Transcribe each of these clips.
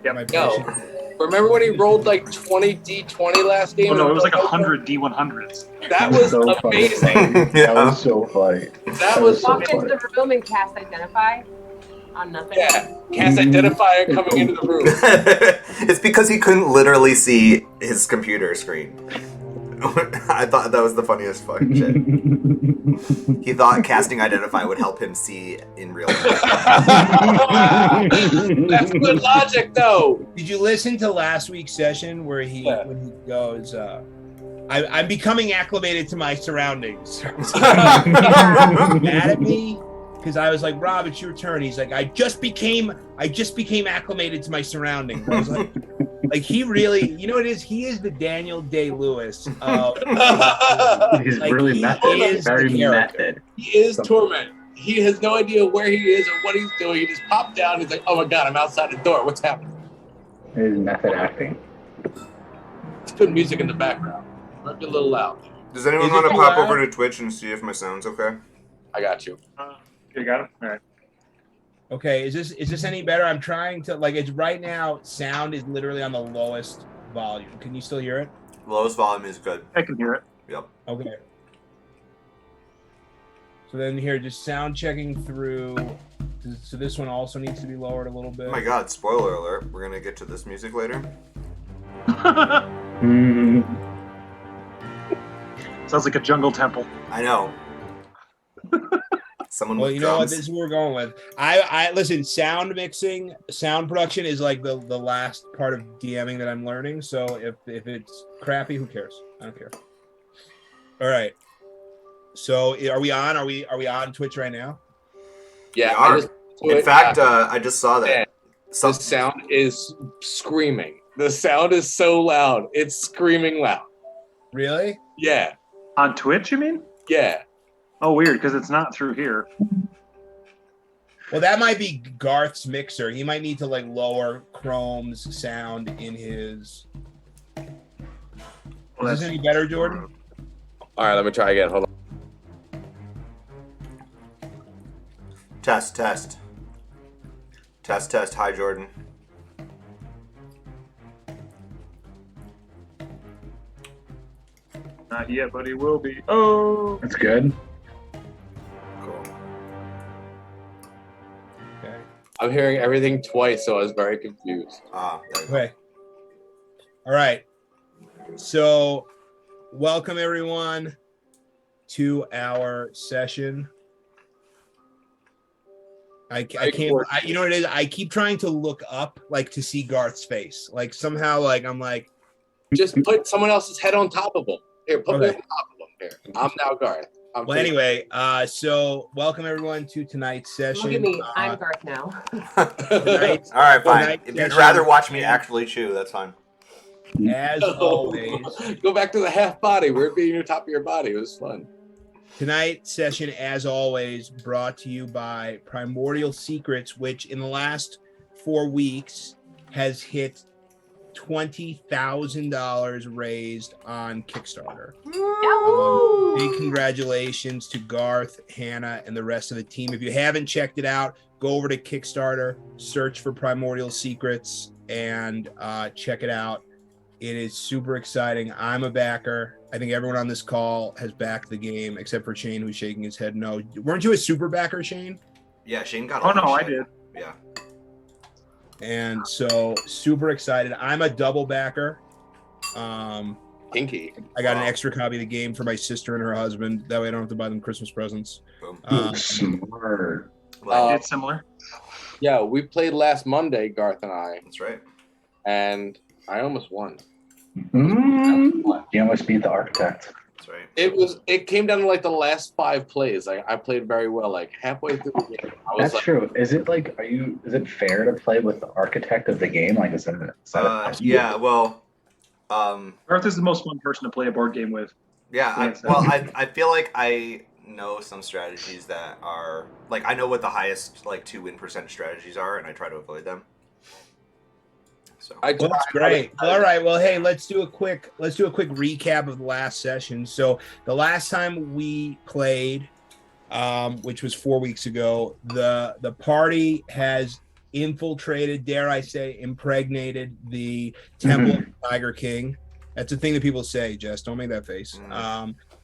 Yep. Yo, remember when he rolled like 20 D20 last game? Oh no, it was like 100 D100s. That was so amazing. That was so funny. That was so Walk into the room and cast Identify on nothing. Yeah, cast identifier coming into the room. It's because he couldn't literally see his computer screen. I thought that was the funniest fucking shit. He thought casting Identify would help him see in real time. That's good logic, though. Did you listen to last week's session where when he goes, I'm becoming acclimated to my surroundings. Mad at me? Because I was like, Rob, it's your turn. He's like, I just became acclimated to my surroundings. I was like he really, you know what it is? He is the Daniel Day-Lewis of He's really method. Very method. He is Torment. He has no idea where he is or what he's doing. He just popped down. He's like, oh my God, I'm outside the door. What's happening? His method acting. It's good music in the background. Might be a little loud. Does anyone want to pop over to Twitch and see if my sound's okay? I got you. You got him? All right. Okay, is this any better? I'm trying to, like, it's right now, sound is literally on the lowest volume. Can you still hear it? Lowest volume is good. I can hear it. Yep. Okay. So then here, just sound checking through. So this one also needs to be lowered a little bit. Oh my God, spoiler alert. We're going to get to this music later. Sounds like a jungle temple. I know. Someone Well, with you know what? drums. This is what we're going with. I listen. Sound mixing, sound production is like the last part of DMing that I'm learning. So if it's crappy, who cares? I don't care. All right. So are we on? Are we on Twitch right now? Yeah. In fact, I just saw that. Yeah. The sound is screaming. The sound is so loud. It's screaming loud. Really? Yeah. On Twitch, you mean? Yeah. Oh, weird, because it's not through here. Well, that might be Garth's mixer. He might need to like lower Chrome's sound in his. Is this any better, Jordan? All right, let me try again. Hold on. Test. Hi, Jordan. Not yet, but he will be. Oh, That's good. Cool. Okay. I'm hearing everything twice, so I was very confused. There you go. Okay. All right. So, welcome everyone to our session. I can't. You know what it is? I keep trying to look up, like, to see Garth's face. Like somehow, like I'm like, just put someone else's head on top of him. Here, put me Okay. on top of him. Here, I'm now Garth. Well, anyway, so welcome everyone to tonight's session. Look at me. I'm Garth now. Tonight's, All right, fine. tonight's If you'd session, rather watch me actually chew, that's fine. as always, Go back to the half body. We're being on top of your body. It was fun. tonight's session, as always, brought to you by Primordial Secrets, which in the last 4 weeks has hit $20,000 raised on Kickstarter. Big congratulations to Garth, Hannah, and the rest of the team. If you haven't checked it out, go over to Kickstarter, search for Primordial Secrets, and check it out. It is super exciting. I'm a backer. I think everyone on this call has backed the game, except for Shane, who's shaking his head no. Weren't you a super backer, Shane? Yeah, Shane got. Oh no, I did. Yeah. And so super excited. I'm a double backer. Kinky. I got an extra copy of the game for my sister and her husband. That way I don't have to buy them Christmas presents. Boom. Smart. It's similar. Yeah, we played last Monday, Garth and I, That's right. and I almost won. You almost beat the architect. That's right. It came down to like the last 5 plays. Like I played very well. Like halfway through the game, I was That's like, true. Is it like, is it fair to play with the architect of the game? Like, is that Yeah. Well. Garth is the most fun person to play a board game with. Yeah. I feel like I know some strategies that are like I know what the highest like 2 win% strategies are, and I try to avoid them. So. Well, that's great. All right. Well, hey, let's do a quick recap of the last session. So the last time we played, which was 4 weeks ago, the party has infiltrated, dare I say, impregnated the Temple of the Tiger King. That's a thing that people say, Jess. Don't make that face.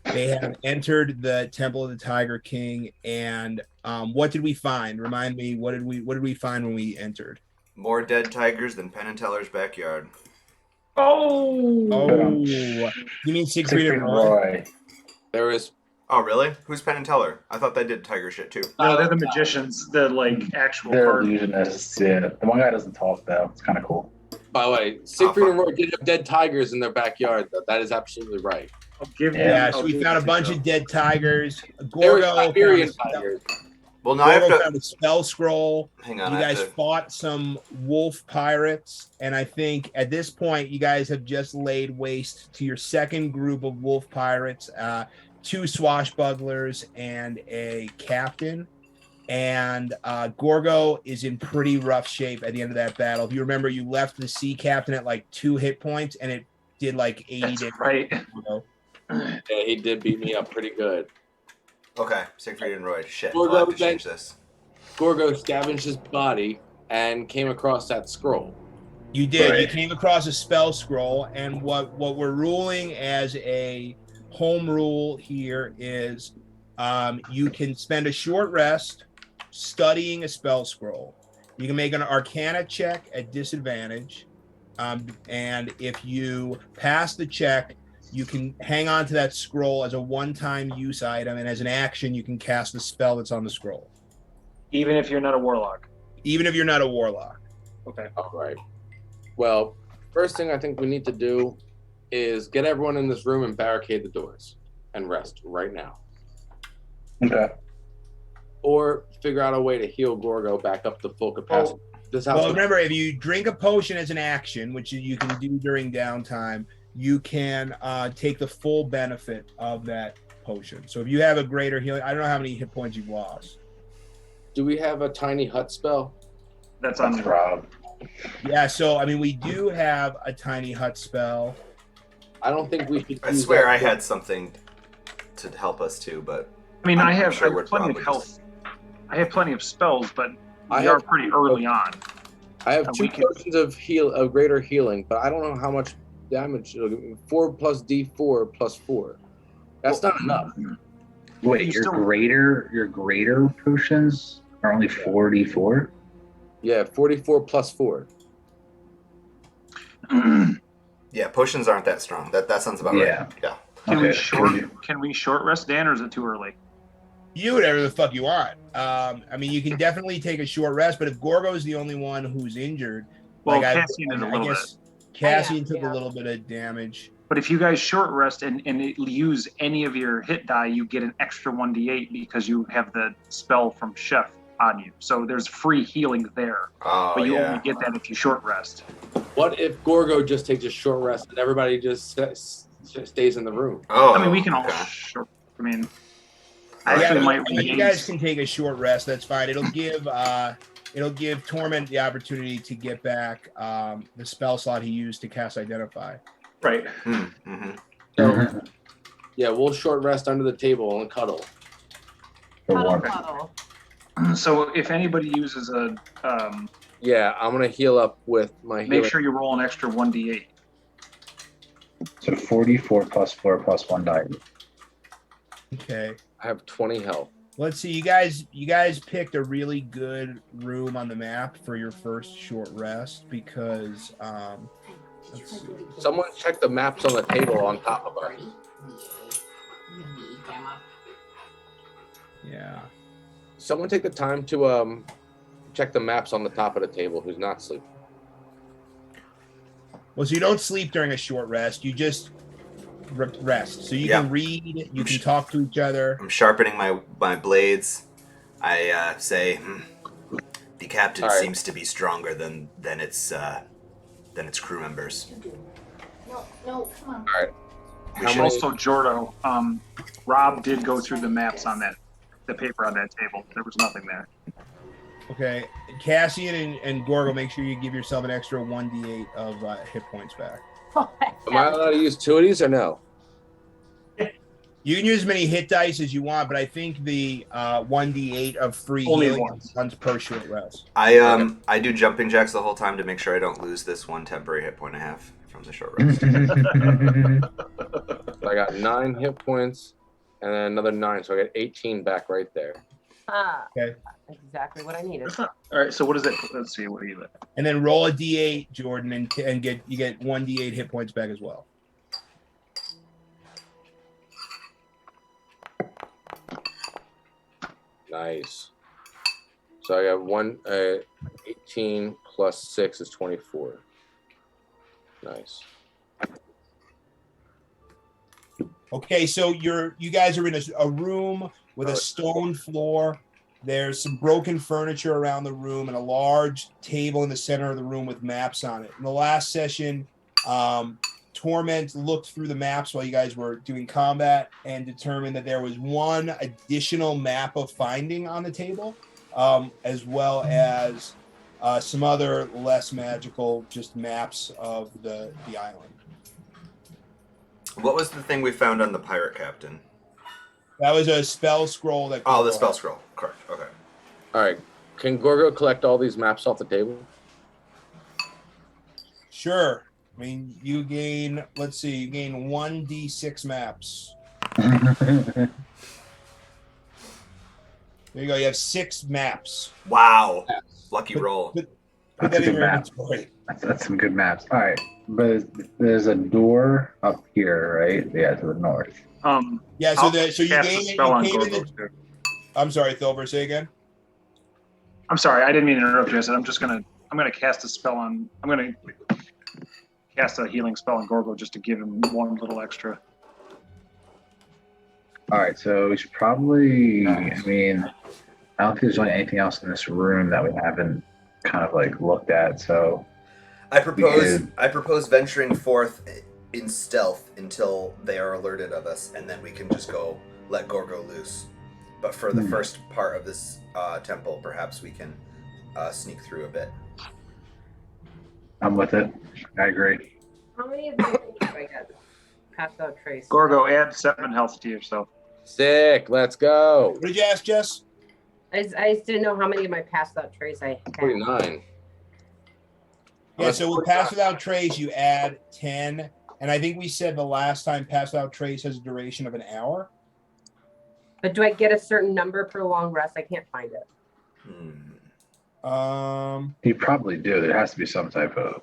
They have entered the Temple of the Tiger King, and what did we find? Remind me, what did we find when we entered? More dead tigers than Penn and Teller's backyard. Oh, you mean Siegfried and Roy? There is. Oh, really? Who's Penn and Teller? I thought they did tiger shit too. No, they're the magicians. The like actual They're card. illusionists. Yeah, the one guy doesn't talk though. It's kind of cool. By the way, Siegfried and Roy did have dead tigers in their backyard. Though. That is absolutely right. I'll give you. Yeah, so I'll we give found a you bunch that. of dead tigers. There were Gorgo Siberian found tigers. Well, now I have to. found a spell scroll. Hang on. You I have guys to- fought some wolf pirates, and I think at this point you guys have just laid waste to your second group of wolf pirates, 2 swashbucklers and a captain. And Gorgo is in pretty rough shape at the end of that battle. If you remember, you left the sea captain at like 2 hit points, and it did like 80 That's damage. right. Yeah, he did beat me up pretty good. Okay, Siegfried and Roy. Shit. Gorgo I'll have to then- change this. Gorgo scavenged his body and came across that scroll. You did. Right. You came across a spell scroll, and what we're ruling as a home rule here is you can spend a short rest studying a spell scroll. You can make an Arcana check at disadvantage, and if you pass the check, you can hang on to that scroll as a one-time use item, and as an action, you can cast the spell that's on the scroll, Even if you're not a warlock. even if you're not a warlock. Okay. All right. Well, first thing I think we need to do is get everyone in this room and barricade the doors and rest right now. Okay. Or figure out a way to heal Gorgo back up to full capacity. This house. Well, remember, if you drink a potion as an action, which you can do during downtime, you can take the full benefit of that potion. So if you have a greater healing, I don't know how many hit points you've lost. Do we have a tiny hut spell? That's on That's Rob. Yeah, so I mean, we do have a tiny hut spell. I don't think we should. I use swear that. I had something to help us too, but I mean, I'm I have sure we're plenty of probably health. I have plenty of spells, but I we are have- pretty early on. I have And 2 we can- potions of greater healing, but I don't know how much damage it'll give me. 4 plus D4 plus 4. That's not enough. Wait, You your still- greater potions are only 44? Yeah, 44 plus 4. yeah, potions aren't that strong. That sounds about Yeah. right. Yeah. Can Okay, we short? cool. Can we short rest, Dan, or is it too early? You whatever the fuck you want. I mean, you can definitely take a short rest, but if Gorgo's the only one who's injured, Well, like Cassian is a little bit. Cassian took Yeah. a little bit of damage. But if you guys short rest and use any of your hit die, you get an extra 1d8 because you have the spell from Chef on you. So there's free healing there. Oh But you yeah. only get that if you short rest. What if Gorgo just takes a short rest and everybody just stays in the room? Oh. I mean, we can all okay. short. I mean, I Yeah, actually Yeah, might you re guys can take a short rest. That's fine. It'll give Torment the opportunity to get back the spell slot he used to cast Identify. Right. Mm-hmm. So, yeah, we'll short rest under the table and cuddle. For Cuddle, warming. cuddle. So if anybody uses a, Yeah, I'm gonna heal up with my healing. make sure you roll an extra 1d8. So 44 plus 4 plus 1 die. Okay. I have 20 health. Let's see. You guys picked a really good room on the map for your first short rest because let's see. Someone check the maps on the table on top of us. Yeah. Someone take the time to check the maps on the top of the table who's not sleeping. Well, so you don't sleep during a short rest. You just rest. So you Yeah. can read. You can talk to each other. I'm sharpening my blades. I say, the captain All right. seems to be stronger than its crew members. No, come on. How many? Also, Jordo, Rob did go through the maps on the paper on that table. There was nothing there. Okay. Cassian and Gorgo, make sure you give yourself an extra 1d8 of hit points back. Am I allowed to use 2 of these or no? You can use as many hit dice as you want, but I think the 1d8 of free Only healing once. runs per short rest. I do jumping jacks the whole time to make sure I don't lose this one temporary hit point I have from the short rest. So I got 9 hit points, and then another 9, so I got 18 back right there. Okay. Exactly what I needed. All right. So what is it? Let's see. What do you get? And then roll a d8, Jordan, and get 1d8 hit points back as well. Nice. So I got 18 plus 6 is 24. Nice. Okay, so you guys are in a room with a stone floor. There's some broken furniture around the room and a large table in the center of the room with maps on it. In the last session, Torment looked through the maps while you guys were doing combat and determined that there was one additional map of finding on the table, as well as some other less magical just maps of the island. What was the thing we found on the pirate captain? That was a spell scroll that. Oh, the spell scroll. Correct. Okay. All right. Can Gorgo collect all these maps off the table? Sure. I mean, you gain. Let's see. You gain 1d6 maps. There you go. You have 6 maps. Wow. Lucky roll. Put That's that a in good your map. inventory. That's some good maps. All right, but there's a door up here, right? Yeah, to the north. Yeah. So you cast a gain. spell You on came in Gorgo, the, too. I'm sorry, Thovur. Say again. I'm sorry, I didn't mean to interrupt you. I said I'm gonna cast a spell on. I'm gonna cast a healing spell on Gorgo just to give him one little extra. All right, so we should probably. I mean, I don't think there's really anything else in this room that we haven't kind of like looked at. So I propose venturing forth in stealth until they are alerted of us, and then we can just go let Gorgo loose. But for the first part of this temple, perhaps we can sneak through a bit. I'm with it. I agree. How many of these do I get? Passed out trace. Gorgo, add 7 health to yourself. Sick. Let's go. What did you ask, Jess? I just didn't know how many of my passed out trace I had. 49. Yeah. So with pass without trace, you add 10, and I think we said the last time pass without trace has a duration of an hour. But do I get a certain number per long rest? I can't find it. You probably do. There has to be some type of.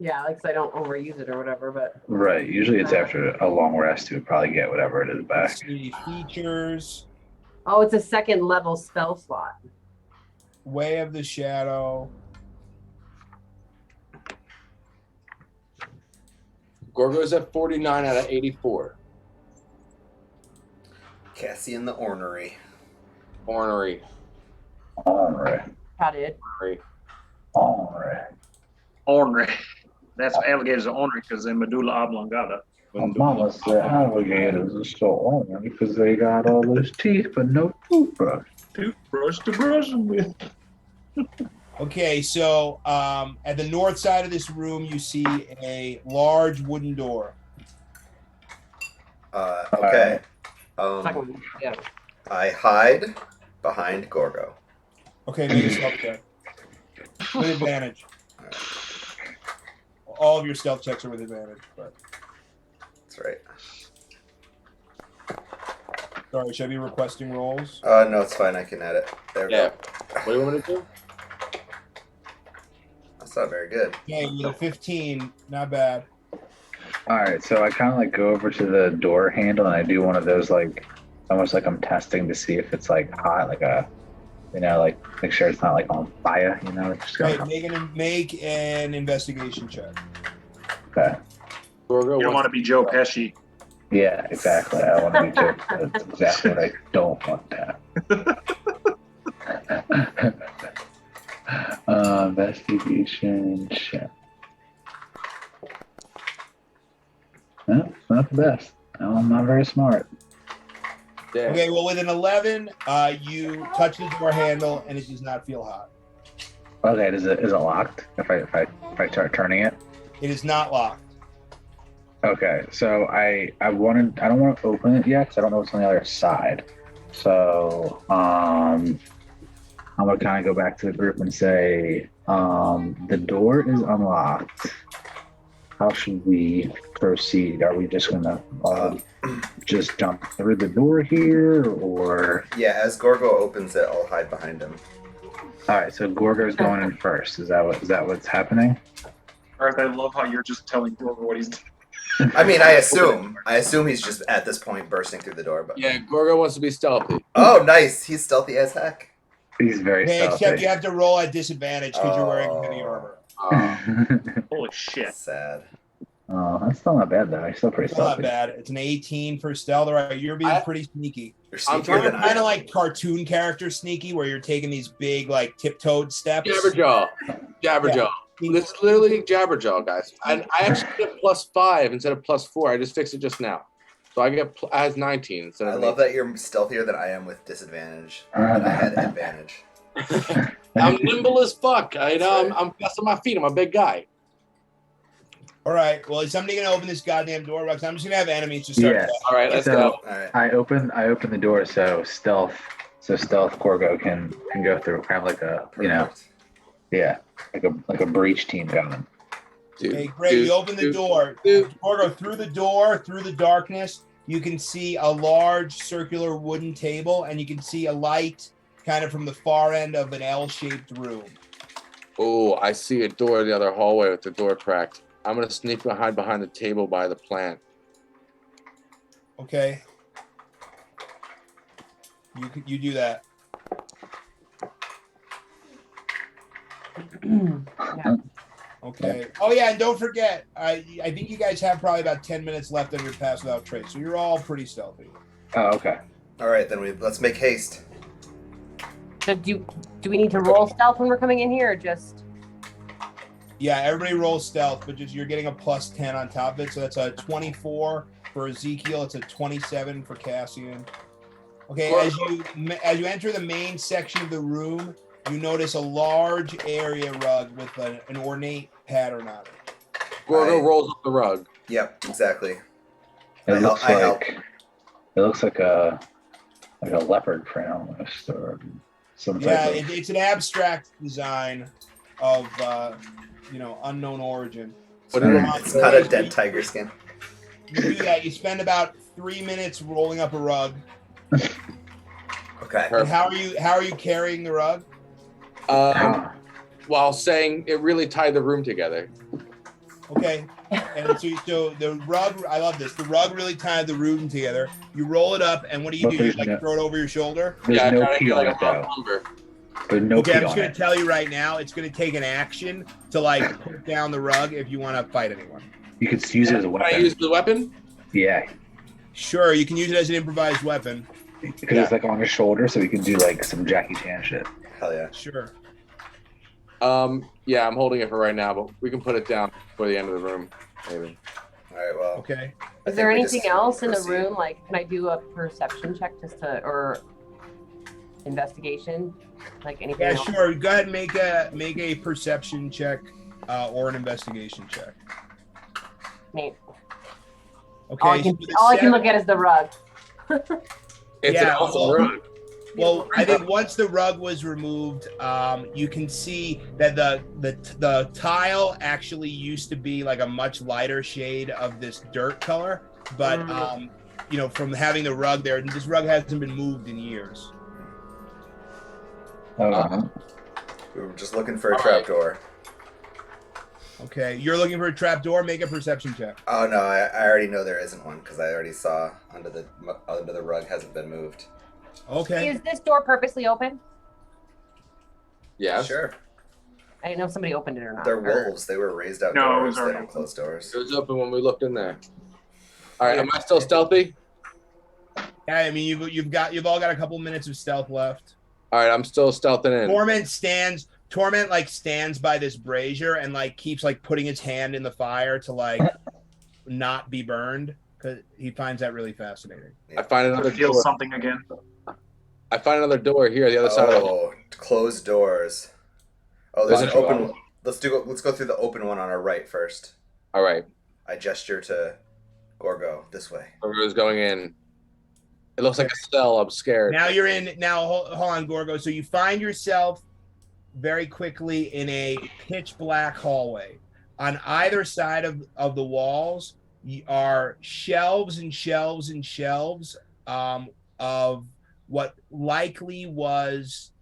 Yeah, like so I don't overuse it or whatever. But Right. Usually it's after a long rest you would probably get whatever it is back. Let's see, features, oh, it's a 2nd level spell slot. Way of the Shadow. Gorgo's at 49 out of 84. Cassian the Ornery. Ornery. All right. Got it. Ornery. All right. Ornery. That's alligators are ornery because they're medulla oblongata. My mama said alligators are so ornery because they got all those teeth but no toothbrush. Toothbrush to brush them with. Okay, so at the north side of this room, you see a large wooden door. Okay. Second one. Yeah. I hide behind Gorgo. Okay, make a stealth check. With advantage. All of your stealth checks are with advantage. But That's right. sorry, should I be requesting rolls? No, it's fine. I can add it. There we Yeah. go. What do you want me to do? That's not very good. Yeah, with a 15, not bad. All right, so I kind of like go over to the door handle and I do one of those like almost like I'm testing to see if it's like hot, like a, you know, like make sure it's not like on fire, you know. Just Okay, going make an investigation check. okay. Gorgo You don't wants want to be Joe Pesci. Yeah, exactly. I want to be joking. That's exactly what I don't want to have. Investigation check. No, not the best. No, I'm not very smart. Yeah. Okay, well, with an 11, you touch the door handle and it does not feel hot. Okay, is it locked? If I start turning it? It is not locked. Okay, so I don't want to open it yet because I don't know what's on the other side. So I'm gonna kind of go back to the group and say, the door is unlocked. How should we proceed? Are we just gonna just jump through the door here, or? Yeah, as Gorgo opens it, I'll hide behind him. All right, so Gorgo's going in first. Is that what's happening? Garth, I love how you're just telling Gorgo what he's doing. I mean, I assume he's just at this point bursting through the door. But Yeah, Gorgo wants to be stealthy. oh, nice, he's stealthy as heck. He's very Okay, stealthy. except you have to roll at disadvantage because you're wearing heavy armor. Holy shit. Sad. Oh, that's still not bad though. He's still pretty It's not stealthy. bad. It's an 18 for stealth. All right, you're being pretty sneaky. You're I'm sneakier than I Kind am. of like cartoon character sneaky, where you're taking these big, like tiptoed steps. Jabberjaw. Jabberjaw. This is literally Jabberjaw, guys. I actually get +5 instead of +4. I just fixed it just now. So I get as 19 instead I of love that you're stealthier than I am with disadvantage. But I had advantage. I'm nimble as fuck. I'm fast on my feet. I'm a big guy. All right. Well, is somebody gonna open this goddamn door? Because I'm just gonna have enemies to start. Yes. All right, let's So- go. All right. I open the door so stealth Gorgo can go through, kind of like a Perfect. yeah, like a breach team going. Okay, great. You open the door. Gorgo, through the door, through the darkness, you can see a large circular wooden table, and you can see a light kind of from the far end of an L-shaped room. Oh, I see a door in the other hallway with the door cracked. I'm gonna sneak and hide behind the table by the plant. Okay. You do that. Okay. Oh yeah, and don't forget, I think you guys have probably about 10 minutes left on your pass without trace, so you're all pretty stealthy. Oh, okay. All right, then let's make haste. So do we need to roll stealth when we're coming in here, or just? Yeah, everybody rolls stealth, but just you're getting a +10 on top of it, so that's a 24 for Ezekiel. It's a 27 for Cassian. Okay, as you enter the main section of the room, you notice a large area rug with an ornate pattern on it. Gorgo rolls up the rug. Yep, exactly. It looks I help. like a leopard print almost, or some Yeah, type of. it's an abstract design of unknown origin. What do you Mm. want? It's not a dead tiger skin. You do that. You spend about 3 minutes rolling up a rug. Okay. And how are you carrying the rug? While saying it really tied the room together. Okay. And so the rug, I love this. The rug really tied the room together. You roll it up, and what do? You But there's like no- throw it over your shoulder? There's Yeah, no kinda key on like it a though. round number. There's no Okay, key I'm just on gonna it. tell you right now, it's gonna take an action to like put down the rug if you want to fight anyone. You could use it as a Can I weapon. use the weapon? Yeah, Sure, you can use it as an improvised weapon. because it's like on his shoulder, so he can do like some Jackie Chan shit. Hell yeah. Sure. Yeah, I'm holding it for right now, but we can put it down for the end of the room, maybe. All right. Well. Okay. I Is there think we anything just else in the proceed. room? Like, can I do a perception check or investigation? Like anything Yeah, else? sure. Go ahead and make a perception check or an investigation check. Neat. Okay. All I can, so the all I can seven- look at is the rug. It's an Yeah, awesome well- rug. Well, I think once the rug was removed, you can see that the tile actually used to be like a much lighter shade of this dirt color, but from having the rug there, this rug hasn't been moved in years. Oh, We were just looking for a All right. trapdoor. Okay, you're looking for a trap door. Make a perception check. Oh no, I already know there isn't one because I already saw under the rug hasn't been moved. Okay. Is this door purposely open? Yeah. Sure. I didn't know if somebody opened it or not. They're Or- wolves. They were raised out No, it doors. was They already don't close doors. It was open when we looked in there. All right, am I still stealthy? Yeah, I mean you've all got a couple minutes of stealth left. All right, I'm still stealthing in. Torment like stands by this brazier and like keeps like putting his hand in the fire to like not be burned because he finds that really fascinating. I find I another feel door. something again. I find another door here, the other side of the Oh, closed doors. Oh, there's an Bunch of open. Let's go through the open one on our right first. All right. I gesture to Gorgo, this way. Gorgo's going in. It looks like a cell. I'm scared. Now you're in. Now hold on, Gorgo. So you find yourself very quickly in a pitch black hallway. On either side of the walls are shelves and shelves and shelves of what likely was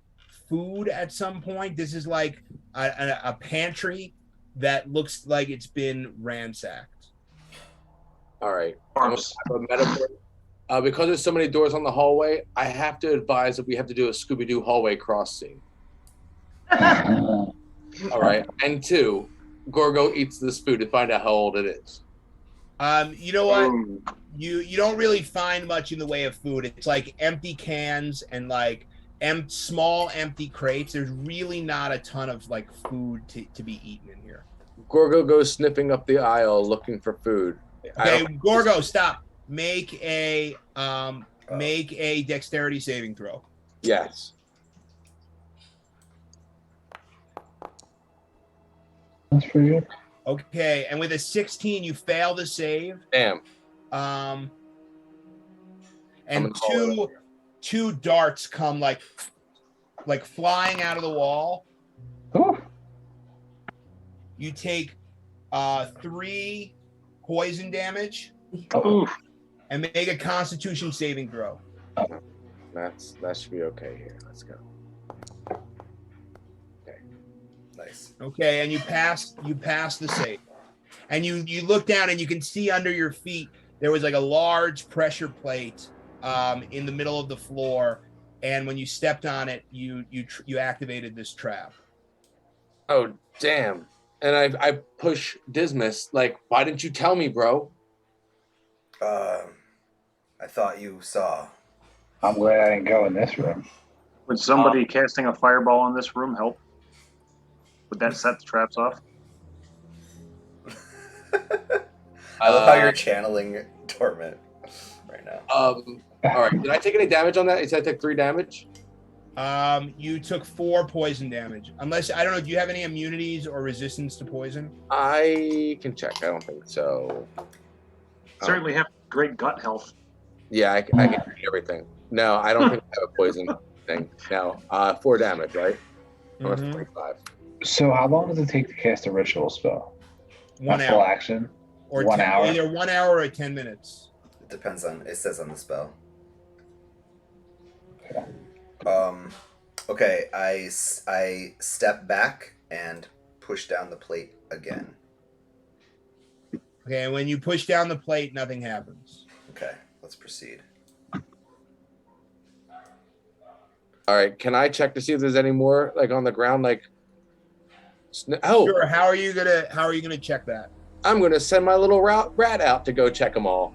food at some point. This is like a pantry that looks like it's been ransacked. All right. I'm gonna have a metaphor. Because there's so many doors on the hallway, I have to advise that we have to do a Scooby-Doo hallway cross scene. All right. And 2, Gorgo eats this food to find out how old it is. You know what? You don't really find much in the way of food. It's like empty cans and like small empty crates. There's really not a ton of like food to be eaten in here. Gorgo goes sniffing up the aisle looking for food. Okay, Gorgo, stop. Make a dexterity saving throw. Yes. That's pretty good. Okay, and with a 16, you fail to save. Damn. And two darts come like flying out of the wall. Ooh. You take 3 poison damage. Oh. And make a Constitution saving throw. That should be okay here. Let's go. Okay. Nice. Okay, and you pass the save. And you look down and you can see under your feet there was like a large pressure plate in the middle of the floor, and when you stepped on it, you activated this trap. Oh damn! And I push Dismas like, why didn't you tell me, bro? I thought you saw. I'm glad I didn't go in this room. Would somebody casting a fireball in this room help? Would that set the traps off? I love how you're channeling Torment right now. All right. Did I take any damage on that? It said I took 3 damage. You took 4 poison damage. Unless, I don't know, do you have any immunities or resistance to poison? I can check. I don't think so. Certainly have great gut health. Yeah, I can do everything. No, I don't think I have a poison thing. No. 4 damage, right? I'm at 45. So how long does it take to cast a ritual spell? 1 A full hour. action? Or 1 hour? Either 1 hour or 10 minutes. It depends on. It says on the spell. Okay. Okay. I step back and push down the plate again. Okay, and when you push down the plate, nothing happens. Okay. Let's proceed. All right. Can I check to see if there's any more like on the ground? Like, oh, Sure. How are you gonna check that? I'm gonna send my little rat out to go check them all.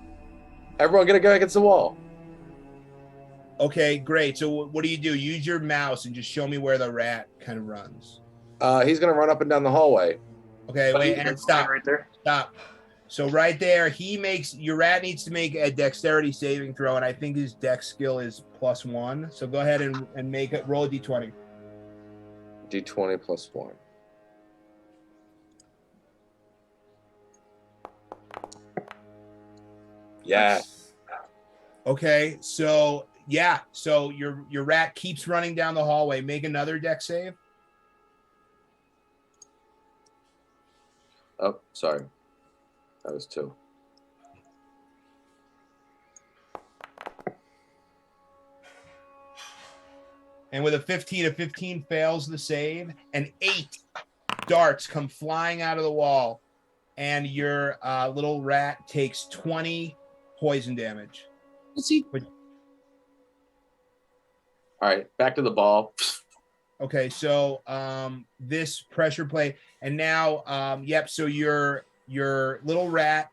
Everyone gonna go against the wall. Okay, great. So what do? Use your mouse and just show me where the rat kind of runs. He's gonna run up and down the hallway. Okay, wait, and stop. Right there. Stop. So right there, your rat needs to make a dexterity saving throw, and I think his dex skill is +1. So go ahead and make it. Roll a d20. D20 plus 1. Yeah. Okay, so yeah, so your rat keeps running down the hallway. Make another dex save. Oh, sorry. That was 2. And with a 15 fails the save, and 8 darts come flying out of the wall, and your little rat takes 20 poison damage. All right, back to the ball. Okay, so this pressure plate, and now yep. So your little rat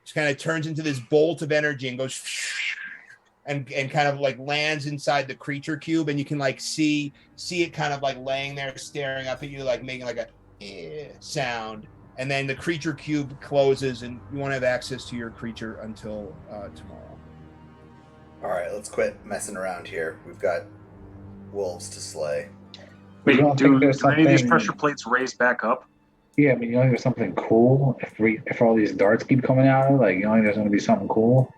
just kind of turns into this bolt of energy and goes and kind of like lands inside the creature cube, and you can like see it kind of like laying there staring up at you, like making like a sound, and then the creature cube closes, and you won't have access to your creature until tomorrow. All right, let's quit messing around here. We've got wolves to slay. Wait, don't do think there's any of these something- pressure plates raise back up? Yeah, I mean, you know, there's something cool. If all these darts keep coming out, like, you know, there's going to be something cool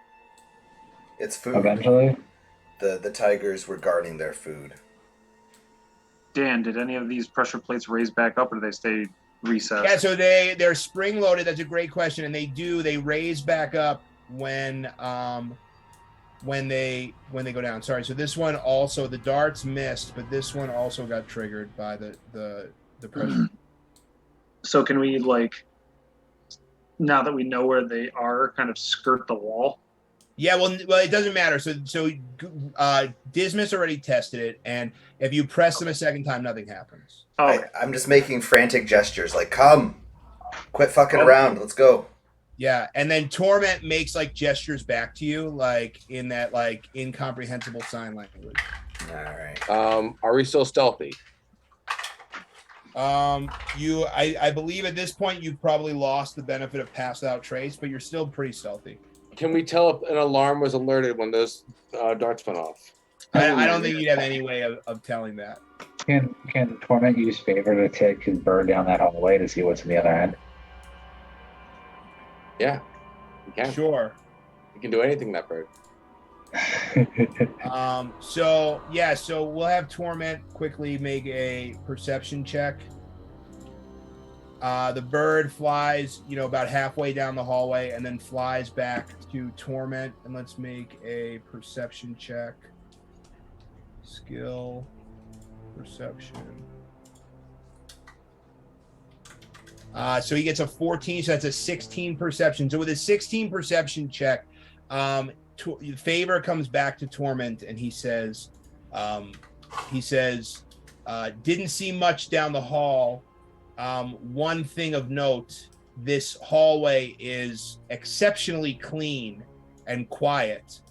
It's food. eventually. The tigers were guarding their food. Dan, did any of these pressure plates raise back up, or do they stay recessed? Yeah, so they're spring loaded. That's a great question, and they raise back up when they go down. Sorry. So this one also, the darts missed, but this one also got triggered by the pressure. So can we, like, now that we know where they are, kind of skirt the wall? Yeah, well, it doesn't matter. So Dismas already tested it, and if you press them a second time, nothing happens. Oh, I'm just making frantic gestures, like, come, quit fucking around, let's go. Yeah, and then Torment makes like gestures back to you, like in that like incomprehensible sign language. All right. Are we still stealthy? I believe at this point you've probably lost the benefit of pass without trace, but you're still pretty stealthy. Can we tell if an alarm was alerted when those darts went off? I don't think you'd have any way of telling that. Can Torment use favor to take his bird down that hallway to see what's in the other end? Yeah, we can. Sure. We can do anything, that bird. So we'll have Torment quickly make a perception check. The bird flies, about halfway down the hallway and then flies back to Torment. And let's make a perception check. Skill, perception. So he gets a 14, so that's a 16 perception. So with a 16 perception check, Favor comes back to Torment and he says, didn't see much down the hall. One thing of note, this hallway is exceptionally clean and quiet.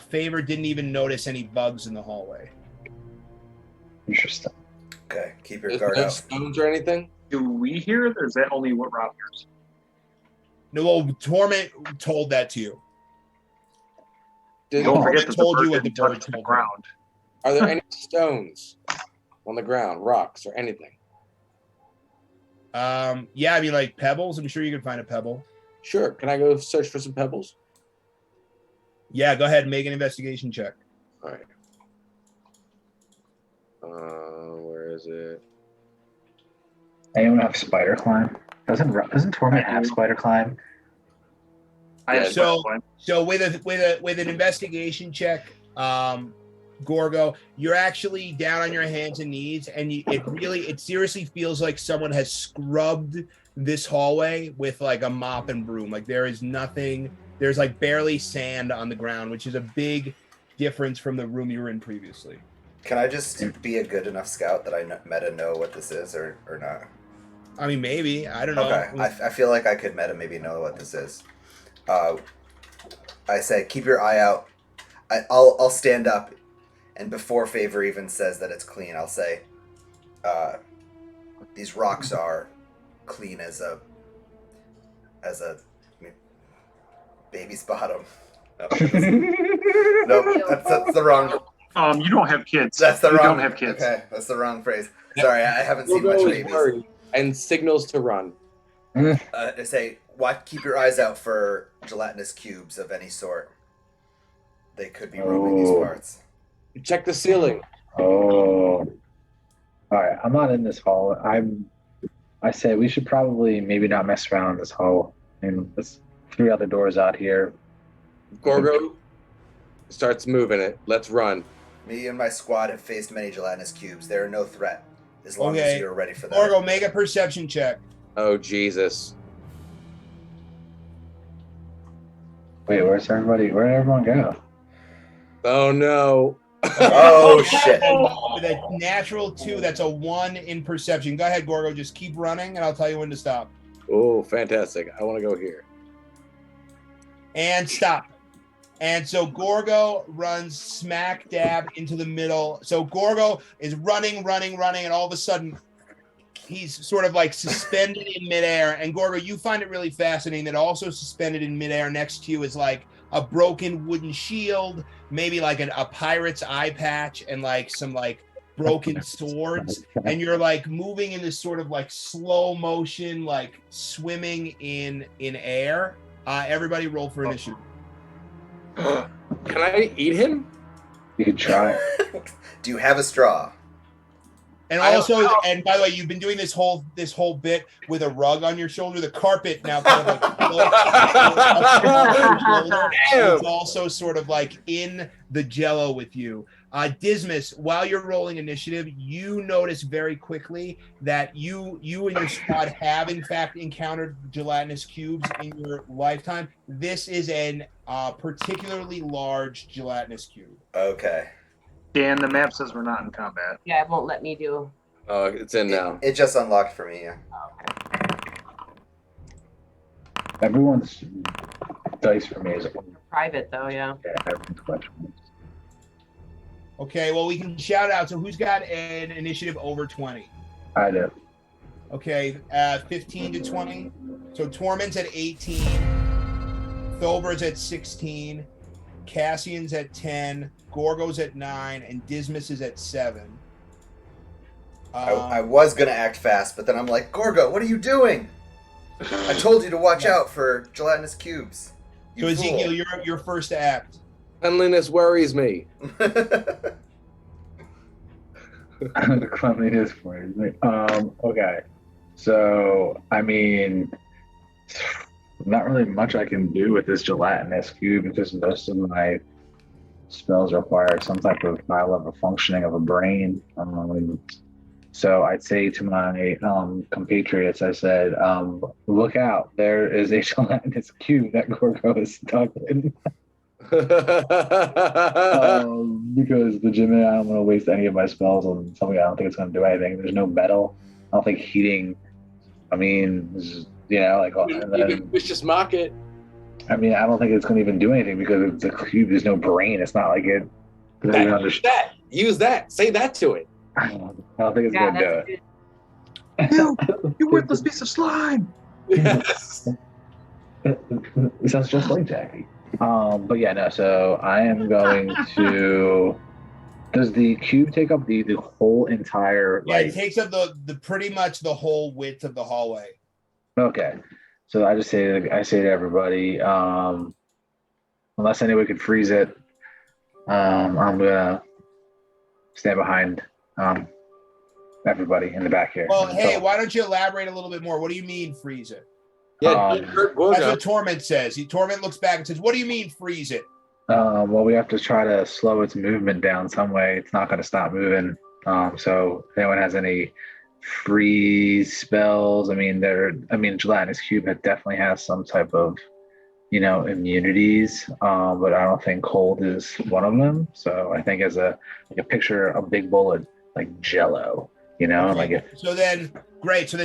Favor didn't even notice any bugs in the hallway. Interesting. Okay, keep your There's guard no up. stones or anything? do we hear it, or is that only what Rob hears? No, well, Torment told that to you. Did- Don't Torment forget that the told bird you what the didn't touch bird the told you. ground. Are there any stones on the ground, rocks, or anything? Yeah, I mean, like pebbles. I'm sure you can find a pebble. Sure. Can I go search for some pebbles? Yeah, go ahead and make an investigation check. All right. Where is it? Anyone have spider climb? Doesn't Torment have spider climb? I have So- one. So with an investigation check, Gorgo, you're actually down on your hands and knees, and it seriously feels like someone has scrubbed this hallway with like a mop and broom. Like there is nothing. There's like barely sand on the ground, which is a big difference from the room you were in previously. Can I just be a good enough scout that I meta know what this is or not? I mean, maybe. I don't know. Okay, I feel like I could meta maybe know what this is. I say keep your eye out. I'll stand up, and before Favor even says that it's clean, I'll say, these rocks are clean as a baby's bottom. Nope, that's the wrong. You don't have kids. That's the you wrong. don't have kids. Okay, that's the wrong phrase. Sorry, I haven't seen much Gorgo is babies. worried and signals to run. I say, keep your eyes out for gelatinous cubes of any sort. They could be roaming these parts. Check the ceiling. Oh. All right, I'm not in this hall. I say we should probably maybe not mess around in this hall. And there's 3 other doors out here. Gorgo starts moving it. Let's run. Me and my squad have faced many gelatinous cubes. They are no threat, as long Okay. as you are ready for them. Gorgo, make a perception check. Oh, Jesus. Wait, where'd everyone go? Oh, no. Oh, shit. With a natural 2, that's a 1 in perception. Go ahead, Gorgo. Just keep running, and I'll tell you when to stop. Oh, fantastic. I want to go here. And stop. And so Gorgo runs smack dab into the middle. So Gorgo is running, and all of a sudden he's sort of like suspended in midair. And Gorgo, you find it really fascinating that also suspended in midair next to you is like a broken wooden shield, maybe like a pirate's eye patch, and like some like broken swords, and you're like moving in this sort of like slow motion, like swimming in air. Everybody roll for initiative. Can I eat him? You could try. Do you have a straw? And also, and by the way, you've been doing this whole bit with a rug on your shoulder. The carpet now kind of like floats up your shoulder. So it's also sort of like in the jello with you. Dismas, while you're rolling initiative, you notice very quickly that you and your squad have in fact encountered gelatinous cubes in your lifetime. This is an particularly large gelatinous cube. Okay. Dan, the map says we're not in combat. Yeah, it won't let me do. Oh, it's in now. It just unlocked for me, yeah. Everyone's dice for me is Private though, yeah. everyone's question. Okay, well, we can shout out. So who's got an initiative over 20? I do. Okay, 15 to 20. So Torment's at 18. Thovur's at 16. Cassian's at 10. Gorgo's at 9. And Dismas is at 7. I was going to act fast, but then I'm like, Gorgo, what are you doing? I told you to watch out for gelatinous cubes. So Ezekiel, you're first to act. Cleanliness worries me. The cleanliness for me. Okay. So, I mean, not really much I can do with this gelatinous cube because most of my spells require some type of high level functioning of a brain. So I'd say to my compatriots, I said, look out, there is a gelatinous cube that Gorgo is stuck in. Because the gym, I don't want to waste any of my spells on something I don't think it's going to do anything. There's no metal. I don't think heating. I mean, like. You can vicious mock it. I mean, I don't think it's going to even do anything because it's a cube. There's no brain. It's not like it. Use that. Say that to it. I don't think it's going to do it. You worthless piece of slime. Yes. It sounds just like Jackie. But yeah, no. So I am going to. Does the cube take up the whole entire? Yeah, it takes up the pretty much the whole width of the hallway. Okay, so I say to everybody, unless anyone could freeze it, I'm gonna stand behind everybody in the back here. Well, hey, why don't you elaborate a little bit more? What do you mean freeze it? Yeah, that's what Torment says. Torment looks back and says, "What do you mean freeze it?" Well, we have to try to slow its movement down some way. It's not going to stop moving. So if anyone has any freeze spells, gelatinous cube definitely has some type of, immunities. But I don't think cold is one of them. So I think as a picture a big bowl of like Jello, Okay. So then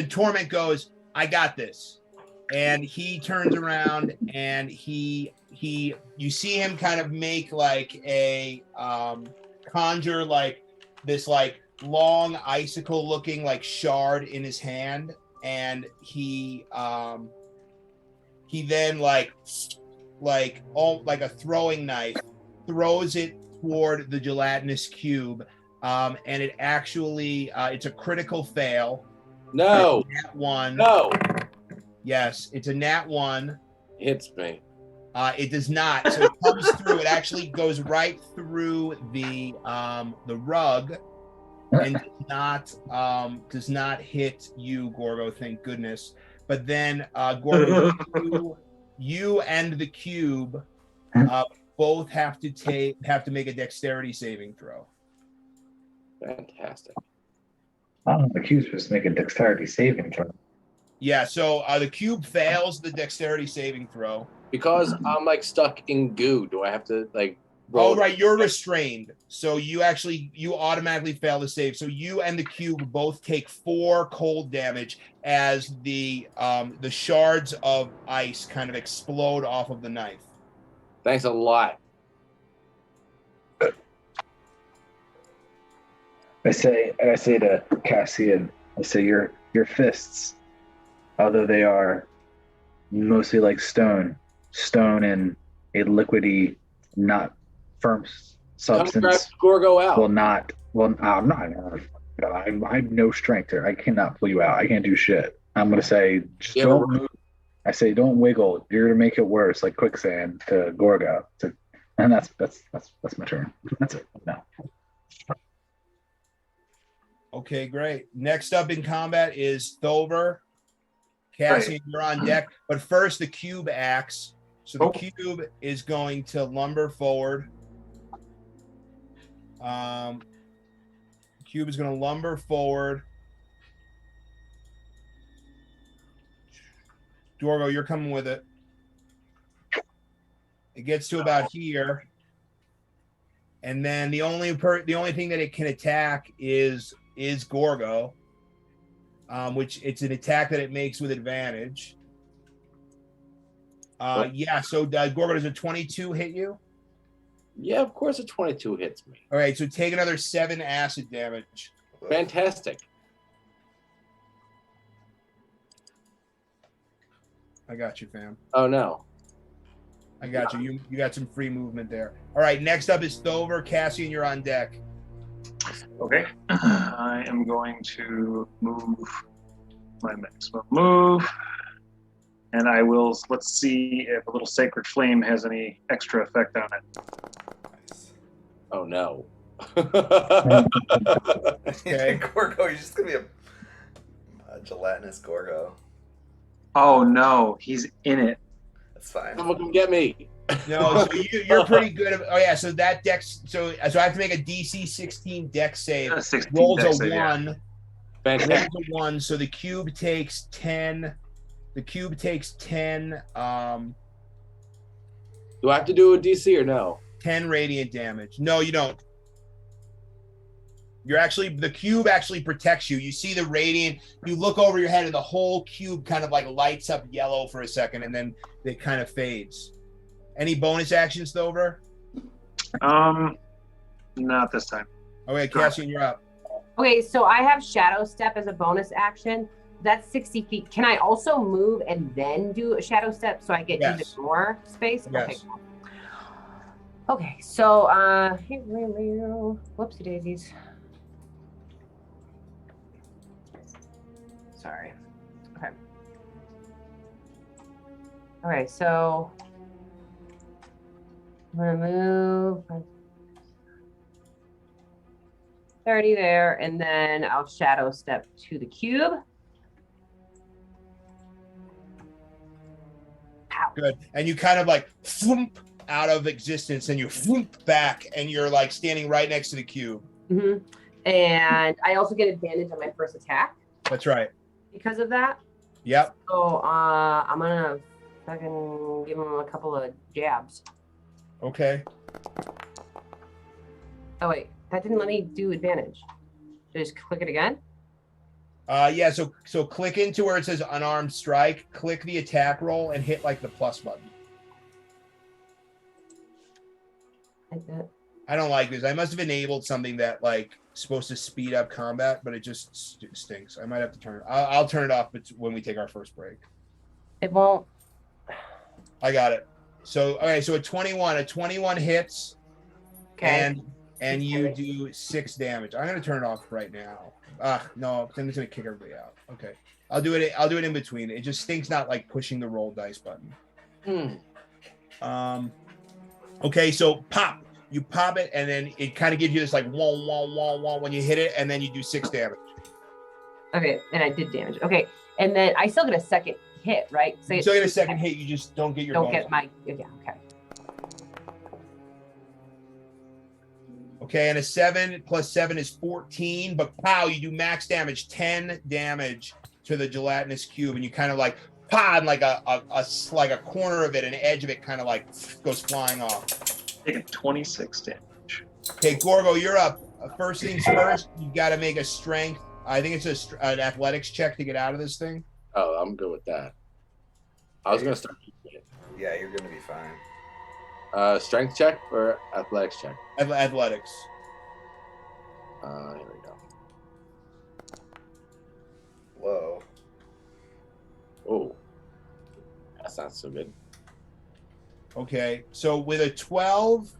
Torment goes, "I got this." And he turns around and you see him kind of make like a conjure like this like long icicle looking like shard in his hand, and he then like a throwing knife throws it toward the gelatinous cube, and it actually it's a critical fail. No. Nat 1. No. Yes, it's a nat 1. Hits me. It does not. So it comes through. It actually goes right through the rug, and does not hit you, Gorgo. Thank goodness. But then, Gorgo, you and the cube both have to make a dexterity saving throw. Fantastic. The cube's supposed to make a dexterity saving throw. Yeah, so the cube fails the dexterity saving throw. Because I'm like stuck in goo, do I have to like roll? Oh, right, you're restrained. So you automatically fail the save. So you and the cube both take 4 cold damage as the shards of ice kind of explode off of the knife. Thanks a lot. I say to Cassian, your fists, although they are mostly like stone and a liquidy, not firm substance, Gorgo out. will not Well, I'm not. I have no strength here. I cannot pull you out. I can't do shit. I'm gonna say just You have a don't move. I say don't wiggle. You're gonna make it worse, like quicksand to Gorgo. And that's my turn. That's it. No. Okay, great. Next up in combat is Thovur. Cassian, you're on deck. But first, the cube acts. So the cube is going to lumber forward. Cube is going to lumber forward. Gorgo, you're coming with it. It gets to about here. And then the only thing that it can attack is Gorgo, which it's an attack that it makes with advantage. Yeah, so Gorgo, does a 22 hit you? Yeah, of course a 22 hits me. All right, so take another 7 acid damage. Fantastic. I got you, fam. Oh, no. I got you. You got some free movement there. All right, next up is Thovur. Cassian, you're on deck. Okay. I am going to move my maximum move. And I will, let's see if a little Sacred Flame has any extra effect on it. Nice. Oh, no. Okay. Gorgo, you're just going to be a gelatinous Gorgo. Oh, no. He's in it. That's fine. Someone come get me. No, so you're pretty good. Oh, yeah, so that dex, so I have to make a DC 16 dex save. 16 Rolls dex a save, 1. yeah. Fantastic. Rolls a 1, so the cube takes 10. The cube takes 10. Do I have to do a DC or no? 10 radiant damage. No, you don't. The cube actually protects you. You see the radiant, you look over your head and the whole cube kind of like lights up yellow for a second and then it kind of fades. Any bonus actions, Thovur? Not this time. Okay, Cassian, you're up. Okay, so I have Shadow Step as a bonus action. That's 60 feet. Can I also move and then do a Shadow Step so I get even more space? Yes. Okay, cool. Okay, so whoopsie daisies. Sorry. Okay. All right, so I'm gonna move 30 there, and then I'll Shadow Step to the cube. Ow. Good. And you kind of like thump out of existence and you thump back and you're like standing right next to the cube. Mm-hmm. And I also get advantage on my first attack That's right. because of that. Yep. So I'm gonna fucking give him a couple of jabs. Okay. Oh wait, that didn't let me do advantage. Just click it again. Yeah, so click into where it says unarmed strike, click the attack roll and hit like the plus button. Like that. I don't like this. I must have enabled something that like supposed to speed up combat, but it just stinks. I might have to turn it. I'll turn it off when we take our first break. It won't. I got it. So okay, so a 21 hits. Okay. And you do 6 damage. I'm gonna turn it off right now. No, then it's gonna kick everybody out. Okay. I'll do it in between. It just stinks not like pushing the roll dice button. Okay, so pop. You pop it, and then it kind of gives you this like wah wah wah wah when you hit it, and then you do 6 damage. Okay, and I did damage. Okay, and then I still get a second hit, right? So You still get a second hit. You just don't get your don't bonus. get my. Yeah, okay. Okay, and a 7 plus 7 is 14, but pow, you do max damage, 10 damage to the gelatinous cube, and you kind of like pow, and like a corner of it, an edge of it kind of like goes flying off. Taking 26 damage. Okay, Gorgo, you're up. First things first, you got to make a strength. I think it's an athletics check to get out of this thing. Oh, I'm good with that. I was going to start. Yeah, you're going to be fine. Strength check or athletics check? Athletics. Here we go. Whoa. Oh, that's not so good. Okay, so with a 12,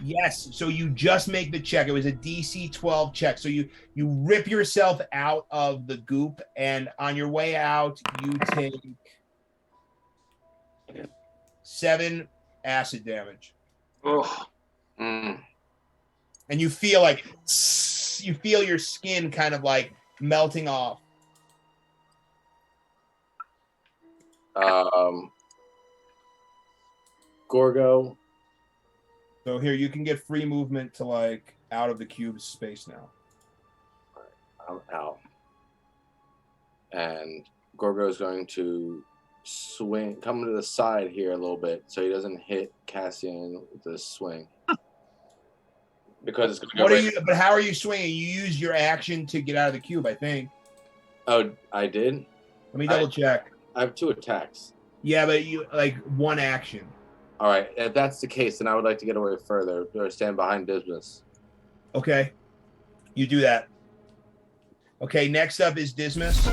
Yes. So you just make the check. It was a DC 12 check. So you rip yourself out of the goop, and on your way out, you take 7 acid damage. Oh, Mm. And you feel like your skin kind of like melting off. Gorgo. So here you can get free movement to like out of the cube's space now. I'm out. And Gorgo's going to come to the side here a little bit so he doesn't hit Cassian with this swing. Because it's going to go But how are you swinging? You use your action to get out of the cube, I think. Oh, I did? Let me double check. I have 2 attacks. Yeah, but you like one action. All right. If that's the case, then I would like to get away further or stand behind Dismas. Okay. You do that. Okay, next up is Dismas.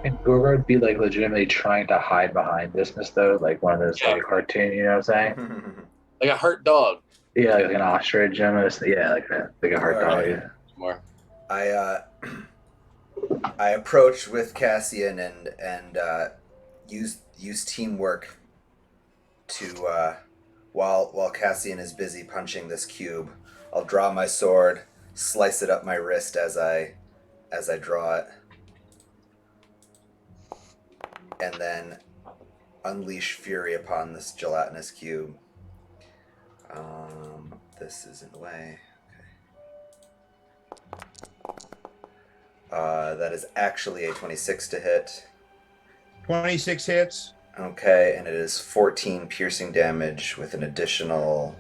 And Gorgo would be like legitimately trying to hide behind Dismas though, like one of those like cartoon, you know what I'm saying? Like a hurt dog. Yeah, like an ostrich almost. Yeah, like that. Like a hard dog. Yeah. More. I approach with Cassian and use teamwork to while Cassian is busy punching this cube, I'll draw my sword, slice it up my wrist as I draw it, and then unleash fury upon this gelatinous cube. This is in the way. Okay. That is actually a 26 to hit. 26 hits. Okay, and it is 14 piercing damage with an additional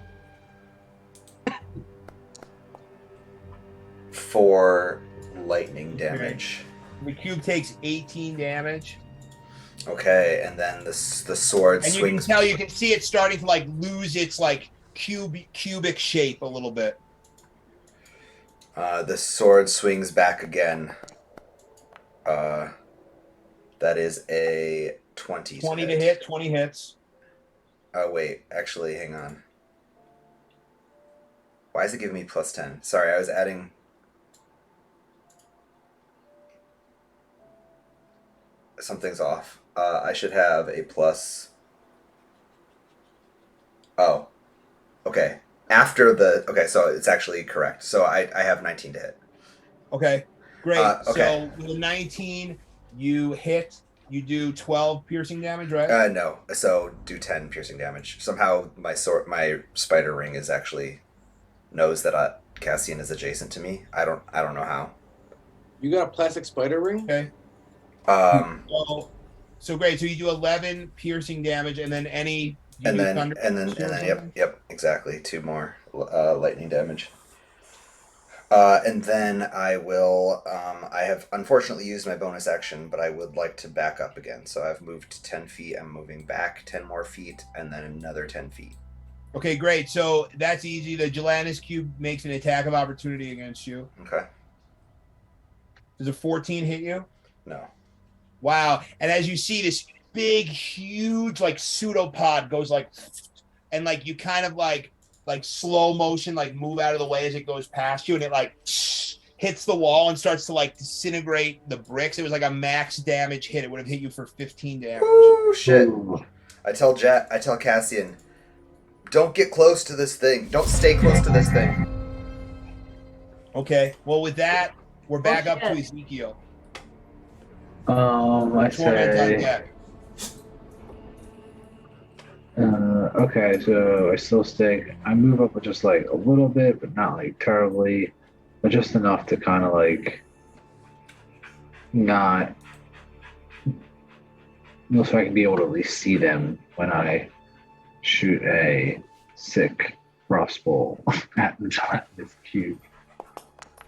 4 lightning damage. The cube takes 18 damage. Okay, and then the sword and swings. You can see it starting to like lose its like cubic shape a little bit. The sword swings back again. That is a 20 to hit. 20 hits. Oh, wait. Actually, hang on. Why is it giving me plus 10? Sorry, I was adding... Something's off. I should have a plus... Oh. Okay. After the... Okay, so it's actually correct. So I have 19 to hit. Okay. Great. Okay. So with 19, you hit... You do 12 piercing damage, right? No. So do 10 piercing damage. Somehow my spider ring is actually knows that Cassian is adjacent to me. I don't know how. You got a plastic spider ring? Okay. So great. So you do 11 piercing damage, and then any. And then yep, exactly. 2 more lightning damage. And then I will, I have unfortunately used my bonus action, but I would like to back up again. So I've moved 10 feet, I'm moving back 10 more feet, and then another 10 feet. Okay, great. So that's easy. The gelatinous cube makes an attack of opportunity against you. Okay. Does a 14 hit you? No. Wow. And as you see this big, huge, like pseudopod goes like, and like you kind of like slow motion, like move out of the way as it goes past you, and it like hits the wall and starts to like disintegrate the bricks. It was like a max damage hit. It would have hit you for 15 damage. Oh shit! I tell Cassian, don't get close to this thing. Don't stay close to this thing. Okay. Well, with that, we're back up to Ezekiel. I say. Okay, so I still stay. I move up just like a little bit, but not like terribly, but just enough to kind of like not, so I can be able to at least see them when I shoot a sick crossbow at the top of this cube.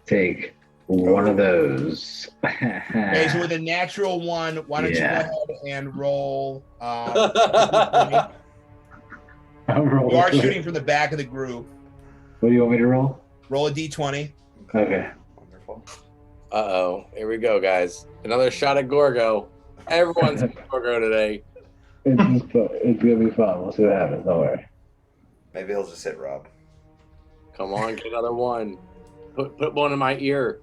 Take one of those. Okay, so with a natural 1, why don't you go ahead and roll? You are shooting from the back of the group. What do you want me to roll? Roll a d20. Okay. Wonderful. Uh-oh. Here we go, guys. Another shot at Gorgo. Everyone's at Gorgo today. It's going to be fun. We'll see what happens. Don't worry. Maybe he'll just hit Rob. Come on, get another one. Put one in my ear.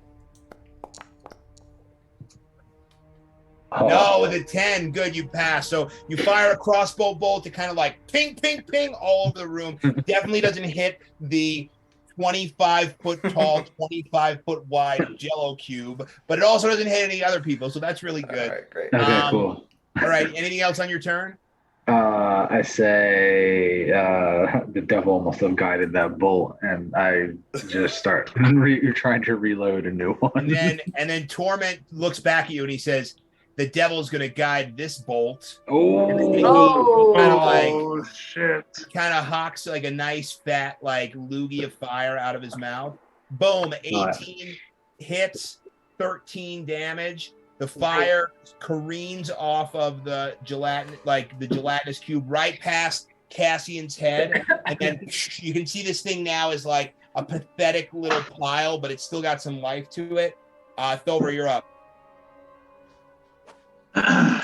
No, with a 10. Good, you pass. So you fire a crossbow bolt to kind of like ping, ping, ping all over the room. Definitely doesn't hit the 25-foot tall, 25-foot wide Jello cube, but it also doesn't hit any other people. So that's really good. All right, great. Okay, cool. All right. Anything else on your turn? I say the devil must have guided that bolt, and I just start trying to reload a new one. And then Torment looks back at you and he says, "The devil's going to guide this bolt." Oh, shit. Kind of hawks like a nice fat like loogie of fire out of his mouth. Boom, 18 hits, 13 damage. The fire careens off of the gelatinous cube right past Cassian's head, and then you can see this thing now is like a pathetic little pile, but it's still got some life to it. Thovur, you're up. All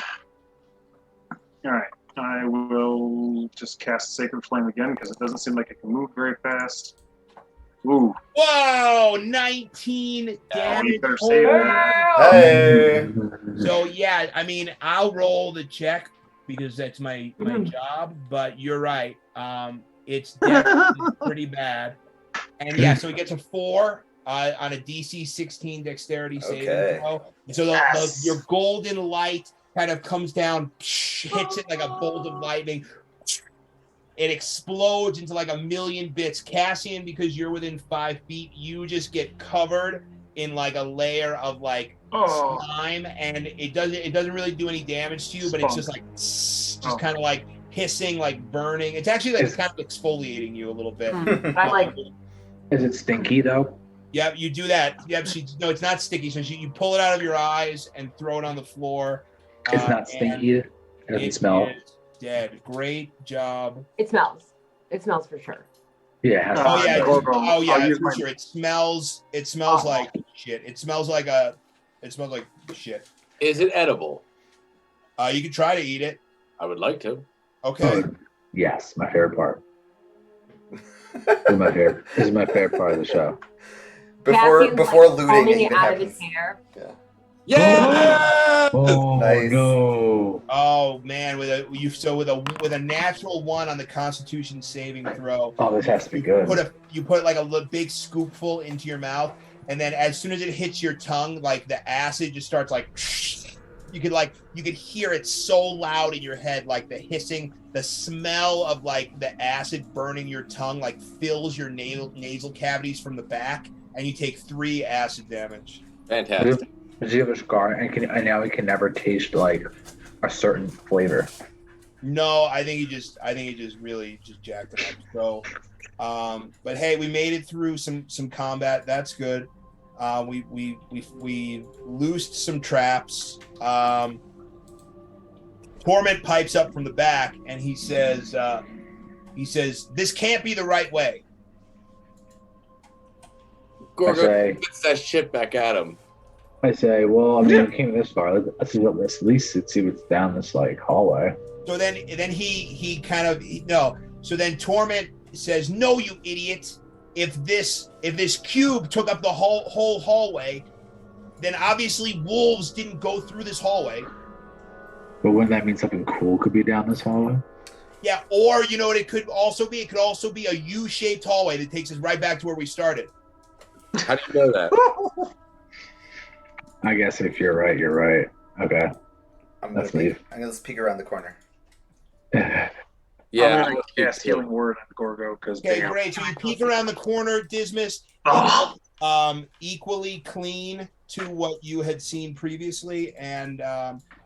right. I will just cast Sacred Flame again because it doesn't seem like it can move very fast. Ooh. Whoa, 19 damage. You better save that. Hey. So yeah, I mean, I'll roll the check because that's my job. But you're right. It's definitely pretty bad. And yeah, so he gets a 4 on a DC 16 Dexterity saving throw. So your golden light kind of comes down, hits it like a bolt of lightning. It explodes into like a million bits. Cassian, because you're within 5 feet, you just get covered in like a layer of like slime, and it doesn't really do any damage to you, but it's just like kind of like hissing, like burning. It's actually like kind of exfoliating you a little bit. I'm like, is it stinky though? Yep, you do that. Yep, no, it's not sticky. So you pull it out of your eyes and throw it on the floor. It's not stinky. It doesn't smell. Dead. Great job. it smells. It smells for sure. Yeah. For sure. It smells like shit. It smells like shit. Is it edible? You can try to eat it. I would like to. Okay. Yes, my favorite part. This is my favorite part of the show. Before Cassian's, looting combing even it out of happens. his hair. Yeah. Oh Nice. no! Oh man, with a natural 1 on the Constitution saving throw. Oh, this has to be good. You put like a big scoopful into your mouth, and then as soon as it hits your tongue, like the acid just starts like. You could hear it so loud in your head, like the hissing, the smell of like the acid burning your tongue, like fills your nasal cavities from the back, and you take 3 acid damage. Fantastic. Does he have a scar? And now he can never taste like a certain flavor. No, I think he just really just jacked it up. So, but hey, we made it through some combat. That's good. We loosed some traps. Torment pipes up from the back and he says, "This can't be the right way." Gorgo puts that shit back at him. I say, well, I mean, we came this far. Let's at least see what's down this like hallway. So then he kind of no. So then Torment says, "No, you idiot! If this cube took up the whole hallway, then obviously wolves didn't go through this hallway." But wouldn't that mean something cool could be down this hallway? Yeah, or you know what it could also be? It could also be a U-shaped hallway that takes us right back to where we started. How do you know that? I guess if you're right, you're right. Okay. I'm Let's gonna leave. peek around the corner. Yeah. I'm gonna cast Healing Word on Gorgo because. Okay, great. So you peek around the corner, Dismas, equally clean to what you had seen previously, and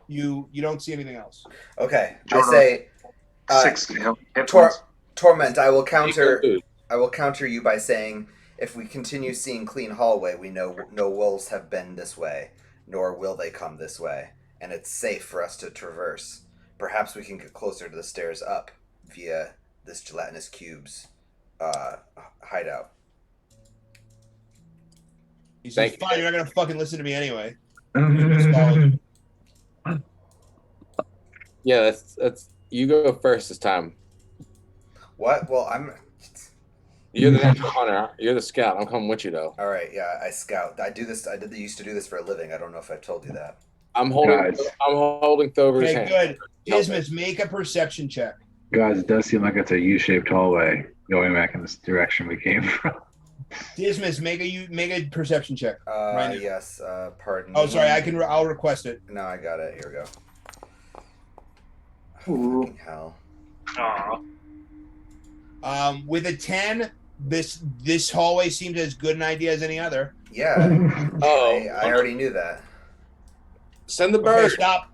you don't see anything else. Okay, Jordan, I say 6 hit points. Torment. I will counter you by saying, if we continue seeing clean hallway, we know no wolves have been this way, nor will they come this way, and it's safe for us to traverse. Perhaps we can get closer to the stairs up via this gelatinous cube's hideout. He says, "Fine, you're not gonna fucking listen to me anyway." Yeah, that's you go first this time. What? Well, I'm You're the natural hunter. You're the scout. I'm coming with you though. All right, yeah, I scout. I do this. Used to do this for a living. I don't know if I've told you that. I'm holding Thover's Okay, hand. good. Dismas, make a perception check. Guys, it does seem like it's a U-shaped hallway going back in this direction we came from. Dismas, make a perception check. Right now. Yes. Pardon. Oh, sorry. I'll request it. No, I got it. Here we go. Ooh. Fucking hell. Aw. With a 10, this hallway seems as good an idea as any other. Yeah. Oh, I already knew that. Send the Okay, bird. stop.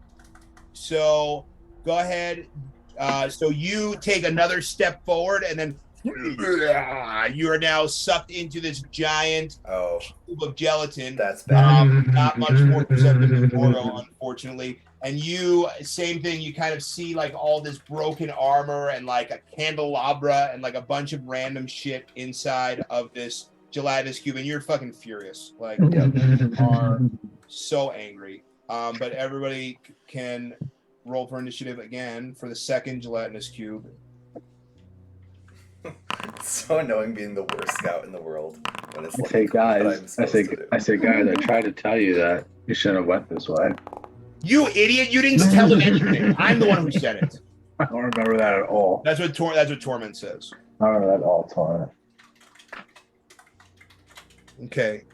So go ahead. So you take another step forward, and then you are now sucked into this giant Oh, cube of gelatin. that's bad. Not much more perceptive than Gorgo, unfortunately. And you, same thing, you kind of see like all this broken armor and like a candelabra and like a bunch of random shit inside of this gelatinous cube, and you're fucking furious. Like, you are so angry. But everybody can roll for initiative again for the second gelatinous cube. It's so annoying being the worst scout in the world when it's I like say, what I'm guys, supposed to do. I tried to tell you that you shouldn't have went this way. You idiot! You didn't tell him anything. I'm the one who said it. I don't remember that at all. That's what Torment says. I don't remember that at all, Torment. Okay.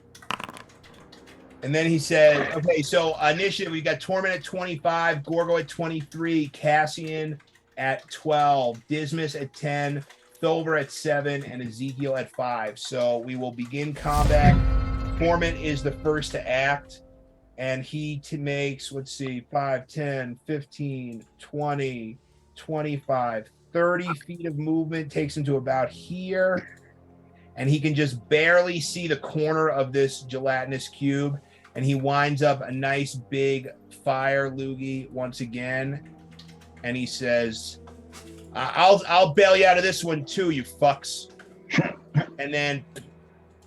And then he said, okay, so initiative, we got Torment at 25, Gorgo at 23, Cassian at 12, Dismas at 10, Thovur at 7, and Ezekiel at 5. So we will begin combat. Torment is the first to act, and he makes, let's see, 5, 10, 15, 20, 25, 30 feet of movement, takes him to about here. And he can just barely see the corner of this gelatinous cube. And he winds up a nice big fire loogie once again. And he says, I'll bail you out of this one too, you fucks. And then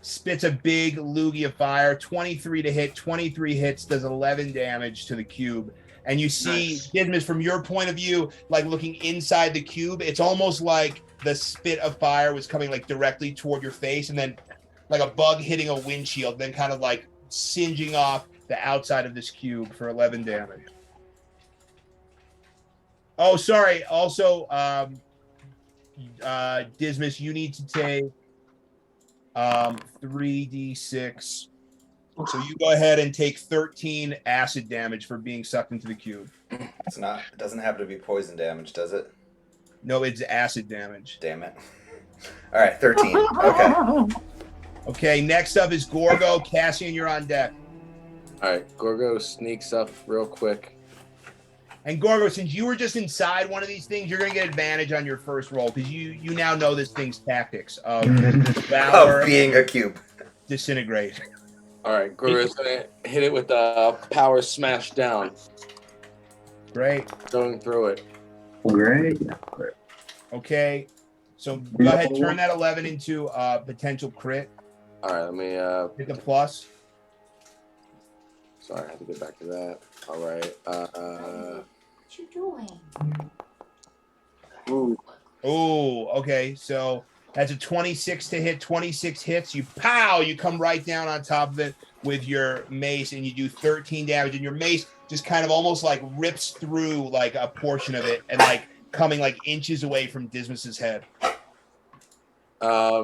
spits a big loogie of fire, 23 to hit, 23 hits, does 11 damage to the cube. And you see, Dismas, from your point of view, like looking inside the cube, it's almost like the spit of fire was coming like directly toward your face, and then like a bug hitting a windshield, then kind of like singeing off the outside of this cube for 11 damage. Oh, sorry. Also, Dismas, you need to take 3d6. So you go ahead and take 13 acid damage for being sucked into the cube. It's not. It doesn't have to be poison damage, does it? No, it's acid damage. Damn it. All right, 13. Okay. Okay, next up is Gorgo. Cassian, you're on deck. All right, Gorgo sneaks up real quick. And Gorgo, since you were just inside one of these things, you're going to get advantage on your first roll because you now know this thing's tactics of valor, Of being a cube. disintegrate. All right, Gorgo's gonna hit it with the power smash down, Great. going through it. Great. Okay. So go ahead, turn that 11 into potential crit. All right, let me. Hit the plus. Sorry, I have to get back to that. All right. What you doing? Ooh. Oh, okay. So that's a 26 to hit. 26 hits. You you come right down on top of it with your mace, and you do 13 damage. And your mace just kind of almost like rips through like a portion of it, and like coming like inches away from Dismas's head. I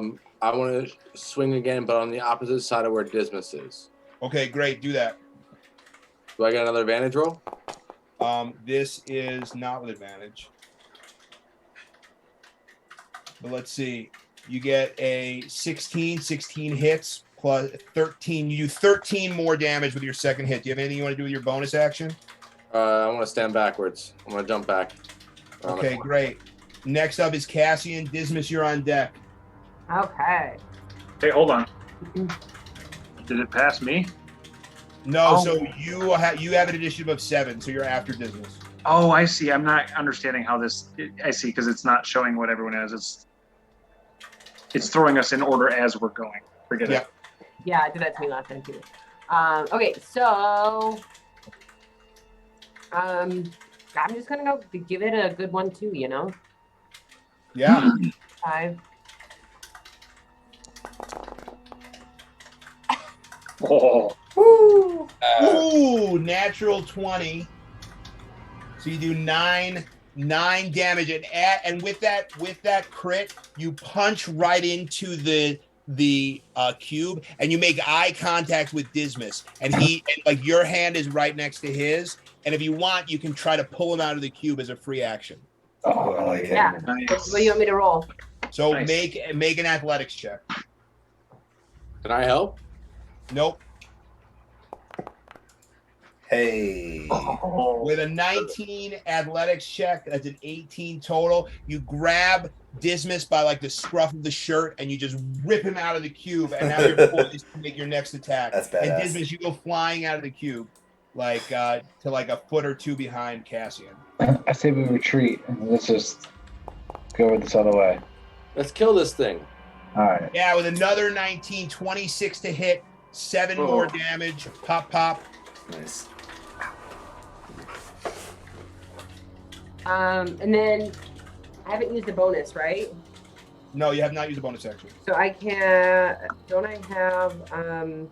want to swing again, but on the opposite side of where Dismas is. Okay, great. Do that. Do I get another advantage roll? This is not with advantage. But let's see. You get a 16 hits plus 13. You do 13 more damage with your second hit. Do you have anything you want to do with your bonus action? I want to stand backwards. I'm going to jump back. Okay, great. Next up is Cassian. Dismas, you're on deck. Okay. Hey, hold on. Did it pass me? No, so you have an initiative of 7, so you're after Dismas. Oh, I see. I'm not understanding how this. I see, because it's not showing what everyone has. It's throwing us in order as we're going. Forget it. Yeah, I did that to me last time too. Okay, so I'm just gonna go give it a good one too. You know. Yeah. 5, Oh. Woo. Ooh, natural 20. So you do nine damage, and with that crit, you punch right into the cube, and you make eye contact with Dismas, and like your hand is right next to his, and if you want, you can try to pull him out of the cube as a free action. Oh, I like it. Yeah. Nice. What do you want me to roll? So Nice. make an athletics check. Can I help? Nope. Hey. Oh. With a 19 athletics check, that's an 18 total. You grab Dismas by like the scruff of the shirt and you just rip him out of the cube. And now you're poised to make your next attack. That's And badass. Dismas, you go flying out of the cube, like to like a foot or two behind Cassian. I say we retreat. Let's just go this other way. Let's kill this thing. All right. Yeah, with another 19, 26 to hit, 7 more damage. Pop, pop. Nice. And then I haven't used a bonus, right? No, you have not used a bonus action. So I can. Don't I have?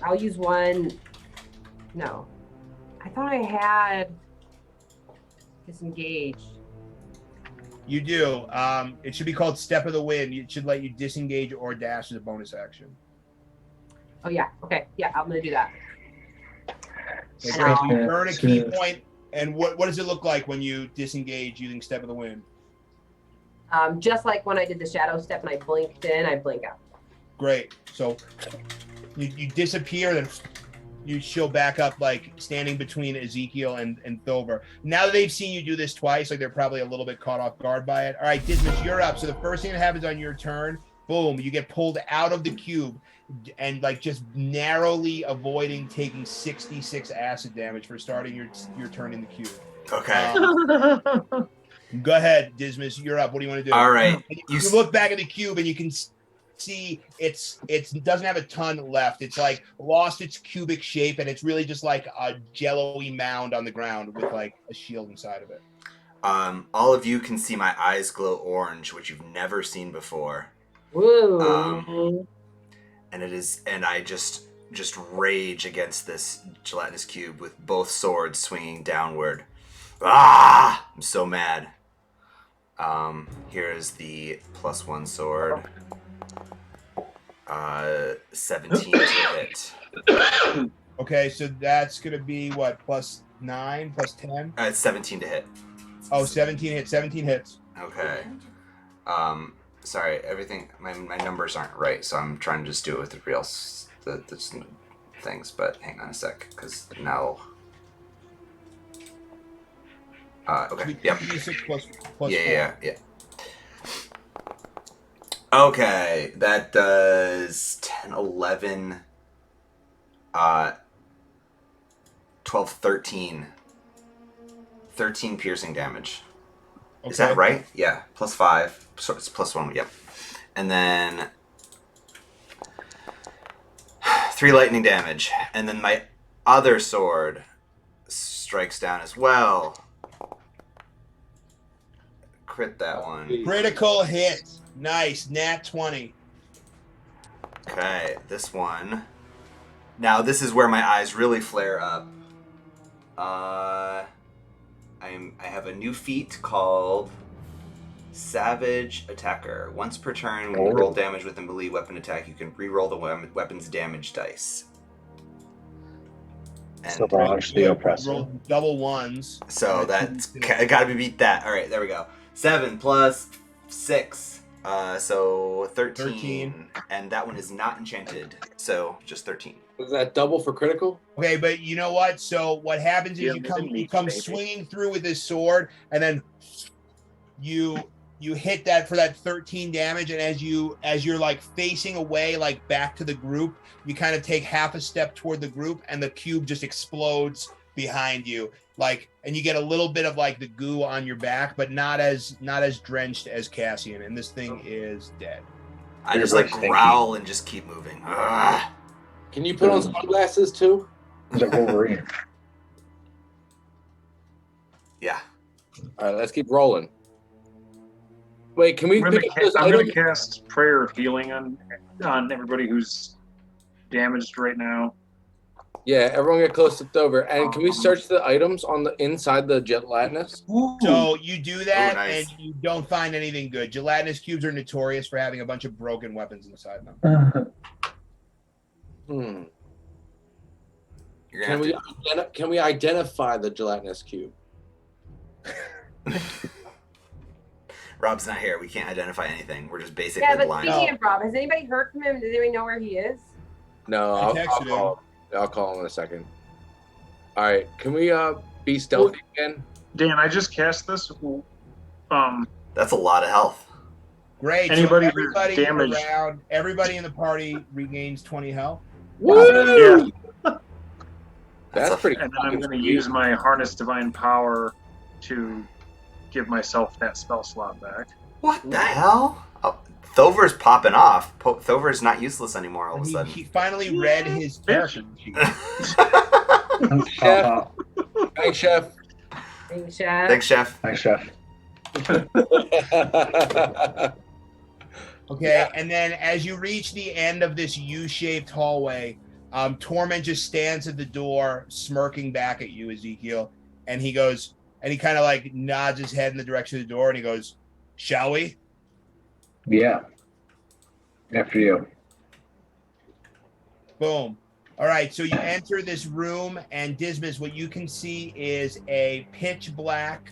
I'll use one. No, I thought I had disengaged. You do. It should be called Step of the Wind. It should let you disengage or dash as a bonus action. Oh yeah. Okay. Yeah, I'm gonna do that. So great. You earn a key point. And what does it look like when you disengage using Step of the Wind? Just like when I did the shadow step and I blinked in, I blink out. Great. So you disappear, then you show back up, like standing between Ezekiel and Thovur. Now that they've seen you do this twice, like they're probably a little bit caught off guard by it. All right, Dismas, you're up. So the first thing that happens on your turn, boom, you get pulled out of the cube and like just narrowly avoiding taking 66 acid damage for starting your turn in the cube. Okay. Go ahead, Dismas, you're up. What do you want to do? All right. You look back at the cube and you can see it doesn't have a ton left. It's like lost its cubic shape and it's really just like a jello-y mound on the ground with like a shield inside of it. All of you can see my eyes glow orange, which you've never seen before. Woo. And I just rage against this gelatinous cube with both swords swinging downward. Ah! I'm so mad. Here's the +1 sword. 17 to hit. Okay, so that's gonna be what, +9, +10? It's 17 to hit. Oh, 17 hits. 17 hits. Okay. Sorry, everything. My numbers aren't right, so I'm trying to just do it with the real the things. But hang on a sec, because now. Okay. Yep. 6 plus Yeah. Okay, that does 10, 11, 12, 13. 13 piercing damage. Okay. Is that right? Yeah, +5. So it's +1, yep. And then 3 lightning damage. And then my other sword strikes down as well. Crit that one. Critical hit. Nice. Nat 20. Okay, this one. Now this is where my eyes really flare up. I have a new feat called Savage Attacker. Once per turn, when you roll damage with a melee weapon attack, you can re-roll the weapon's damage dice. And Savage the Oppressor. Roll double ones. so that's gotta be beat that. All right, there we go. 7 plus 6, so 13. And that one is not enchanted, so just 13. Was that double for critical? Okay, but you know what? So what happens is Yeah, you come swinging through with this sword, and then you hit that for that 13 damage, and as you're like facing away, like back to the group, you kind of take half a step toward the group, and the cube just explodes behind you, like, and you get a little bit of like the goo on your back, but not as drenched as Cassian, and this thing is dead. I just like growl and just keep moving. Ugh. Can you put on sunglasses too? It's like Wolverine. Yeah. All right, let's keep rolling. Wait, can we I'm pick up those going to items? cast Prayer of Healing on everybody who's damaged right now. Yeah, everyone get close to Thovur. And can we search the items on the inside the gelatinous? So you do that, nice. and you don't find anything good. Gelatinous cubes are notorious for having a bunch of broken weapons inside them. Hmm. You're gonna Can we identify the gelatinous cube? Rob's not here. We can't identify anything. We're just basically Yeah, but blind. speaking of Rob, has anybody heard from him? Does anybody know where he is? No, I I'll texted him. call him. I'll call him in a second. All right, can we be stealthy again? Dan, I just cast this. That's a lot of health. Great. Anybody So who's everybody damaged- around, everybody in the party regains 20 health. Woo! Yeah. That's pretty. And then I'm fucking going to sweet. use my Harness Divine Power to give myself that spell slot back. What the hell? Oh, Thovur's popping off. Thovur's not useless anymore all of a He sudden. finally read his character sheet. Chef. Thanks, Chef. Thanks, Chef. Thanks, Chef. Thanks, Chef. Okay, and then as you reach the end of this U-shaped hallway, Torment just stands at the door, smirking back at you, Ezekiel, and he goes, and he kind of like nods his head in the direction of the door, and he goes, "Shall we?" Yeah. After you. Boom. All right, so you enter this room, and Dismas, what you can see is a pitch black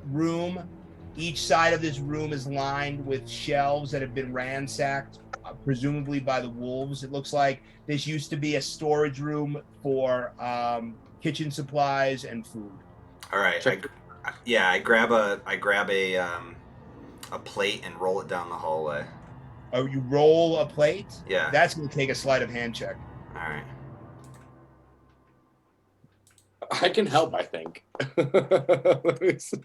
room. Each side of this room is lined with shelves that have been ransacked, presumably by the wolves. It looks like this used to be a storage room for kitchen supplies and food. All right. I grab a plate and roll it down the hallway. Oh, you roll a plate? Yeah. That's going to take a sleight of hand check. All right. I can help, I think. Let me see.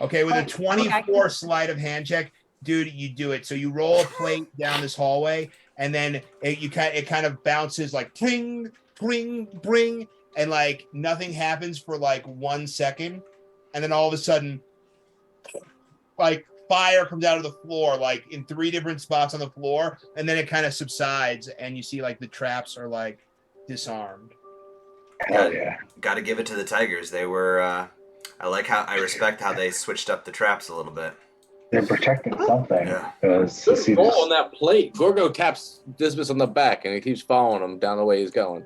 Okay, with a 24 sleight of hand check, dude, you do it. So you roll a plate down this hallway, and then it kind of bounces like ting, bring, bring, and like nothing happens for like 1 second, and then all of a sudden, like fire comes out of the floor, like in 3 different spots on the floor, and then it kind of subsides, and you see like the traps are like disarmed. Hell yeah. Got to give it to the Tigers. They were. I respect how they switched up the traps a little bit. They're protecting something. Yeah. Good roll on that plate. Gorgo taps Dismas on the back, and he keeps following him down the way he's going.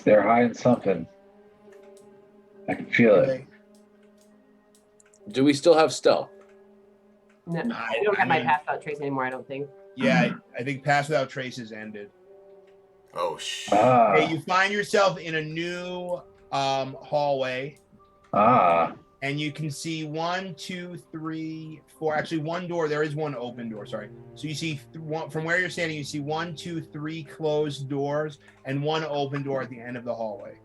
They're hiding something. I can feel it. Do we still have stealth? No, I don't have my pass without trace anymore, I don't think. Yeah, I think Pass Without Traces ended. Oh shit. Okay, you find yourself in a new hallway, and you can see 1, 2, 3, 4. Actually, one door. There is one open door. Sorry. So you see from where you're standing, you see 1, 2, 3 closed doors and one open door at the end of the hallway.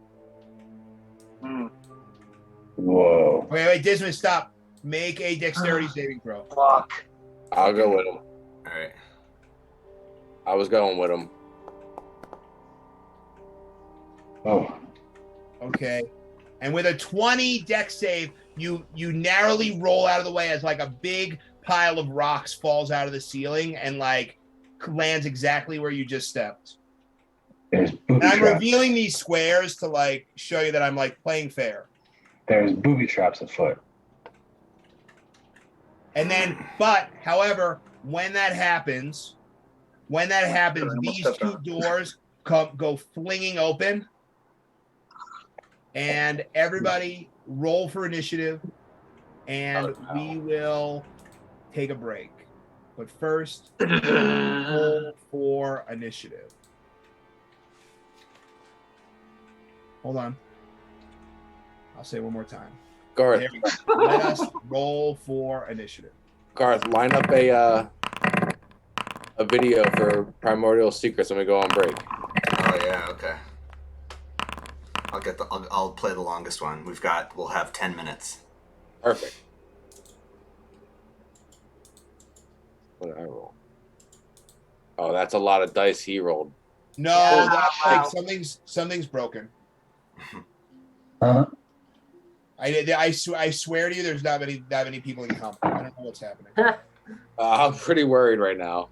Whoa. Wait, Dismas, stop. Make a dexterity saving throw. Fuck. I'll go with him. All right. I was going with him. Oh. Okay. And with a 20 dex save, you narrowly roll out of the way as like a big pile of rocks falls out of the ceiling and like lands exactly where you just stepped. There's booby And I'm traps. revealing these squares to like show you that I'm like playing fair. There's booby traps afoot. And then, but however, when that happens, these 2 doors go flinging open, and everybody roll for initiative, and we will take a break. But first, roll for initiative. Hold on. I'll say it one more time. Garth, There we go. Let us roll for initiative. Garth, line up a video for Primordial Secrets when we go on break. Oh yeah. Okay. I'll play the longest one. We'll have 10 minutes. Perfect. What did I roll? Oh, that's a lot of dice he rolled. No, Yeah, that's wow. like something's broken. Huh? I swear to you, there's not that many people in comp. I don't know what's happening. I'm pretty worried right now.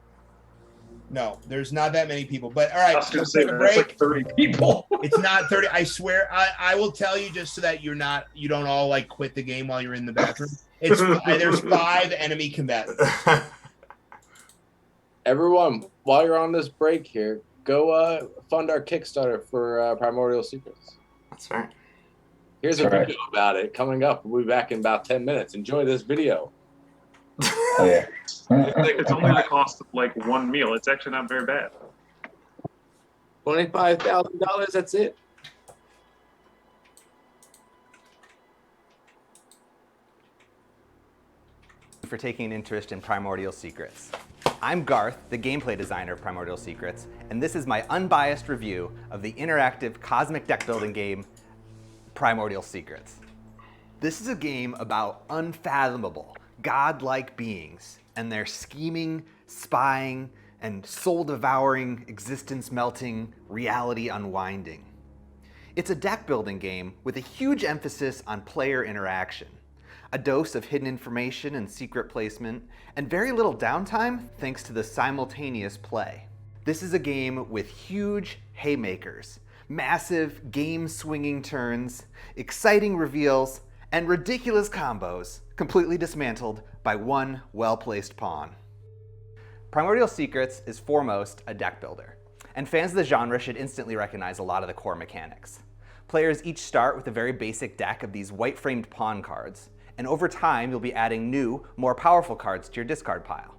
No, there's not that many people. But all right, I was going to say take a that's break. like 30 people. It's not 30. I swear. I will tell you just so that you don't all like quit the game while you're in the bathroom. There's 5 enemy combatants. Everyone, while you're on this break here, go fund our Kickstarter for Primordial Secrets. That's right. Here's a video about it coming up. We'll be back in about 10 minutes. Enjoy this video. Oh, yeah. It's only the cost of like one meal. It's actually not very bad. $25,000, that's it. For taking an interest in Primordial Secrets. I'm Garth, the gameplay designer of Primordial Secrets, and this is my unbiased review of the interactive cosmic deck building game, Primordial Secrets. This is a game about unfathomable, godlike beings and their scheming, spying, and soul-devouring, existence-melting, reality unwinding. It's a deck building game with a huge emphasis on player interaction, a dose of hidden information and secret placement, and very little downtime thanks to the simultaneous play. This is a game with huge haymakers, massive game-swinging turns, exciting reveals, and ridiculous combos completely dismantled by one well-placed pawn. Primordial Secrets is foremost a deck builder, and fans of the genre should instantly recognize a lot of the core mechanics. Players each start with a very basic deck of these white-framed pawn cards, and over time you'll be adding new, more powerful cards to your discard pile.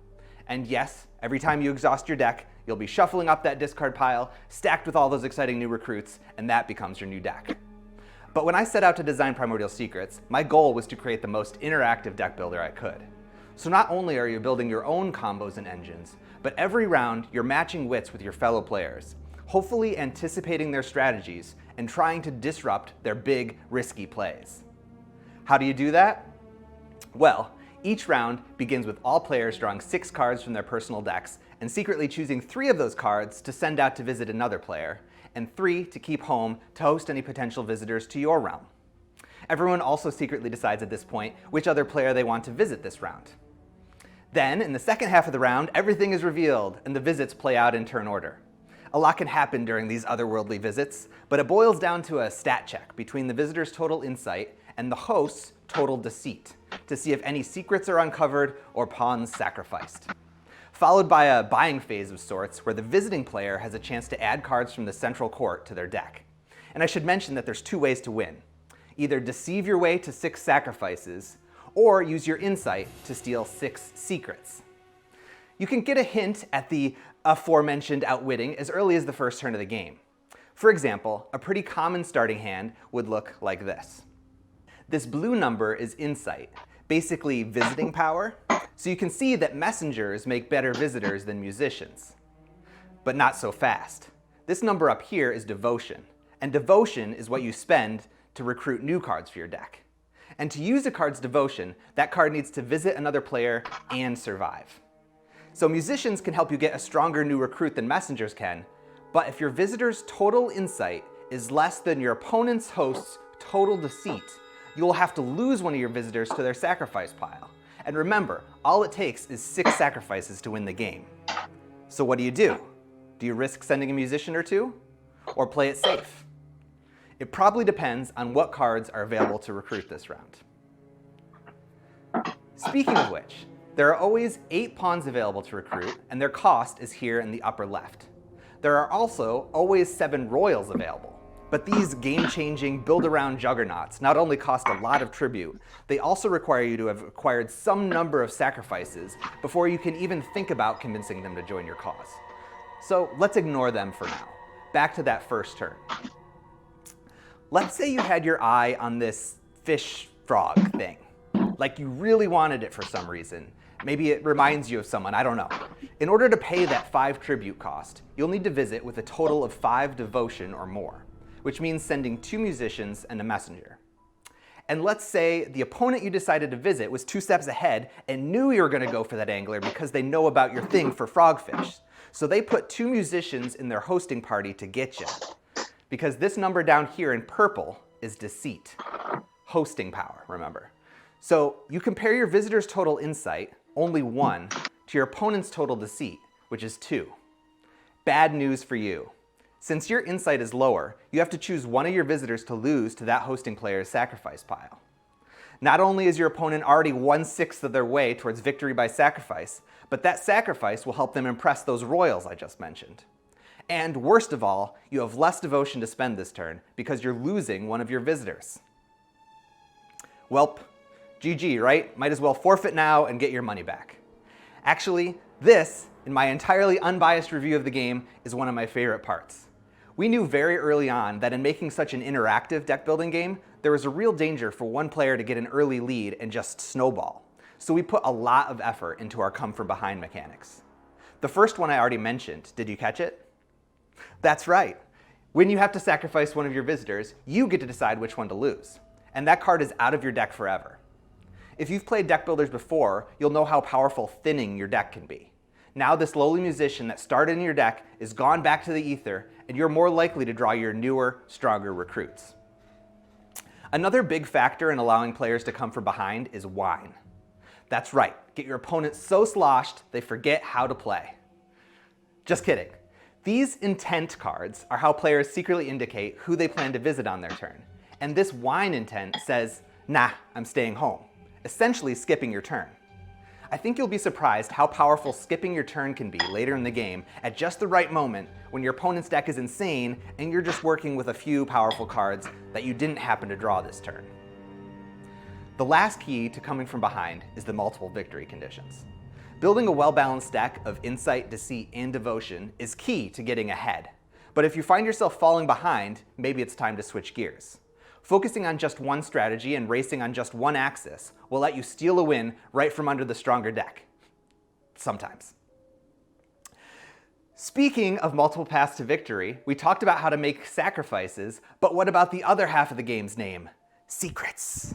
And yes, every time you exhaust your deck, you'll be shuffling up that discard pile, stacked with all those exciting new recruits, and that becomes your new deck. But when I set out to design Primordial Secrets, my goal was to create the most interactive deck builder I could. So not only are you building your own combos and engines, but every round you're matching wits with your fellow players, hopefully anticipating their strategies and trying to disrupt their big, risky plays. How do you do that? Well, each round begins with all players drawing 6 cards from their personal decks and secretly choosing 3 of those cards to send out to visit another player, and 3 to keep home to host any potential visitors to your realm. Everyone also secretly decides at this point which other player they want to visit this round. Then, in the second half of the round, everything is revealed and the visits play out in turn order. A lot can happen during these otherworldly visits, but it boils down to a stat check between the visitor's total insight and the host's total deceit to see if any secrets are uncovered or pawns sacrificed. Followed by a buying phase of sorts where the visiting player has a chance to add cards from the central court to their deck. And I should mention that there's 2 ways to win. Either deceive your way to 6 sacrifices, or use your insight to steal 6 secrets. You can get a hint at the aforementioned outwitting as early as the first turn of the game. For example, a pretty common starting hand would look like this. This blue number is insight, basically visiting power, so you can see that messengers make better visitors than musicians. But not so fast. This number up here is devotion, and devotion is what you spend to recruit new cards for your deck. And to use a card's devotion, that card needs to visit another player and survive. So musicians can help you get a stronger new recruit than messengers can, but if your visitor's total insight is less than your opponent's host's total deceit, you will have to lose one of your visitors to their sacrifice pile. And remember, all it takes is 6 sacrifices to win the game. So what do? Do you risk sending a musician or 2? Or play it safe? It probably depends on what cards are available to recruit this round. Speaking of which, there are always 8 pawns available to recruit, and their cost is here in the upper left. There are also always 7 royals available. But these game-changing, build-around juggernauts not only cost a lot of tribute, they also require you to have acquired some number of sacrifices before you can even think about convincing them to join your cause. So let's ignore them for now. Back to that first turn. Let's say you had your eye on this fish frog thing. Like you really wanted it for some reason. Maybe it reminds you of someone, I don't know. In order to pay that 5 tribute cost, you'll need to visit with a total of 5 devotion or more, which means sending 2 musicians and a messenger. And let's say the opponent you decided to visit was 2 steps ahead and knew you were going to go for that angler because they know about your thing for frogfish. So they put 2 musicians in their hosting party to get you. Because this number down here in purple is deceit. hosting power, remember. So you compare your visitor's total insight, only 1, to your opponent's total deceit, which is 2. Bad news for you. Since your insight is lower, you have to choose one of your visitors to lose to that hosting player's sacrifice pile. Not only is your opponent already 1/6 of their way towards victory by sacrifice, but that sacrifice will help them impress those royals I just mentioned. And worst of all, you have less devotion to spend this turn because you're losing one of your visitors. Welp, GG, right? Might as well forfeit now and get your money back. Actually, this, in my entirely unbiased review of the game, is one of my favorite parts. We knew very early on that in making such an interactive deck building game, there was a real danger for one player to get an early lead and just snowball. So we put a lot of effort into our come from behind mechanics. The first one I already mentioned, did you catch it? That's right. When you have to sacrifice one of your visitors, you get to decide which one to lose. And that card is out of your deck forever. If you've played deck builders before, you'll know how powerful thinning your deck can be. Now this lowly musician that started in your deck is gone back to the ether, and you're more likely to draw your newer, stronger recruits. Another big factor in allowing players to come from behind is wine. That's right, get your opponent so sloshed they forget how to play. Just kidding. These intent cards are how players secretly indicate who they plan to visit on their turn. And this wine intent says, nah, I'm staying home, essentially skipping your turn. I think you'll be surprised how powerful skipping your turn can be later in the game at just the right moment when your opponent's deck is insane and you're just working with a few powerful cards that you didn't happen to draw this turn. The last key to coming from behind is the multiple victory conditions. Building a well-balanced deck of insight, deceit, and devotion is key to getting ahead. But if you find yourself falling behind, maybe it's time to switch gears. Focusing on just one strategy and racing on just one axis will let you steal a win right from under the stronger deck. Sometimes. Speaking of multiple paths to victory, we talked about how to make sacrifices, but what about the other half of the game's name? Secrets.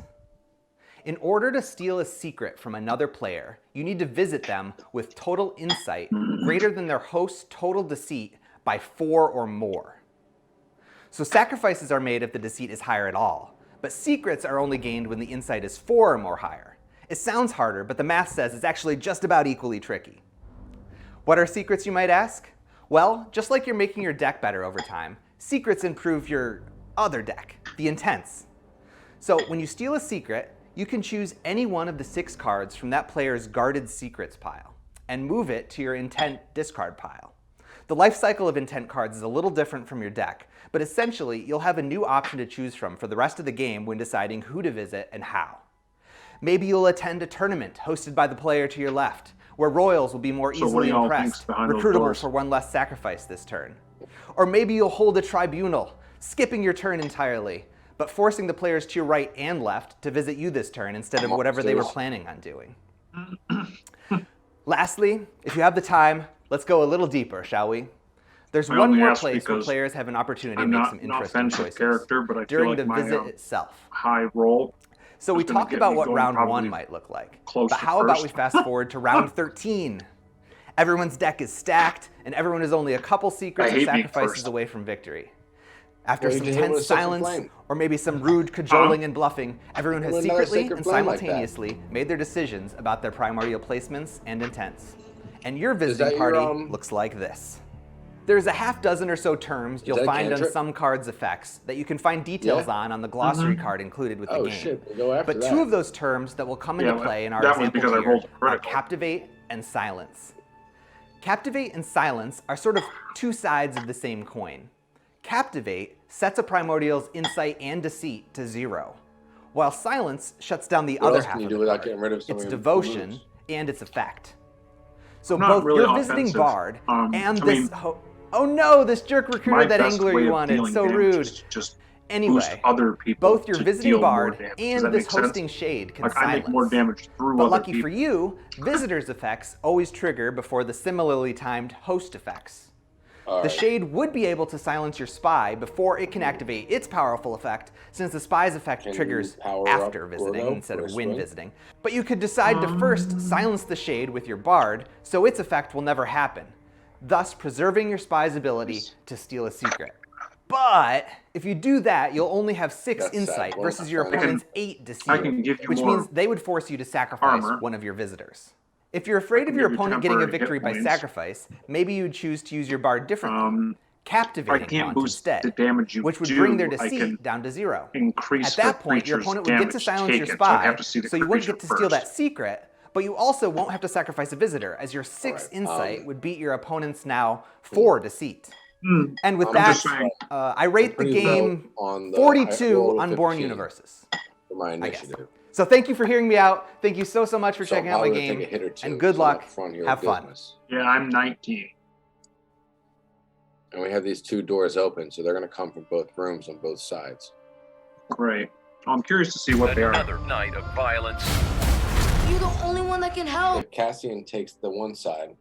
In order to steal a secret from another player, you need to visit them with total insight greater than their host's total deceit by 4 or more. So sacrifices are made if the deceit is higher at all, but secrets are only gained when the insight is 4 or more higher. It sounds harder, but the math says it's actually just about equally tricky. What are secrets, you might ask? Well, just like you're making your deck better over time, secrets improve your other deck, the intents. So when you steal a secret, you can choose any one of the 6 cards from that player's guarded secrets pile and move it to your intent discard pile. The life cycle of intent cards is a little different from your deck, but essentially you'll have a new option to choose from for the rest of the game when deciding who to visit and how. Maybe you'll attend a tournament hosted by the player to your left, where royals will be more easily impressed, recruitable for one less sacrifice this turn. Or maybe you'll hold a tribunal, skipping your turn entirely, but forcing the players to your right and left to visit you this turn instead of whatever they were planning on doing. Lastly, if you have the time, let's go a little deeper, shall we? There's one more place where players have an opportunity to make some interesting choices character, but I during feel like the my, visit itself. High roll. So we talked about what round 1 might look like, but how about we fast forward to round 13? Everyone's deck is stacked, and everyone is only a couple secrets or sacrifices away from victory. After some tense silence, or maybe some rude cajoling and bluffing, everyone has secretly and simultaneously made their decisions about their primordial placements and intents. And your visiting party looks like this. There's a half dozen or so terms you'll find on some cards' effects that you can find details on the glossary card included with the game. But 2 of those terms that will come into play in our example here are Captivate and Silence. Captivate and Silence are sort of 2 sides of the same coin. Captivate sets a primordial's insight and deceit to 0, while Silence shuts down the other half of the card, its devotion and its effect. So both your visiting bard and this... Oh no, this jerk recruited that angler you wanted, so rude. Anyway, both your visiting bard and this hosting shade can silence. But lucky for you, visitors' effects always trigger before the similarly timed host effects. The shade would be able to silence your spy before it can activate its powerful effect, since the spy's effect triggers after visiting instead of when visiting. But you could decide to first silence the shade with your bard, so its effect will never happen, thus preserving your spy's ability to steal a secret. But if you do that, you'll only have 6 That's insight sad. versus your opponent's 8 deceit, I can give you which more means they would force you to sacrifice armor. one of your visitors. If you're afraid of can your give you opponent getting a temporary hit victory by points. sacrifice, maybe you'd choose to use your bard differently. I Captivating can't taunt boost instead, the damage you which would do. bring their I deceit can down to 0. increase At that the point, your creature's opponent would get to damage silence your taken, so I spy, have to see the so you wouldn't creature get to steal that first. secret, but you also won't have to sacrifice a visitor, as your 6 Alright, insight would beat your opponent's now 4 deceit. And with I'm that, just saying. I rate the Pretty game low on the- I 42 rolled a Unborn 15 Universes. for my I guess. initiative. So thank you for hearing me out. Thank you so much for So I'm checking out my probably gonna game. take a hit or two, And good so I'm luck. up front here Have with fun. business. Yeah, I'm 19. And we have these 2 doors open, so they're going to come from both rooms on both sides. Right. I'm curious to see what they are. Another night of violence. You're the only one that can help. If Cassian takes the one side,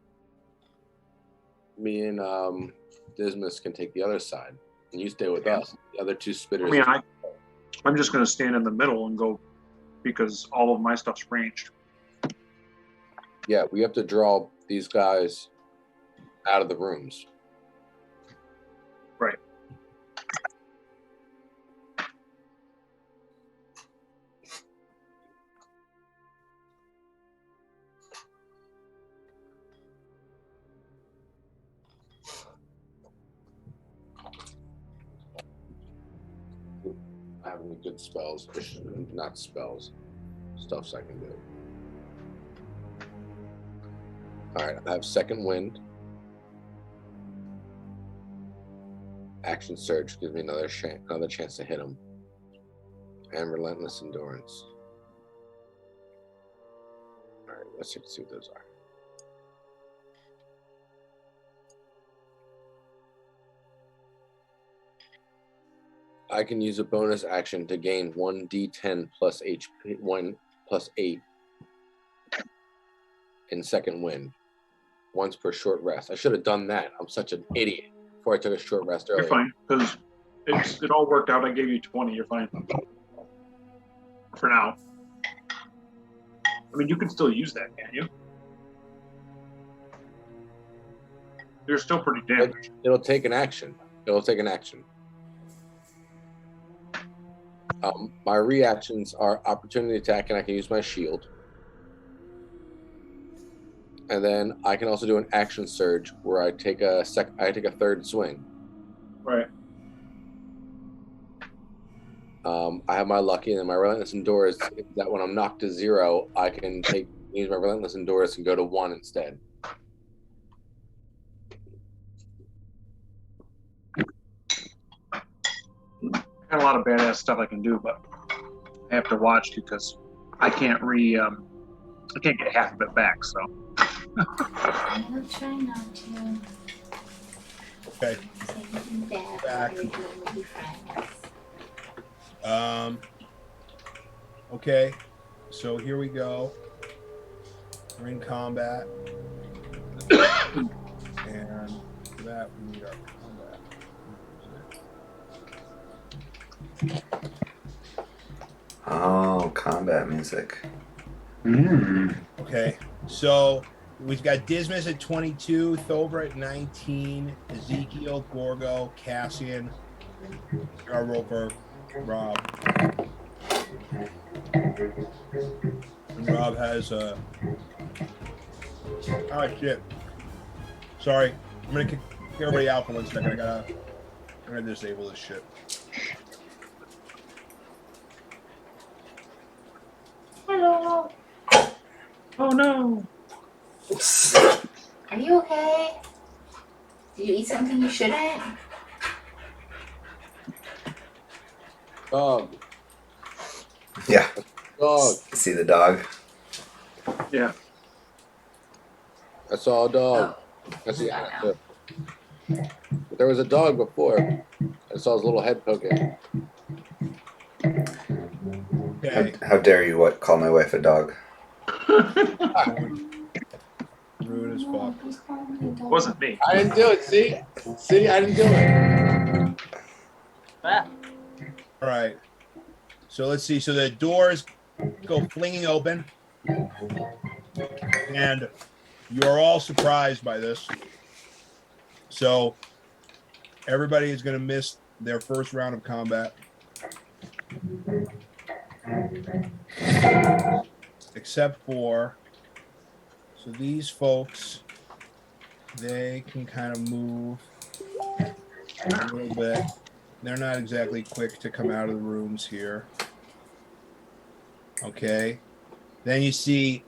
me and Dismas can take the other side, and you stay with us. The other 2 spitters. I mean, I'm just going to stand in the middle and go because all of my stuff's ranged. Yeah, we have to draw these guys out of the rooms. Right. I have any good spells, not spells, stuffs I can do. All right, I have Second Wind. Action Surge gives me another chance to hit him. And Relentless Endurance. All right, let's see what those are. I can use a bonus action to gain 1d10 plus HP, 1 plus 8 in Second Wind, once per short rest. I should have done that. I'm such an idiot before I took a short rest earlier. You're fine, because it all worked out. I gave you 20. You're fine. For now. I mean, you can still use that, can't you? You're still pretty damaged. It'll take an action. It'll take an action. My reactions are opportunity attack, and I can use my shield. And then I can also do an action surge where I take a third swing. Right. I have my lucky, and then my relentless endurance. That when I'm knocked to 0, I can use my relentless endurance and go to 1 instead. Got a lot of badass stuff I can do, but I have to watch because I can't get half of it back. So. I will try not to Okay. say anything bad Back. while you're dealing with your friends. Okay. So here we go. We're in combat. And for that we need our combat. Oh, combat music. Okay. So we've got Dismas at 22, Thovur at 19, Ezekiel, Gorgo, Cassian, our Roper, Rob. And Rob has a. Oh shit! Sorry, I'm gonna kick everybody out for 1 second. I'm gonna disable this shit. Hello. Oh no! Are you okay? Did you eat something you shouldn't? Dog. Yeah. Dog. See the dog? Yeah. I saw a dog. But there was a dog before. I saw his little head poking. Okay. How dare you call my wife a dog? Rude as fuck. Wasn't me. I didn't do it. See, I didn't do it. All right. So let's see. So the doors go flinging open, and you're all surprised by this. So everybody is going to miss their first round of combat. Except for, so these folks, they can kind of move a little bit. They're not exactly quick to come out of the rooms here. Okay. Then you see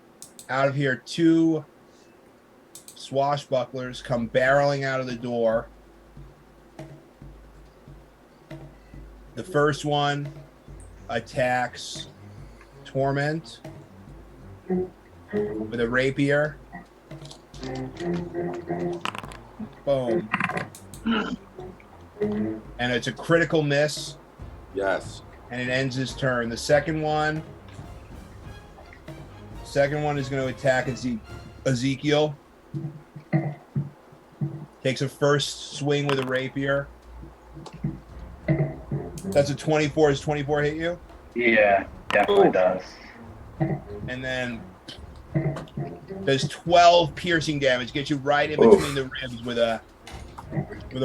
out of here 2 swashbucklers come barreling out of the door. The first one attacks Torment with a rapier. Boom. And it's a critical miss. Yes. And it ends his turn. The second one is going to attack Ezekiel. Takes a first swing with a rapier. That's a 24. Does 24 hit you? Yeah, definitely does. And then does 12 piercing damage. Gets you right in between the ribs with a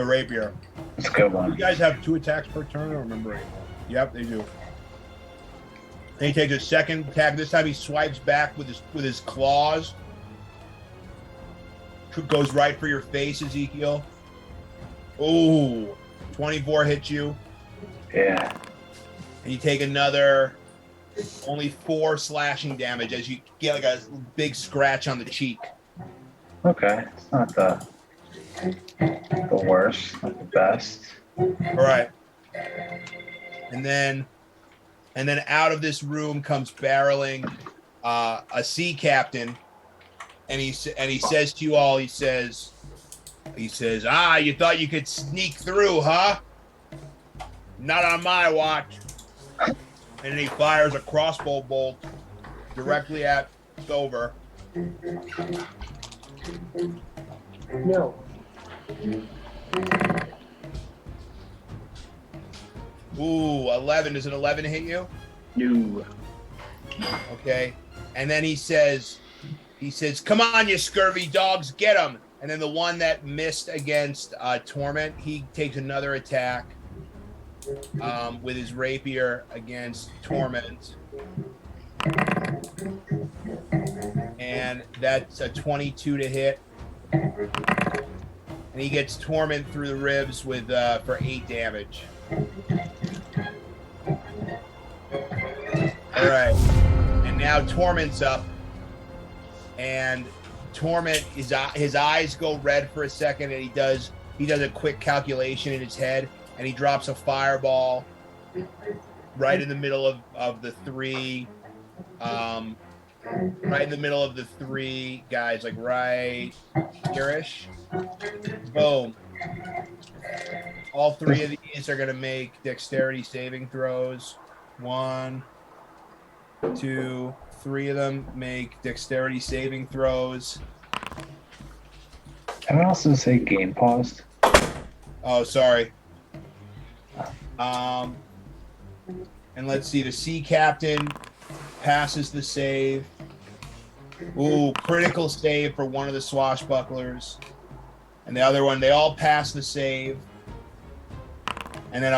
rapier. That's a good one. You guys have 2 attacks per turn, I don't remember anymore. Yep, they do. Then he takes a second attack. This time he swipes back with his claws. Goes right for your face, Ezekiel. Oh, 24 hits you. Yeah. And you take another only 4 slashing damage as you get like a big scratch on the cheek. Okay, it's not the worst, not the best. All right. And then out of this room comes barreling a sea captain, and he says to you all, he says, you thought you could sneak through, huh? Not on my watch. And then he fires a crossbow bolt directly at Thovur. No. Ooh, 11. Does an 11 hit you? No. Okay. And then he says, come on, you scurvy dogs, get him. And then the one that missed against Torment, he takes another attack with his rapier against Torment. And that's a 22 to hit. And he gets Torment through the ribs with for 8 damage. All right. And now Torment's up. And Torment, his eyes go red for a second, and he does a quick calculation in his head, and he drops a fireball right in the middle of the 3 right in the middle of the 3 guys, like right here-ish. Boom. All 3 of these are going to make dexterity saving throws. 1, 2, 3 of them make dexterity saving throws. Can I also say game paused? Oh, sorry. And let's see. The sea captain passes the save. Ooh, critical save for one of the swashbucklers. And the other one, they all pass the save. And then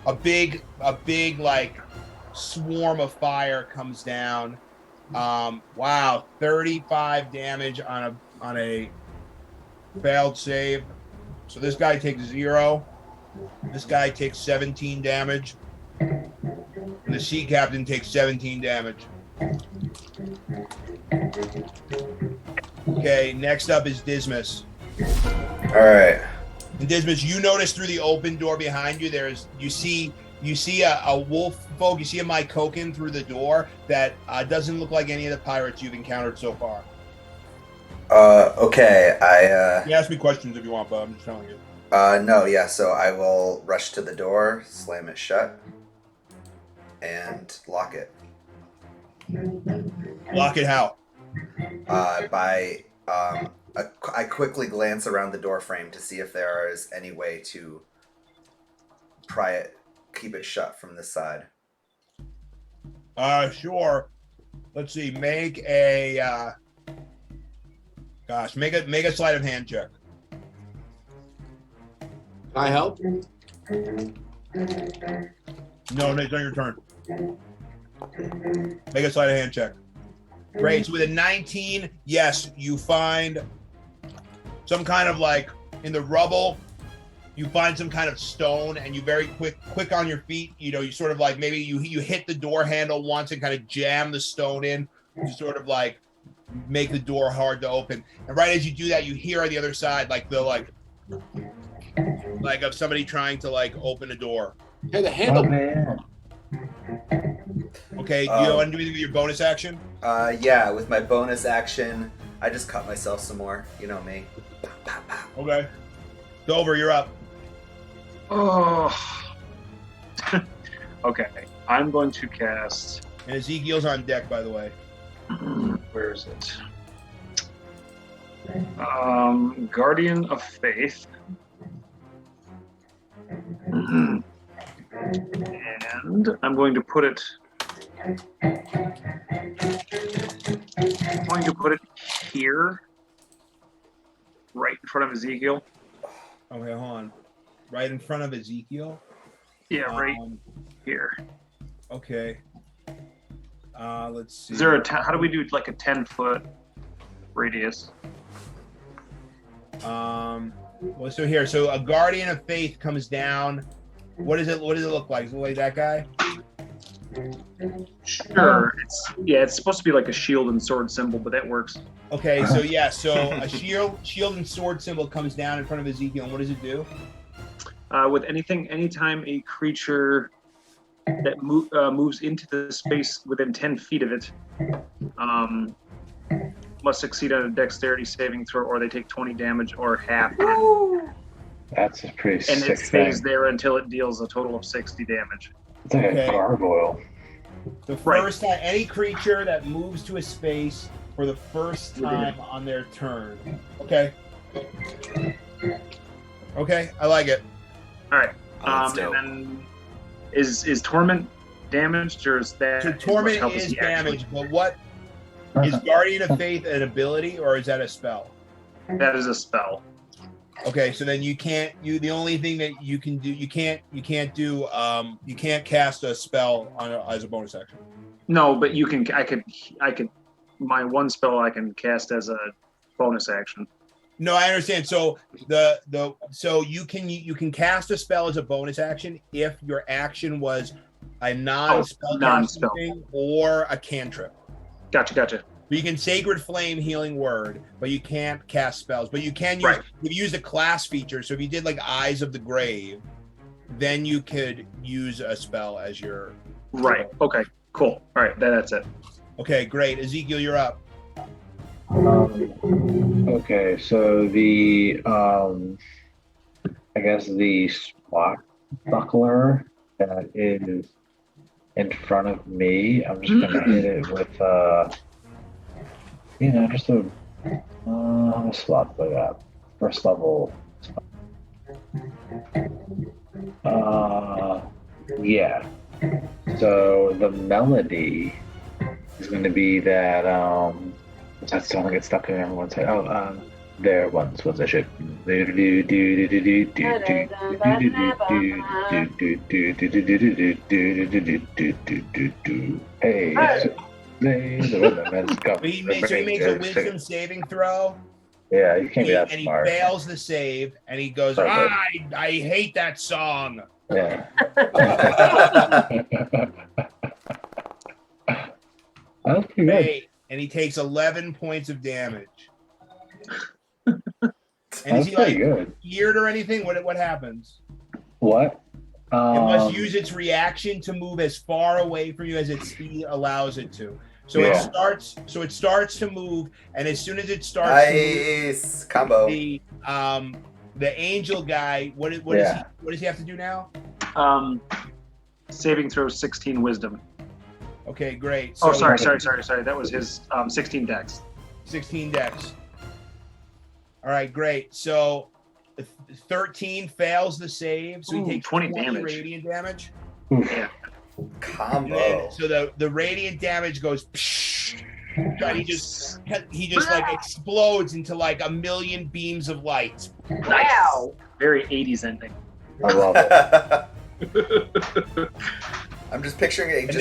a big like swarm of fire comes down. Wow, 35 damage on a failed save. So this guy takes 0. This guy takes 17 damage. And the sea captain takes 17 damage. Okay, next up is Dismas. All right. And Dismas, you notice through the open door behind you, you see a wolf folk. You see a Mykokin through the door that doesn't look like any of the pirates you've encountered so far. Okay. You ask me questions if you want, but I'm just telling you. No, yeah. So I will rush to the door, slam it shut, and lock it. Lock it how? I quickly glance around the door frame to see if there is any way to pry it, keep it shut from this side. Sure. Let's see. Make a sleight of hand check. I help? No, it's on your turn. Make a sleight of hand check. Great. So with a 19, yes, you find some kind of like in the rubble. You find some kind of stone, and you very quick on your feet. You know, you sort of like maybe you hit the door handle once and kind of jam the stone in to sort of like make the door hard to open. And right as you do that, you hear on the other side like the like of somebody trying to like open a door. Hey, the handle. Oh, man. Okay, do you want to do anything with your bonus action? Yeah, with my bonus action, I just cut myself some more. You know me. Okay. Thovur, you're up. Oh. Okay. I'm going to cast. And Ezekiel's on deck, by the way. Where is it? Guardian of Faith. And I'm going to put it. Here, right in front of Ezekiel. Okay, hold on. Right in front of Ezekiel? Yeah, right here. Okay. Let's see. Is there how do we do like a 10-foot radius? Well, so here, so a guardian of faith comes down. What does it look like? Does it look like that guy? Sure. It's supposed to be like a shield and sword symbol, but that works. Okay, so yeah, so a shield and sword symbol comes down in front of Ezekiel, and what does it do? With anytime a creature that moves into the space within 10 feet of it must succeed on a dexterity saving throw, or they take 20 damage or half. That's a pretty And sick it stays thing. there until it deals a total of 60 damage. It's like Okay. a gargoyle. The first time any creature that moves to a space for the first time on their turn. Okay. Okay, I like it. All right. That's And dope. then is torment damaged, or is that? So as much torment help as is he actually- damage, but what is Guardian of Faith an ability, or is that a spell? That is a spell. Okay, so then you can't. The only thing that you can do, you can't cast a spell as a bonus action. No, but you can. I could. My one spell I can cast as a bonus action. No, I understand. So so you can cast a spell as a bonus action if your action was a non-spell non-spell. thing or a cantrip. Gotcha. But you can Sacred Flame Healing Word, but you can't cast spells. But you can use Right. if you use a class feature. So if you did like Eyes of the Grave, then you could use a spell as your. Right. Okay. Cool. All right. That's it. Okay, great. Ezekiel, you're up. Okay, so the I guess the swashbuckler that is in front of me, I'm just gonna hit it with just a slot for that first level. Yeah. So the melody is going to be that that song gets stuck in everyone's head. There once was a ship. Hey, So he makes a wisdom saving throw. Yeah, you can't be that And he smart. fails the save, and he goes, Perfect. I hate that song. Yeah. That was pretty good. Hey, and he takes 11 points of damage. And That's is he pretty like good. feared or anything? What happens? What? It must use its reaction to move as far away from you as its speed allows it to. So Yeah. it starts to move, and as soon as it starts to Nice combo. move, the angel guy, what does he have to do now? Saving throw 16 wisdom. Okay, great. Oh, So sorry. That was his 16 dex. 16 dex. All right, great. So 13 fails the save, so he takes 20 20 damage. radiant damage. Yeah. Combo. So the radiant damage goes. And he just like explodes into like a million beams of light. Wow. Very 80s ending. I love it. I'm just picturing it.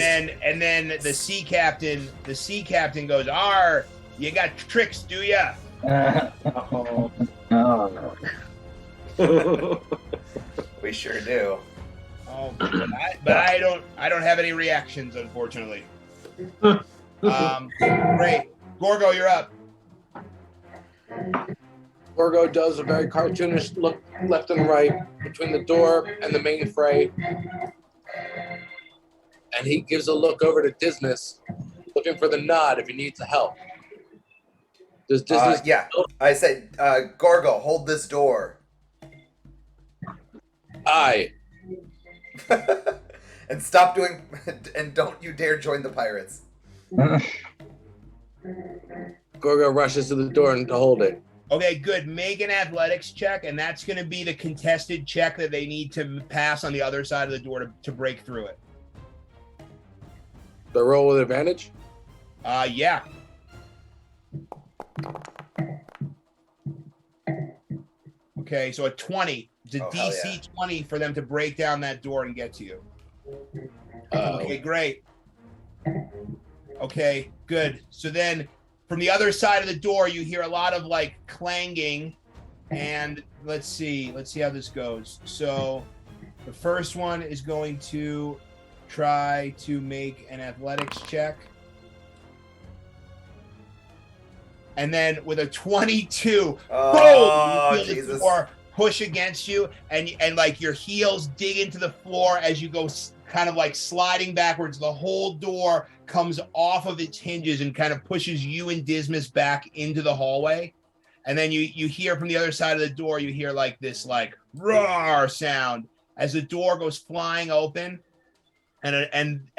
And then the sea captain goes, "R, you got tricks, do ya?" Uh-oh. Oh. We sure do. Oh, but I don't have any reactions, unfortunately. Great, Gorgo, you're up. Gorgo does a very cartoonish look left and right between the door and the main fray. And he gives a look over to Dismas, looking for the nod if he needs help. Does Dismas... Yeah. I said, Gorgo, hold this door. Aye. And stop doing... And don't you dare join the pirates. Gorgo rushes to the door and to hold it. Okay, good. Make an athletics check, and that's going to be the contested check that they need to pass on the other side of the door to break through it. The roll with advantage? Yeah. Okay, so a 20. It's a DC 20 for them to break down that door and get to you. Okay, great. Okay, good. So then from the other side of the door, you hear a lot of like clanging, and let's see how this goes. So the first one is going to try to make an athletics check. And then with a 22, boom, you feel the door push against you, and like your heels dig into the floor as you go kind of like sliding backwards. The whole door comes off of its hinges and kind of pushes you and Dismas back into the hallway. And then you hear from the other side of the door, you hear like this like roar sound as the door goes flying open. And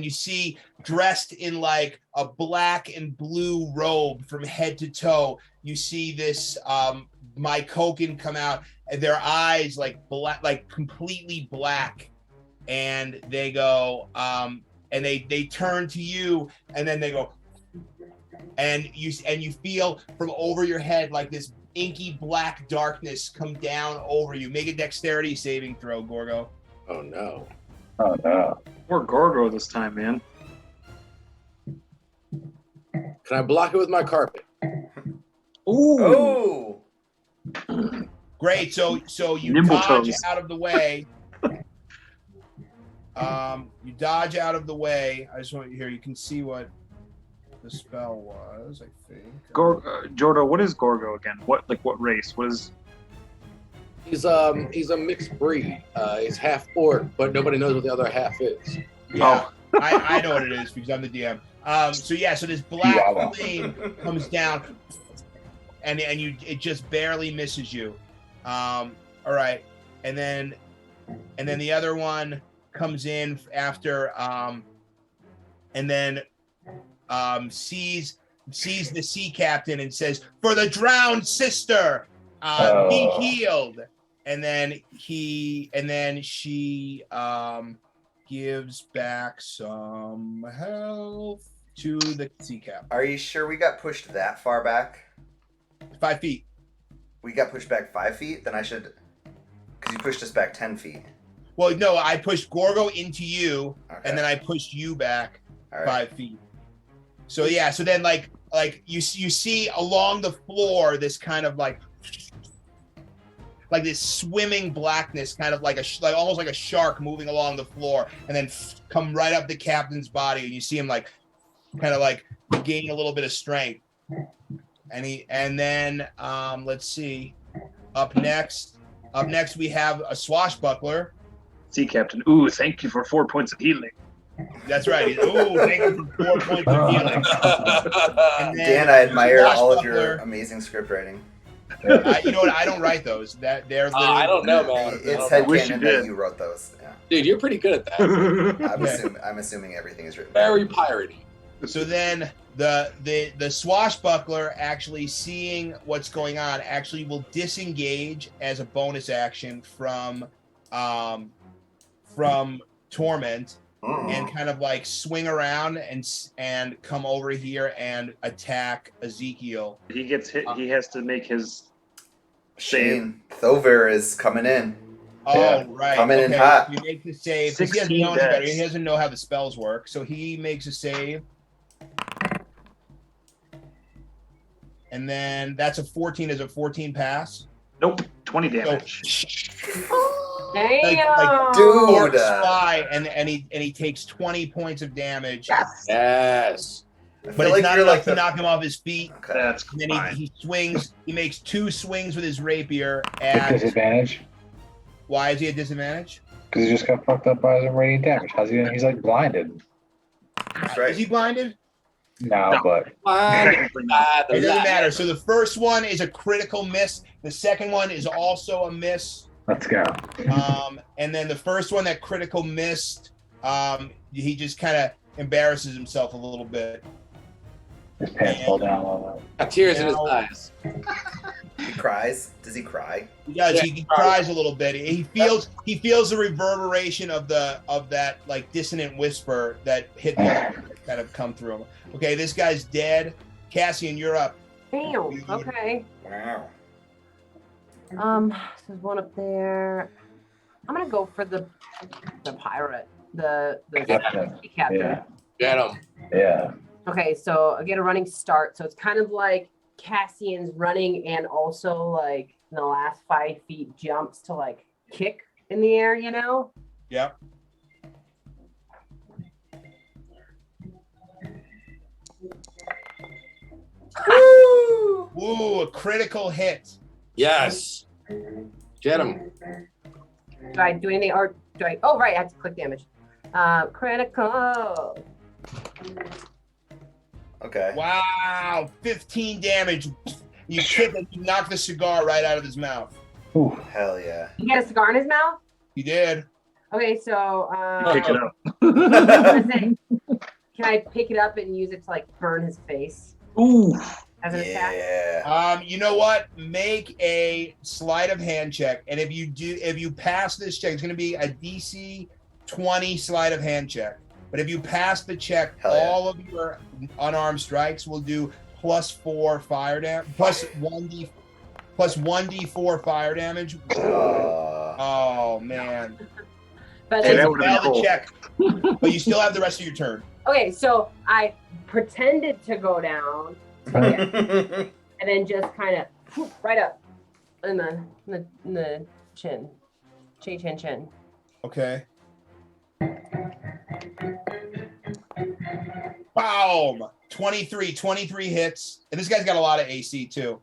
you see dressed in like a black and blue robe from head to toe, you see this Mycokin come out, and their eyes like black, like completely black, and they go and they turn to you, and then they go, and you feel from over your head like this inky black darkness come down over you. Make a dexterity saving throw, Gorgo. Oh no. Oh no. Poor Gorgo this time, man. Can I block it with my carpet? Ooh. Oh. Great. So you Nimble dodge toes. out of the way. You dodge out of the way. I just want you here. You can see what the spell was, I think. Jordo, what is Gorgo again? What race? What is? He's a mixed breed. He's half orc, but nobody knows what the other half is. Yeah, I know what it is because I'm the DM. So this black flame comes down, and it just barely misses you. All right, and then the other one comes in after, and then sees the sea captain and says, "For the drowned sister, be healed." And then she gives back some health to the sea captain. Are you sure we got pushed that far back? 5 feet. We got pushed back 5 feet? Then I should... Because you pushed us back 10 feet. Well, no, I pushed Gorgo into you, Okay. and then I pushed you back All right. 5 feet. So yeah, so then like you see along the floor this kind of like this swimming blackness, kind of like almost like a shark moving along the floor, and then come right up the captain's body, and you see him like kind of like gaining a little bit of strength. And then let's see, up next we have a swashbuckler. Sea captain. Ooh, thank you for 4 points of healing. That's right. Ooh, thank you for 4 points of healing. And then Dan, I admire all of your swashbuckler. amazing script writing. You know what? I don't write those. They're literally. I don't know, man. It's wish you headcanon did. that you wrote those. Yeah. Dude, you're pretty good at that. I'm assuming everything is written. Very piratey. So then the swashbuckler, actually seeing what's going on, actually will disengage as a bonus action from torment, and kind of like swing around and come over here and attack Ezekiel. He gets hit. He has to make his Shane, Thovur is coming in. Oh, Yeah. right. Coming in okay. hot. He makes a save. 'Cause he doesn't 16 know any better. dex. He doesn't know how the spells work. So he makes a save. And then that's a 14. Is a 14 pass? Nope. 20 damage. Damn. Dude. Spy, and he takes 20 points of damage. Yes. I But feel it's like not you're enough like to the. knock him off his feet. Okay. That's And then fine. he swings. He makes 2 swings with his rapier. With At disadvantage. why is he at disadvantage? Because he just got fucked up by some radiant damage. How's he? He's like blinded. That's right. Is he blinded? No, No. but Technically not. It doesn't matter. So the first one is a critical miss. The second one is also a miss. let's go. And then the first one that critical missed, he just kind of embarrasses himself a little bit. His pants fall down a little Got tears in his Now- eyes. He cries. Does he cry? He does. Yeah, He cries a little bit. He feels the reverberation of that like dissonant whisper that hit the kind of come through him. Okay, this guy's dead. Cassian, you're up. Damn. Okay. Wow. So there's one up there. I'm gonna go for the pirate. The Captain. captain. Yeah. Get him. Yeah. Okay, so I get a running start. So it's kind of like Cassian's running and also like in the last 5 feet jumps to like kick in the air, you know? Yep. Ooh, a critical hit. Yes. Get him. Do I do anything or do I? Oh, right, I have to click damage. Critical. Okay. Wow, 15 damage. You kick him, you knock the cigar right out of his mouth. Ooh. Hell yeah. He had a cigar in his mouth? He did. Okay, so Pick it up. can I pick it up and use it to like burn his face Ooh. as an attack? Yeah. You know what? Make a sleight of hand check, and if you pass this check, it's going to be a DC 20 sleight of hand check. But if you pass the check, Hell yeah. all of your unarmed strikes will do +4 fire damage, plus 1d4 fire damage. Oh man! But Yeah, it's- that would've been Fail the cool. check, but you still have the rest of your turn. okay, so I pretended to go down and then just kind of right up in the chin. Chin. Okay. Boom! 23 hits. And this guy's got a lot of AC too.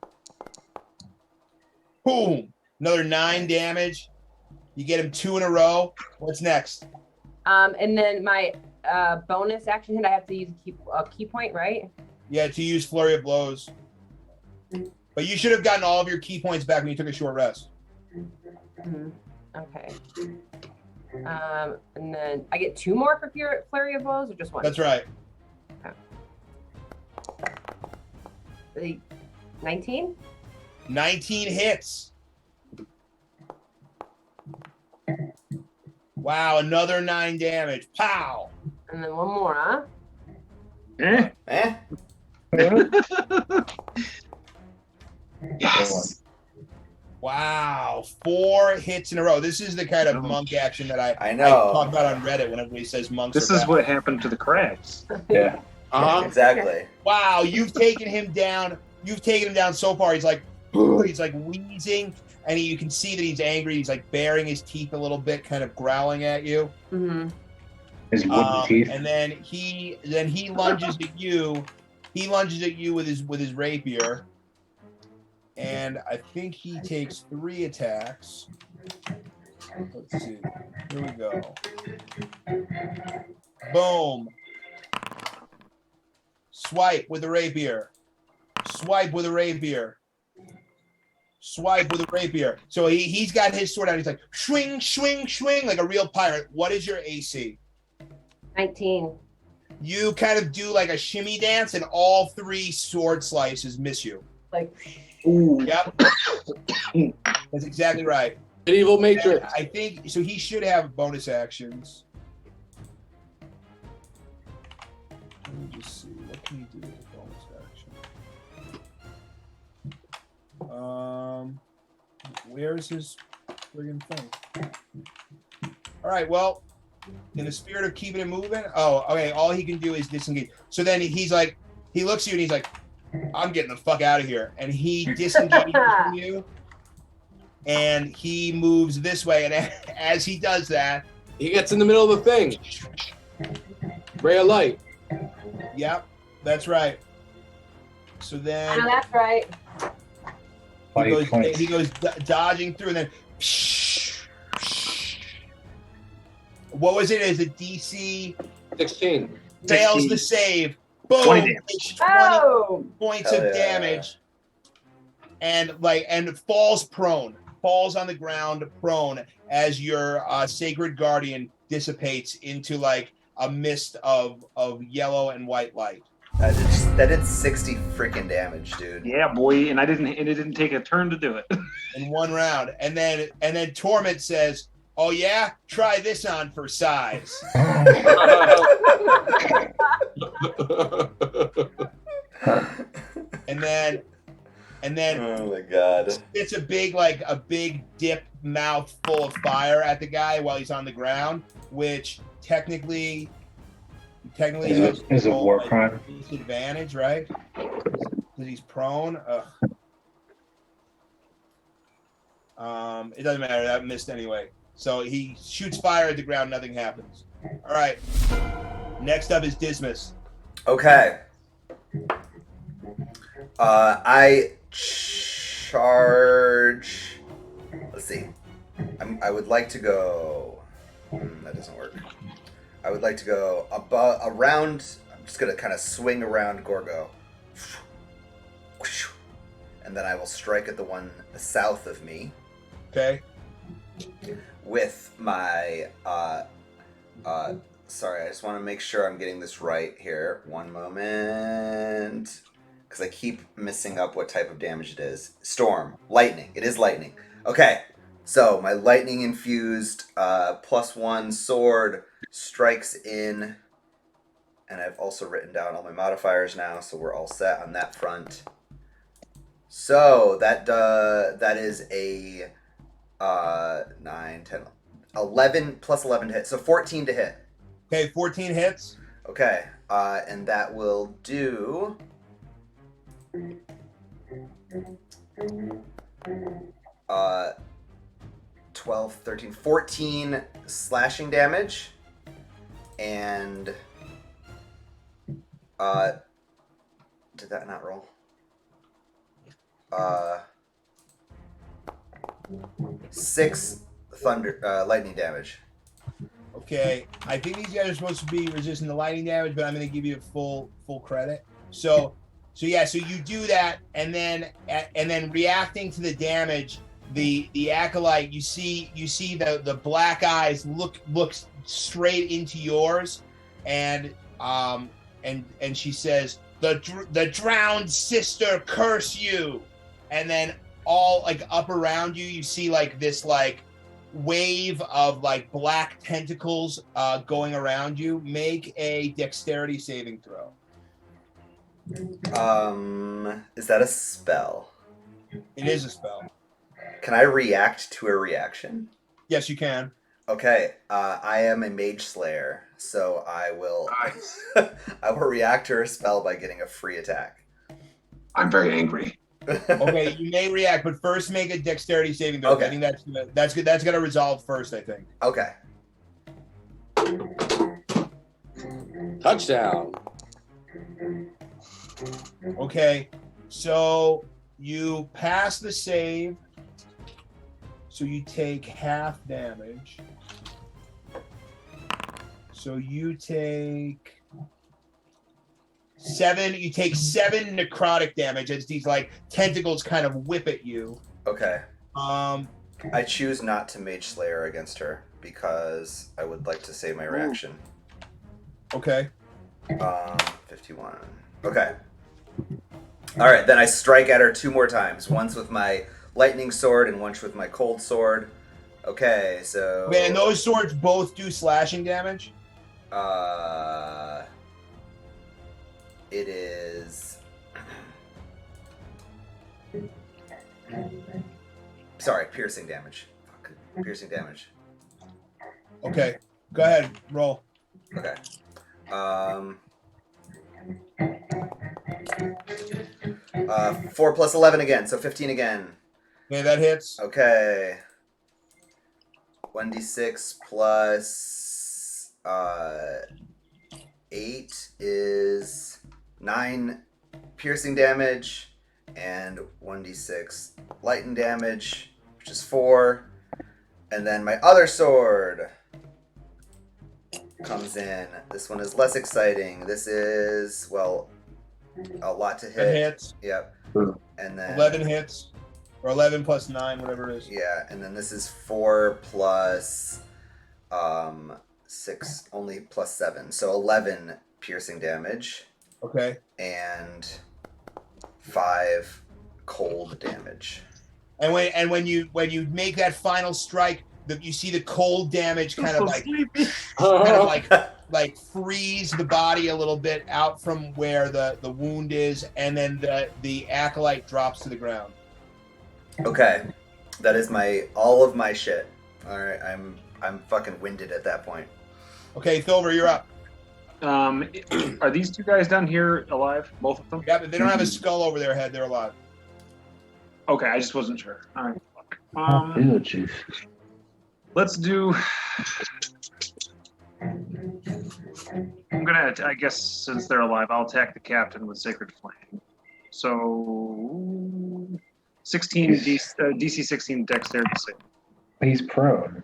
Boom! Another 9 damage. You get him 2 in a row. What's next? And then my bonus action hit, I have to use a key point, right? Yeah, to use Flurry of Blows. But you should have gotten all of your key points back when you took a short rest. Mhm. Okay. And then I get 2 more for flurry of blows, or just 1? That's right. 19. 19 hits. Wow, another 9 damage. Pow! And then 1 more, huh? Eh? Eh? Yes. Wow, 4 hits in a row. This is the kind of monk action that I I know. talk about on Reddit when everybody says monks. This are is bad. what happened to the crabs. Yeah. Exactly. Wow, you've taken him down. You've taken him down so far. He's like wheezing, and you can see that he's angry. He's like baring his teeth a little bit, kind of growling at you. Mm-hmm. His wooden teeth. And then he lunges at you. He lunges at you with his rapier. And I think he takes 3 attacks. Let's see. Here we go. Boom. Swipe with the rapier. Swipe with a rapier. Swipe with a rapier. So he's got his sword out. He's like, swing, swing, swing, like a real pirate. What is your AC? 19. You kind of do like a shimmy dance, and all 3 sword slices miss you. Like, Ooh. Yep. That's exactly right. Medieval Matrix. I think so. He should have bonus actions. Let me just see. What can he do with a bonus action? Where's friggin' thing. All right, well, in the spirit of keeping it moving, oh, okay, all he can do is disengage. So then he's like, he looks at you and he's like, I'm getting the fuck out of here. And he disengages from you and he moves this way. And as he does that, He gets in the middle of the thing. Ray of light. Yep, that's right. So I then know that's right. he goes dodging through and then what was it? Is it DC 16. fails 16. the save? Boom! 20 damage. 20 Oh, points Hell of yeah. damage, and falls on the ground prone as your sacred guardian dissipates into like a mist of yellow and white light. That did 60 freaking damage, dude. Yeah, boy, and it didn't take a turn to do it. In one round, and then Torment says, "Oh yeah, try this on for size." and then Oh my god. it's a big dip mouth full of fire at the guy while he's on the ground, which technically is a war crime. Disadvantage, right? Because he's prone. It doesn't matter. That missed anyway. So he shoots fire at the ground. Nothing happens. All right. Next up is Dismas. Okay. I charge. Let's see. I would like to go. That doesn't work. I would like to go around. I'm just gonna kind of swing around Gorgo, and then I will strike at the one south of me. Okay. With my sorry, I just want to make sure I'm getting this right here. One moment. Because I keep messing up what type of damage it is. Storm. Lightning. It is lightning. Okay. So, my lightning infused +1 sword strikes in. And I've also written down all my modifiers now, so we're all set on that front. So, that is a 9, 10, 11 plus 11 to hit. So, 14 to hit. Okay, 14 hits. Okay. And that will do... 12, 13, 14 slashing damage, and did that not roll? 6 lightning damage. Okay, I think these guys are supposed to be resistant to lightning damage, but I'm going to give you full credit. So you do that, and then reacting to the damage, the acolyte, you see the black eyes look straight into yours, and she says, the drowned sister curse you, and then all like up around you, you see like this like wave of like black tentacles going around you. Make a dexterity saving throw. Is that a spell? It is a spell. Can I react to a reaction? Yes, you can. Okay, I am a mage slayer, so I will Nice. I will react to her spell by getting a free attack. I'm very angry. Okay, you may react, but first make a dexterity saving throw. Okay. I think that's good. That's gonna resolve first, I think. Okay. Touchdown. Okay, so you pass the save, so you take half damage. So you take 7. You take 7 necrotic damage as these like tentacles kind of whip at you. Okay. I choose not to mage slayer against her because I would like to save my reaction. Okay. 51. Okay. All right, then I strike at her 2 more times. Once with my lightning sword and once with my cold sword. Okay, so... Okay, and those swords both do slashing damage? It is... Sorry, piercing damage. Fuck. piercing damage. Okay, go ahead, roll. Okay. 4 plus 11 again, so 15 again. Okay, that hits. Okay. 1d6 plus 8 is 9 piercing damage, and 1d6 lightning damage, which is 4. And then my other sword comes in. This one is less exciting. This is, well, a lot to hit. That hits. Yep. And then 11 hits. Or 11 plus 9, whatever it is. yeah, and then this is 4 plus 6, only plus 7. So 11 piercing damage. Okay. And 5 cold damage. And when you make that final strike, you see the cold damage kind of like freeze the body a little bit out from where the wound is, and then the acolyte drops to the ground. Okay, that is all of my shit. All right, I'm fucking winded at that point. Okay, Thovur, you're up. Are these two guys down here alive? Both of them? Yeah, but they don't have a skull over their head. They're alive. Okay, I just wasn't sure. All right. Oh, jeez. Let's do. I'm gonna. I guess since they're alive, I'll attack the captain with Sacred Flame. So, 16 DC 16 dexterity save. He's prone.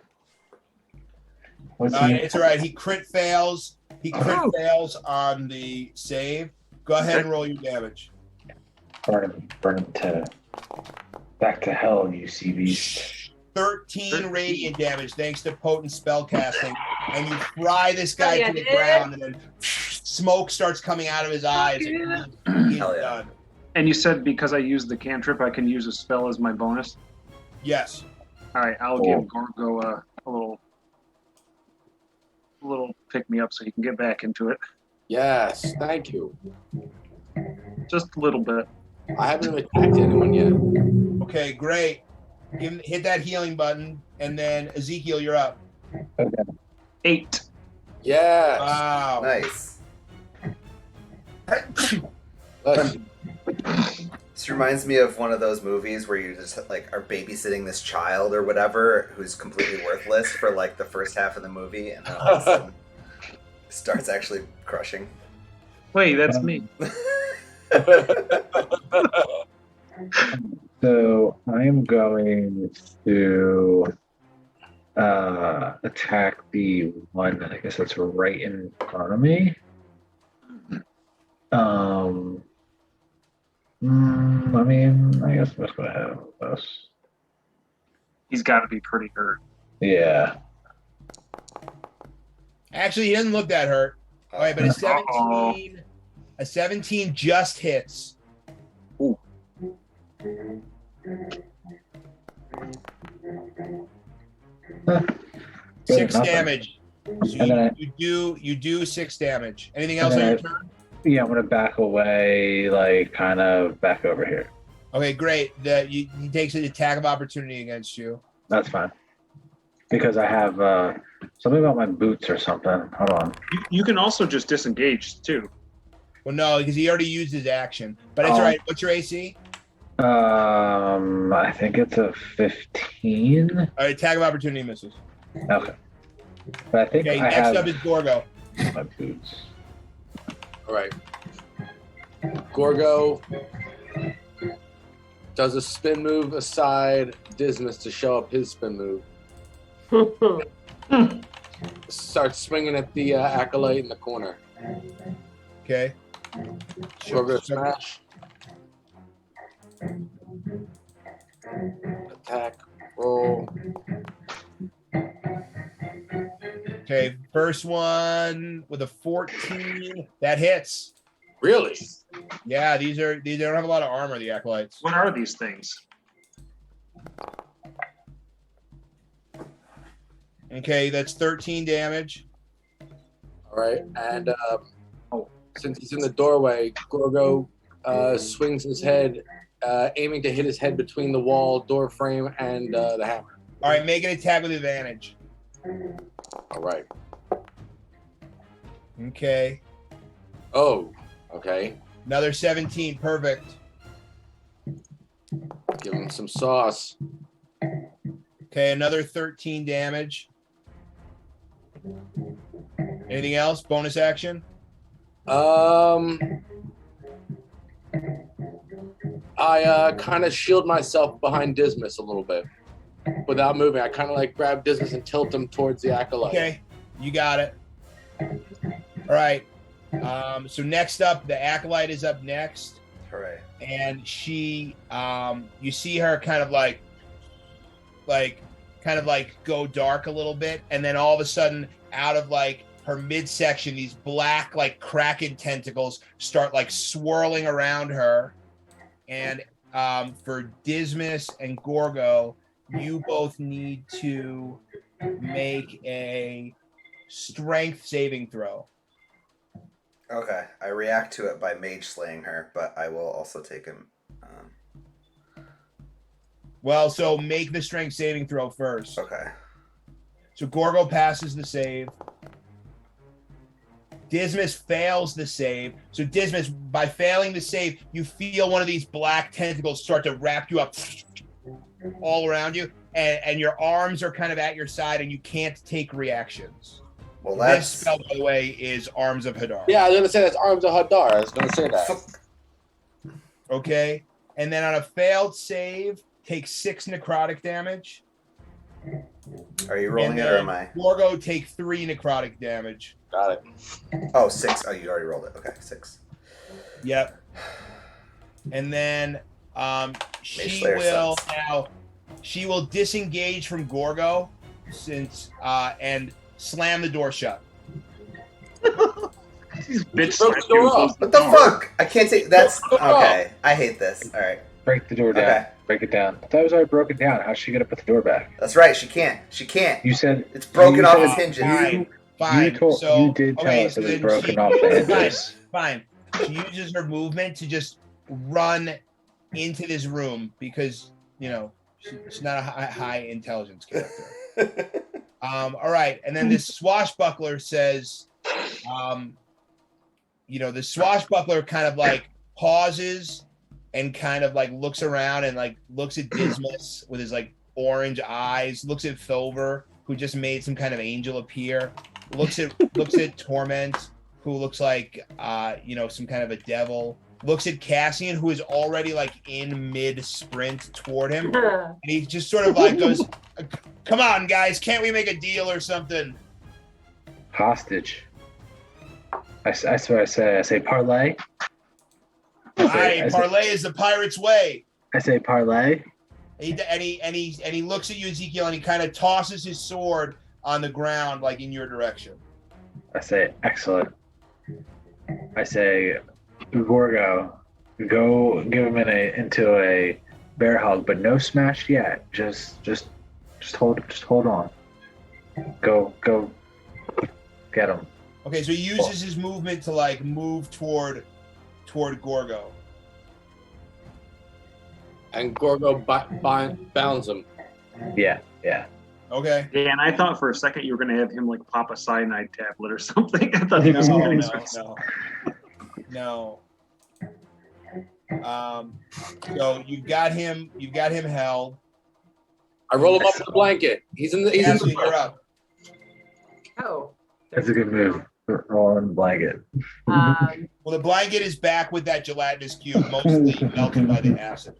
What's he? It's all right. He crit fails. He crit fails on the save. Go ahead and roll your damage. Burn him to back to hell, you sea beast. 13 radiant damage thanks to potent spell casting, and you fry this guy to the ground, and then smoke starts coming out of his eyes. And he's done. And you said because I used the cantrip, I can use a spell as my bonus? Yes. All right, I'll give Gorgo a little pick me up so he can get back into it. Yes, thank you. Just a little bit. I haven't attacked anyone yet. Okay, great. Hit that healing button, and then Ezekiel, you're up. Okay. 8. Yes. Wow. Nice. Let's- This reminds me of one of those movies where you just like are babysitting this child or whatever who's completely worthless for like the first half of the movie, and then all of a sudden starts actually crushing. Wait, that's me. So I'm going to attack the one, I guess that's right in front of me. I guess I'm just going to have this. He's got to be pretty hurt. Yeah. Actually, he doesn't look that hurt. All right, but a 17 just hits. Ooh. 6 Nothing. damage. So you do 6 damage. Anything else on your turn? Yeah, I'm going to back away, like kind of back over here. Okay, great. He takes an attack of opportunity against you. That's fine. Because I have something about my boots or something. Hold on. You can also just disengage too. Well, no, because he already used his action. But it's all right. What's your AC? I think it's a 15. All right, attack of opportunity misses. Okay. But I think Okay, I next have up is Gorgo. my boots. All right. Gorgo does a spin move aside Dismas to show up his spin move. Starts swinging at the acolyte in the corner. Okay. Gorgo smash. Attack. Roll. Okay, first one with a 14. That hits. Really? Yeah, they don't have a lot of armor, the acolytes. What are these things? Okay, that's 13 damage. All right, and since he's in the doorway, Gorgo swings his head, aiming to hit his head between the wall, door frame, and the hammer. All right, make an attack with advantage. All right. Okay. Oh, okay. Another 17. Perfect. Give him some sauce. Okay, another 13 damage. Anything else? Bonus action? I kind of shield myself behind Dismas a little bit without moving. I kind of like grab Dismas and tilt him towards the acolyte. Okay, you got it. All right. So next up, the acolyte is up next. Hooray. And she, you see her kind of like go dark a little bit, and then all of a sudden, out of like her midsection, these black like kraken tentacles start like swirling around her. And for Dismas and Gorgo, you both need to make a strength saving throw. Okay, I react to it by mage slaying her, but I will also take him. Well, so make the strength saving throw first. Okay. So Gorgo passes the save. Dismas fails the save. So Dismas, by failing the save, you feel one of these black tentacles start to wrap you up all around you, and your arms are kind of at your side, and you can't take reactions. Well, This spell, by the way, is Arms of Hadar. Yeah, I was gonna say that's Arms of Hadar. I was gonna say that. Okay, and then on a failed save, take 6 necrotic damage. Are you rolling it or am I? Gorgo, take 3 necrotic damage. Got it. Oh, 6. Oh, you already rolled it. Okay, 6. Yep. And then she Slayer will sucks. now she will disengage from Gorgo since and slam the door shut. These bitch Broke the door off. What the fuck? I can't take. That's okay. I hate this. All right. Break the door down. Okay. Break it down. I thought it was already broken down. How's she gonna put the door back? That's right. She can't. She can't. You said It's broken you off said its hinges. Fine. You did tell us it was then broken off the hinges. Fine. She uses her movement to just run into this room because she's not a high intelligence character. All right, and then this swashbuckler says, the swashbuckler kind of like pauses and kind of like looks around and like looks at Dismas with his like orange eyes, looks at Thovur, who just made some kind of angel appear, looks at Torment, who looks like some kind of a devil, looks at Cassian, who is already like in mid sprint toward him, and he just sort of like goes, "Come on, guys, can't we make a deal or something?" Hostage. That's what I say. I say parlay. Parlay is the pirate's way. I say parlay. And he looks at you, Ezekiel, and he kind of tosses his sword on the ground, like in your direction. I say excellent. I say, Gorgo, go give him into a bear hug, but no smash yet. Just hold on. Go get him. Okay, so he uses his movement to like move toward Gorgo. And Gorgo bounds him. Yeah. Okay. Yeah, and I thought for a second you were going to have him like pop a cyanide tablet or something. I thought he was going to No. So you've got him held. I roll him up in the blanket. He's in the. You're up. Oh. That's a good move. Roll in the blanket. Well, the blanket is back with that gelatinous cube, mostly melted by the acid.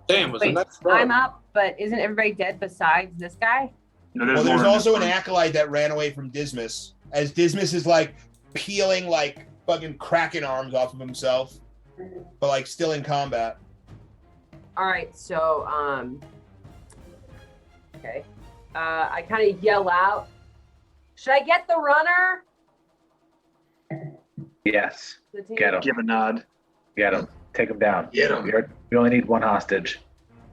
Damn, was Wait, a nice run. I'm up, but isn't everybody dead besides this guy? No, Well, there's more. also an acolyte that ran away from Dismas, as Dismas is like peeling like fucking kraken arms off of himself, but like still in combat. All right, so okay, I kind of yell out, "Should I get the runner?" Yes. The team? Get him. Give a nod. Get him. Take him down. Get him. We only need one hostage.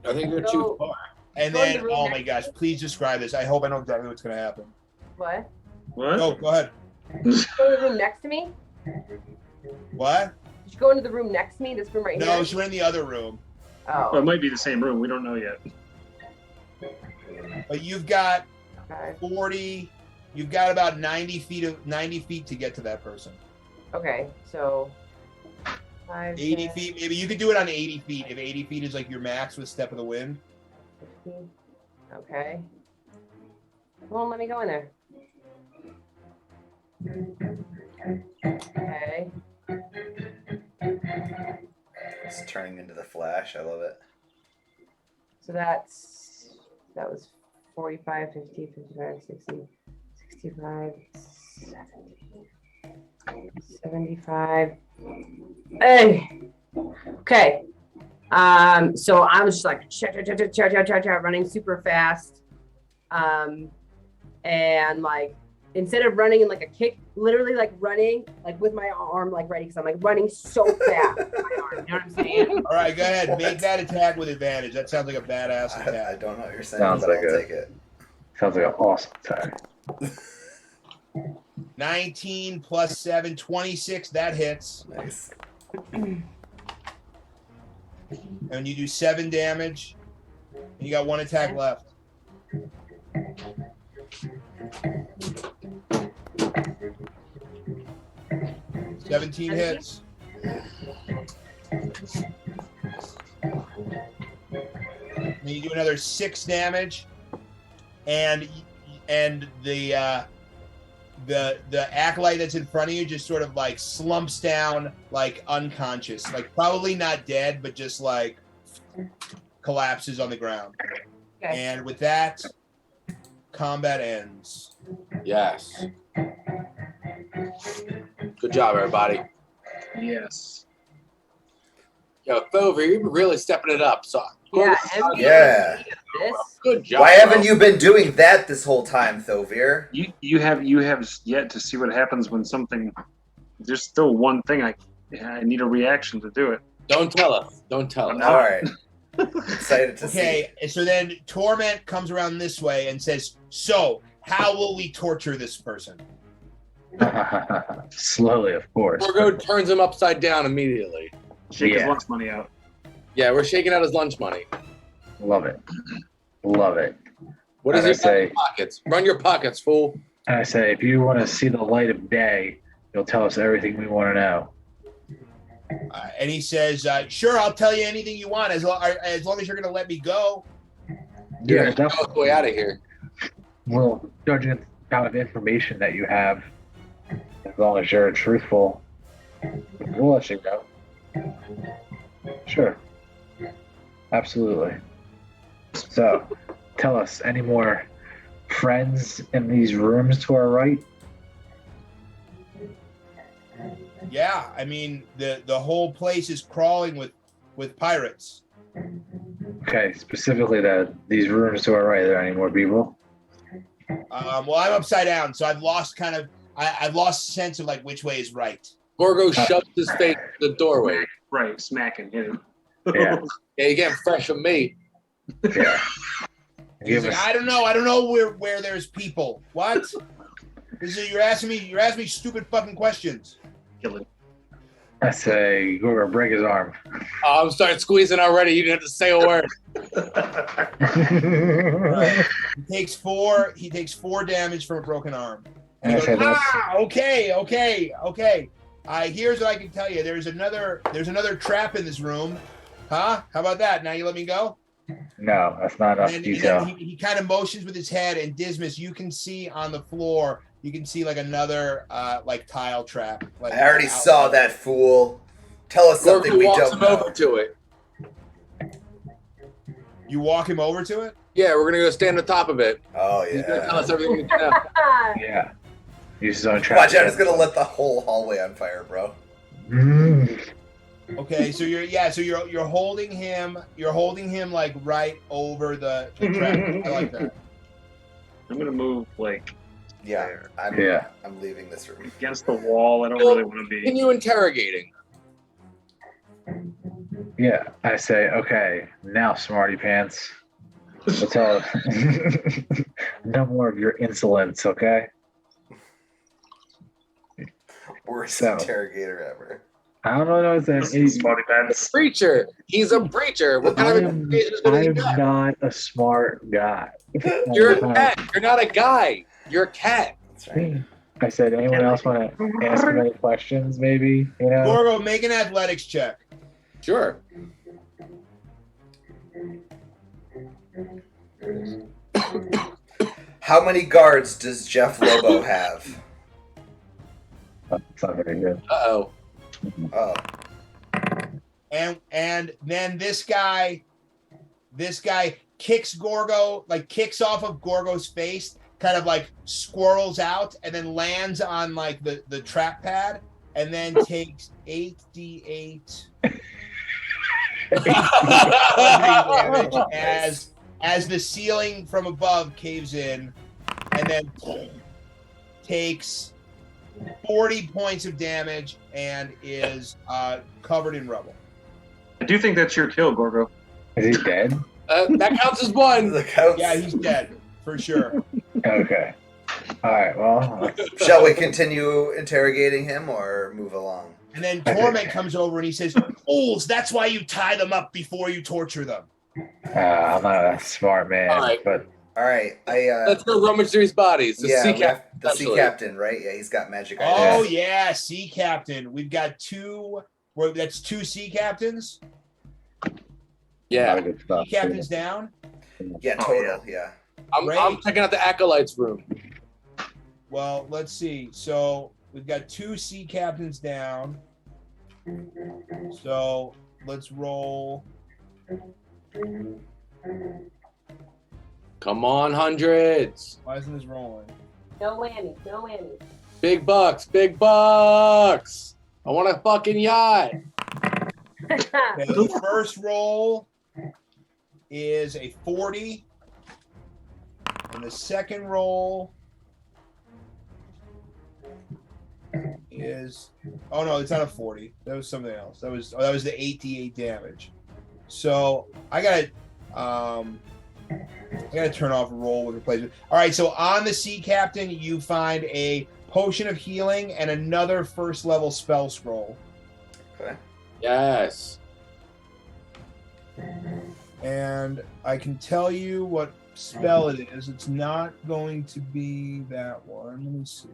I think you're too far. And Go in then, the room oh next my to gosh, please describe this. I hope I know exactly what's gonna happen. What? What? No, go ahead. Did you go to the room next to me? What? Did you go into the room next to me? This room right No, here? she went in the other room. Well, it Oh. might be the same room. We don't know yet. But you've got Okay. 40. You've got about 90 feet to get to that person. Okay, so 5, 80 10, feet. Maybe you could do it on 80 feet. If 80 feet is like your max with Step of the Wind. 15. Okay. Won't let me go in there. Okay. It's turning into the Flash. I love it. So that was 45, 50, 55, 60, 65, 70, 75. Hey. Okay. So I was just like running super fast. And like instead of running in like a kick, literally like running like with my arm like ready because I'm like running so fast with my arm. You know what I'm saying? All right, go ahead. Make that attack with advantage. That sounds like a badass I attack. don't know what you're saying, Sounds but like I'll a- take it. Sounds like an awesome time. 19 plus 7, 26. That hits. Nice. And you do 7 damage. And you got 1 attack left. Seventeen hits. And you do another 6 damage, and the acolyte that's in front of you just sort of like slumps down like unconscious, like probably not dead, but just like collapses on the ground. Okay. And with that, combat ends. Yes. Good job, everybody. Yes. Yo, Thovur, you're really stepping it up. So Yeah, Yeah. this. good job. Why haven't bro. you been doing that this whole time, Thovur? You have yet to see what happens when something. There's still one thing I need a reaction to do it. Don't tell us. Don't tell us. No. All right. Excited to see. Okay, so then Torment comes around this way and says, "So, how will we torture this person?" Slowly, of course. Gorgo turns him upside down immediately. Shake his Yeah. lunch money out. Yeah, we're shaking out his lunch money. Love it. Love it. What does And he I say? say- Pockets. Run your pockets, fool. And I say, if you want to see the light of day, you'll tell us everything we want to know. And he says, "Sure, I'll tell you anything you want as long as you're going to let me go." You're Yeah, gonna go the way out of here. well, judging the amount of information that you have, as long as you're truthful, we'll let you go. Sure. Absolutely. So, tell us, any more friends in these rooms to our right? Yeah, I mean the whole place is crawling with pirates. Okay, specifically these rooms to our right. Are there any more people? Well, I'm upside down, so I've lost I've lost sense of like which way is right. Gorgo shoves his face in the doorway. Right, smacking, hit him. Yeah. Yeah, you're getting fresh from me. Yeah. He's Give like, us, I don't know where there's people. What? You're asking me stupid fucking questions. Kill him. I say, Gorgo, break his arm. Oh, I'm starting squeezing already. You didn't have to say a word. He takes 4 damage from a broken arm. And he Okay, goes, that's- okay. Here's what I can tell you. There's another trap in this room. Huh? How about that? Now you let me go? No, that's not enough And detail. then he kind of motions with his head, and Dismas, you can see on the floor, you can see like another like tile trap. Like, I already saw that, fool. Tell us something Gorgo we walks don't him know. over to it. You walk him over to it? Yeah, we're gonna go stand on top of it. Oh He's gonna tell yeah. us everything we need to know. Yeah. Use his own trap. Watch out! It's gonna let the whole hallway on fire, bro. Okay, so you're holding him like right over the trap. I like that. I'm gonna move like Yeah. I'm. Yeah. I'm leaving this room. against the wall. I don't really want to be. Continue interrogating. Yeah. I say, okay, now, smarty pants. We'll tell no more of your insolence, okay? Worst So. interrogator ever. I don't know. It's a, Smarty pants. Preacher. He's a preacher. What kind of education is going to I'm get? not a smart guy. You're a cat. You're not a guy. You're a cat. That's right. I said, anyone else want to ask him any questions? Maybe Gorgo, make an athletics check. Sure. How many guards does Jeff Lobo have? It's not very good. Uh-oh. Oh, And then this guy kicks Gorgo, like kicks off of Gorgo's face, kind of like squirrels out, and then lands on like the trap pad, and then takes 8d8 damage as the ceiling from above caves in, and then takes 40 points of damage and is covered in rubble. I do think that's your kill, Gorgo. Is he dead? That counts as one. the counts. Yeah, he's dead for sure. Okay. All right. Well, Shall we continue interrogating him or move along? And then Torment comes over and he says, "Fools, that's why you tie them up before you torture them." I'm not a smart man, All right. but All right, Let's go rummage through his bodies. The sea captain. the sea captain, right? Yeah, he's got magic. Oh items. yeah, sea captain. We've got two. Well, that's two sea captains. a lot Yeah. of good stuff. Sea captains down. Yeah, Oh, total. Yeah. I'm checking out the acolytes room. Well, let's see. So we've got two sea captains down. So let's roll. Come on, hundreds. Why isn't this rolling? No whammies, no whammies. Big bucks. Big bucks. I want a fucking yacht. Okay, the first roll is a 40. And the second roll is no, it's not a 40. That was something else. That was the 88 damage. So I gotta turn off roll with replacement. All right, so on the sea captain, you find a potion of healing and another first level spell scroll. Okay. Yes. And I can tell you what spell it is. It's not going to be that one. Let me see.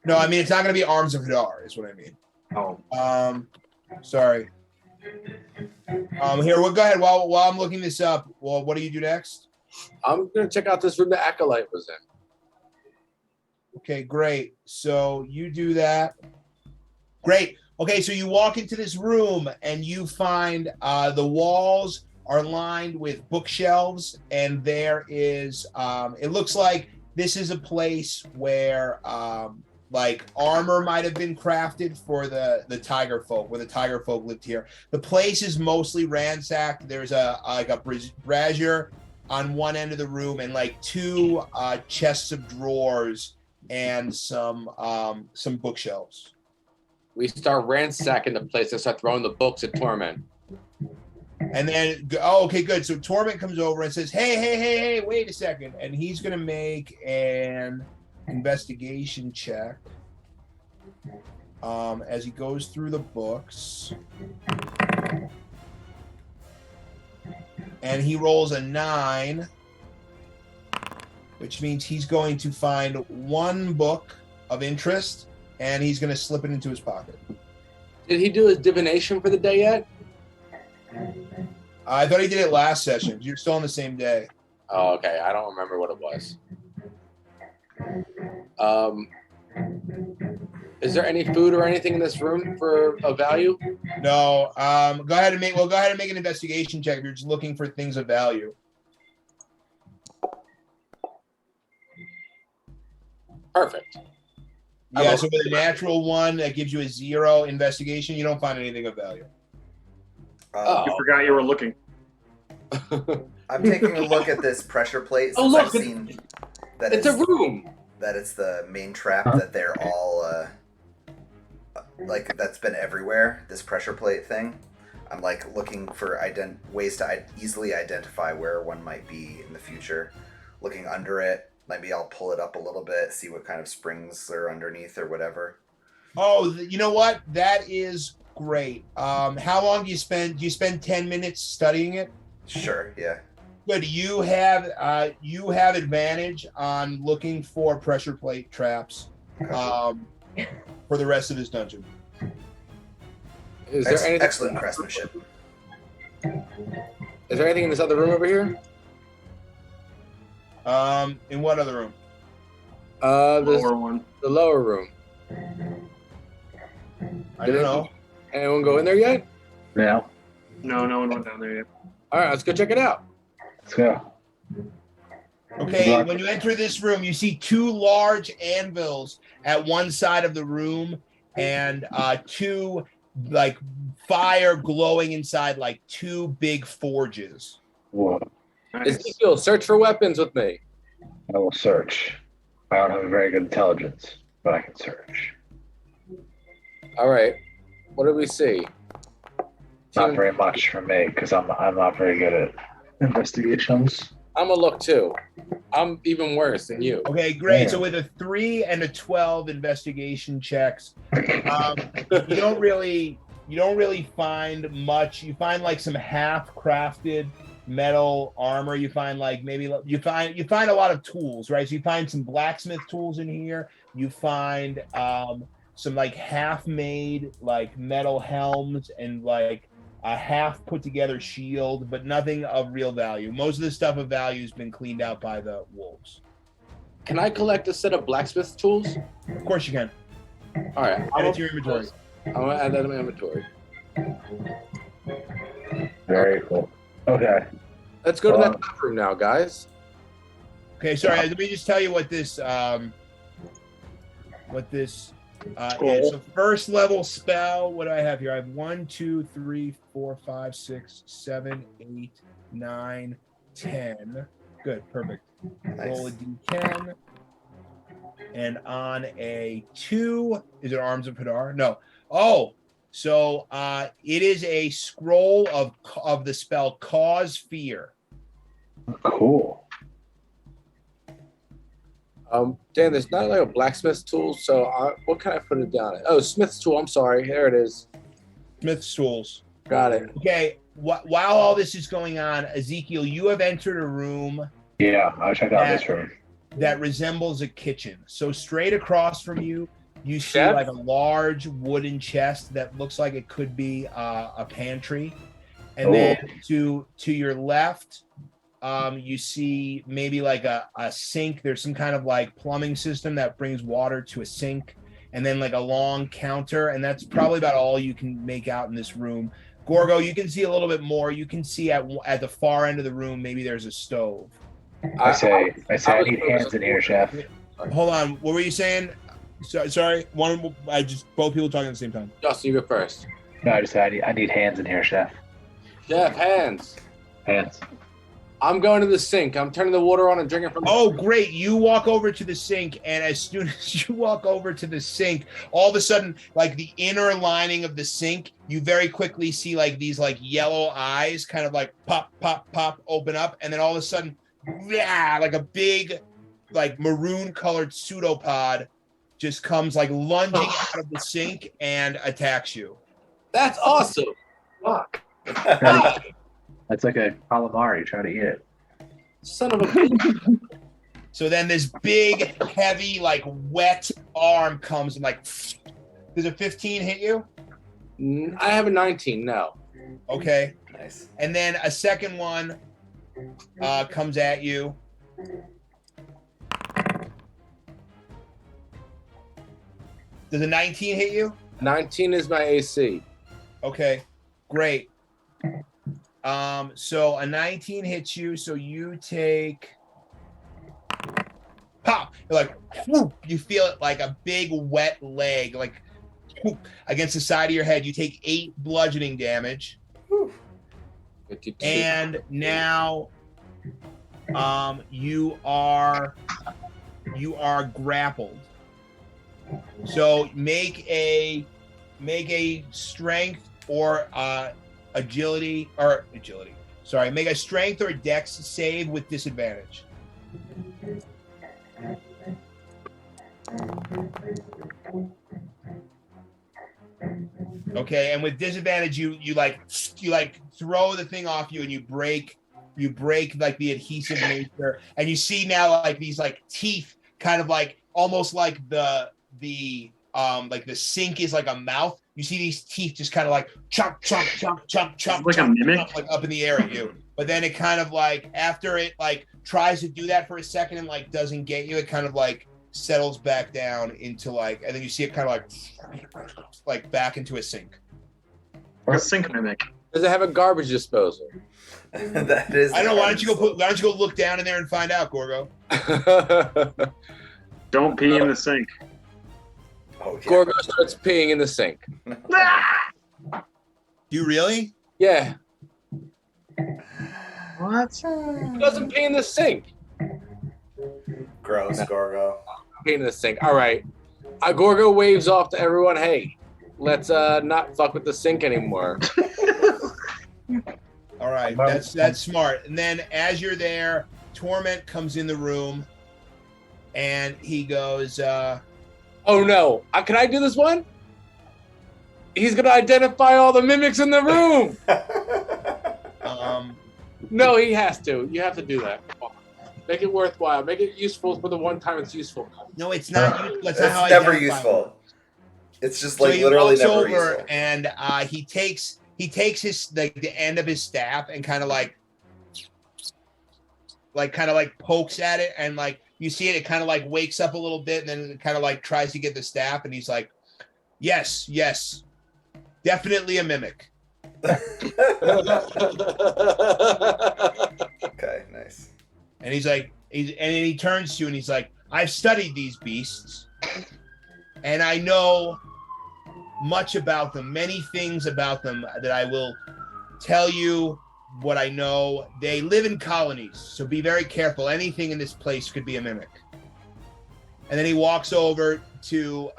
No, I mean it's not going to be Arms of Hadar, is what I mean. Oh. Sorry. Here, well, go ahead. While I'm looking this up, well, what do you do next? I'm going to check out this room the acolyte was in. Okay, great. So you do that. Great. Okay, so you walk into this room and you find the walls are lined with bookshelves, and there is it looks like this is a place where like armor might have been crafted for the tiger folk, where the tiger folk lived here. The place is mostly ransacked. There's a brazier on one end of the room and like two chests of drawers and some bookshelves. We start ransacking the place and start throwing the books at Torment. And then, okay, good. So Torment comes over and says, hey, wait a second. And he's going to make an investigation check as he goes through the books. And he rolls a 9, which means he's going to find one book of interest, and he's going to slip it into his pocket. Did he do his divination for the day yet? I thought he did it last session. You're still on the same day. Oh, okay. I don't remember what it was. Is there any food or anything in this room for a value? No. Go ahead and make an investigation check if you're just looking for things of value. Perfect. Yeah, so with a natural 1, that gives you a 0 investigation. You don't find anything of value. You forgot you were looking. I'm taking a look at this pressure plate since Oh, look, I've seen that It's a room. that it's the main trap that they're all like that's been everywhere. This pressure plate thing. I'm like looking for ways to easily identify where one might be in the future. Looking under it, maybe I'll pull it up a little bit, see what kind of springs are underneath or whatever. Oh, you know what? That is great. How long do you spend? Do you spend 10 minutes studying it? Sure. Yeah. Good. You have advantage on looking for pressure plate traps for the rest of this dungeon. Is there anything? Excellent craftsmanship. Is there anything in this other room over here? In what other room? Lower the lower room. I don't know. Anyone go in there yet? No. No, no one went down there yet. All right, let's go check it out. Let's go. Okay, when you enter this room, you see two large anvils at one side of the room and two like fire glowing inside like two big forges. Whoa. Nice. Ezekiel, search for weapons with me. I will search. I don't have a very good intelligence, but I can search. All right. What do we see? Not very much for me because I'm not very good at investigations. I'm gonna look too. I'm even worse than you. Okay, great. Yeah. So with a 3 and a 12 investigation checks, you don't really find much. You find like some half-crafted metal armor. You find like you find a lot of tools, right? So you find some blacksmith tools in here. You find some like half-made like metal helms and like a half put together shield, but nothing of real value. Most of the stuff of value has been cleaned out by the wolves. Can I collect a set of blacksmith tools? Of course you can. All right. Add it to your inventory. I'm gonna add that to my inventory. Very cool. Okay. Let's go to that bathroom now, guys. Okay, sorry. Let me just tell you what this is. So first level spell. What do I have here? I have 1, 2, 3, 4, 5, 6, 7, 8, 9, 10. Good, perfect. Nice. Roll a d10. And on a 2, is it Arms of Hadar? No. Oh, so it is a scroll of the spell Cause Fear. Cool. Dan, there's not like a blacksmith's tool, so what can I put it down? Oh, smith's tool. I'm sorry. There it is. Smith's tools. Got it. Okay. While all this is going on, Ezekiel, you have entered a room. Yeah, I'll check out this room. That resembles a kitchen. So straight across from you, you see Chef? like a large wooden chest that looks like it could be a pantry, and then to your left, you see maybe like a sink. There's some kind of like plumbing system that brings water to a sink, and then like a long counter, and that's probably about all you can make out in this room. Gorgo, you can see a little bit more. You can see at the far end of the room, maybe there's a stove. I say I need hands in here, chef. Hold on, what were you saying? Sorry, both people talking at the same time. Justin, you go first. No, I need hands in here, chef. Chef, hands. Hands. I'm going to the sink. I'm turning the water on and drinking from the Oh, great. You walk over to the sink, and as soon as you walk over to the sink, all of a sudden, like the inner lining of the sink, you very quickly see like these like yellow eyes kind of like pop, pop, pop, open up, and then all of a sudden, like a big like maroon colored pseudopod just comes like lunging out of the sink and attacks you. That's awesome. Fuck. That's like a calamari. Try to eat it. Son of a bitch. So then this big, heavy, like wet arm comes and like, does a 15 hit you? I have a 19, no. Okay. Nice. And then a second one comes at you. Does a 19 hit you? 19 is my AC. Okay, great. So a 19 hits you, so you take pop. You're like, whoop, you feel it like a big wet leg, like whoop, against the side of your head. You take 8 bludgeoning damage. 52. And now you are grappled. So make a strength or agility. Sorry, make a strength or dex save with disadvantage. Okay, and with disadvantage, you like throw the thing off you, and you break like the adhesive nature, and you see now like these like teeth, kind of like almost like the sink is like a mouth. You see these teeth just kind of like chomp, chomp, chomp, chomp, chomp, like chomp, a mimic, chomp, like up in the air at you. But then it kind of like after it like tries to do that for a second and like doesn't get you, it kind of like settles back down into like, and then you see it kind of like back into a sink. Like a sink mimic. Does it have a garbage disposal? That is. I don't know. Why don't you go look down in there and find out, Gorgo? Don't pee in the sink. Oh, yeah. Gorgo starts peeing in the sink. Do you really? Yeah. What? He doesn't pee in the sink. Gross, Gorgo. Pee in the sink. All right. Gorgo waves off to everyone. Hey, let's not fuck with the sink anymore. All right, that's smart. And then as you're there, Torment comes in the room, and he goes, "Oh no! Can I do this one? He's gonna identify all the mimics in the room." No, he has to. You have to do that. Make it worthwhile. Make it useful for the one time it's useful. No, it's not. That's not It's how I never identify useful. them. It's just So like he literally walks never over useful. and he takes his like the end of his staff and kind of like pokes at it, and like you see it kind of like wakes up a little bit, and then it kind of like tries to get the staff, and he's like, yes, definitely a mimic. Okay, nice. And he's like, and then he turns to you and he's like, I've studied these beasts, and I know much about them, many things about them that I will tell you what I know. They live in colonies, so be very careful. Anything in this place could be a mimic. And then he walks over to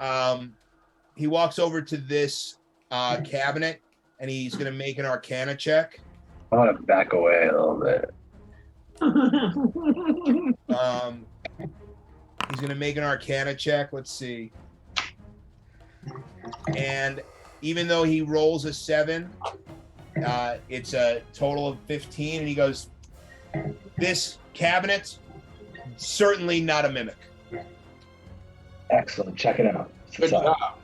this cabinet, and he's going to make an Arcana check. I want to back away a little bit. He's going to make an Arcana check. Let's see. And even though he rolls a 7, it's a total of 15. And he goes, this cabinet, certainly not a mimic. Excellent. Check it out. What's Good inside? job.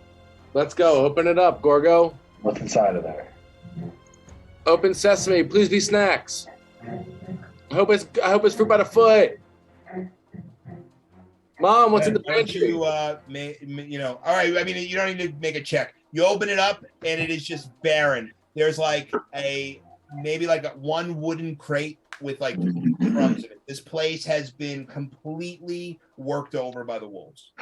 Let's go. Open it up, Gorgo. What's inside of there? Open sesame. Please be snacks. I hope it's fruit by the foot. Mom, what's in the Why don't pantry? you, all right. I mean, you don't need to make a check. You open it up, and it is just barren. There's like maybe like one wooden crate with like crumbs in it. This place has been completely worked over by the wolves.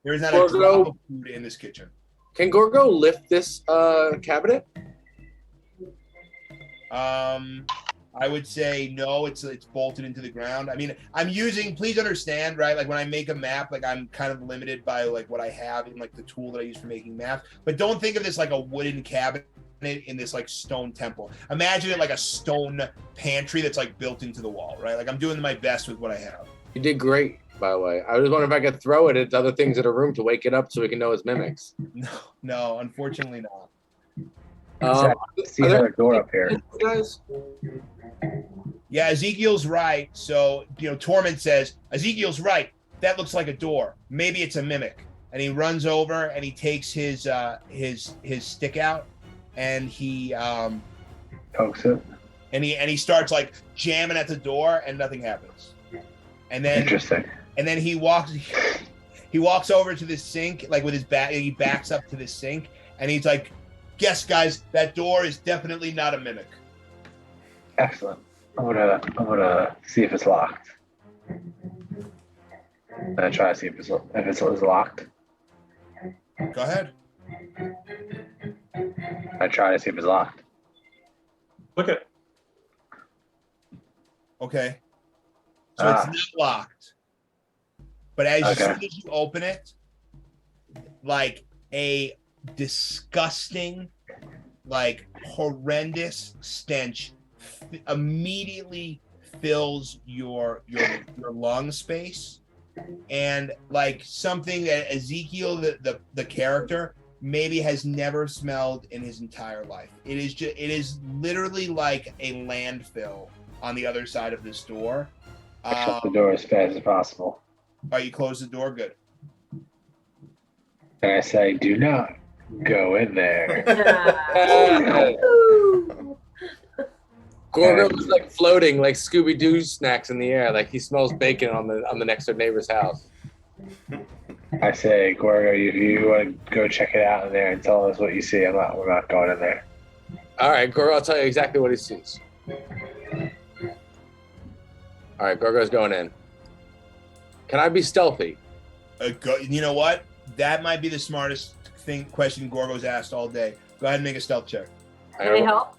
There's not a drop of food in this kitchen. Can Gorgo lift this cabinet? I would say no, it's bolted into the ground. I mean, please understand, right? Like when I make a map, like I'm kind of limited by like what I have in like the tool that I use for making maps. But don't think of this like a wooden cabinet in this like stone temple. Imagine it like a stone pantry that's like built into the wall, right? Like I'm doing my best with what I have. You did great, by the way. I was wondering if I could throw it at other things in the room to wake it up so we can know it's mimics. No, unfortunately not. See another door up here. Guys? Yeah, Ezekiel's right. So, Torment says, Ezekiel's right. That looks like a door. Maybe it's a mimic. And he runs over and he takes his stick out and he Pokes it. and he starts like jamming at the door and nothing happens. And then Interesting. And then he walks over to the sink, like with his back, he backs up to the sink and he's like, guess guys, that door is definitely not a mimic. Excellent. I'm gonna see if it's locked. I'm gonna try to see if it's locked. Go ahead. I try to see if it's locked. Look at it. Okay. So it's not locked. But as soon as you open it, like a disgusting, like horrendous stench immediately fills your lung space, and like something that Ezekiel, the character, maybe has never smelled in his entire life. It is literally like a landfill on the other side of this door. I shut the door as fast as possible. Oh, you close the door? Good. And I say, do not go in there. Gorgo was like floating like Scooby-Doo snacks in the air, like he smells bacon on the next door neighbor's house. I say, Gorgo, if you want to go check it out in there and tell us what you see, we're not going in there. All right, Gorgo, I'll tell you exactly what he sees. All right, Gorgo's going in. Can I be stealthy? You know what? That might be the smartest question Gorgo's asked all day. Go ahead and make a stealth check. Can I help?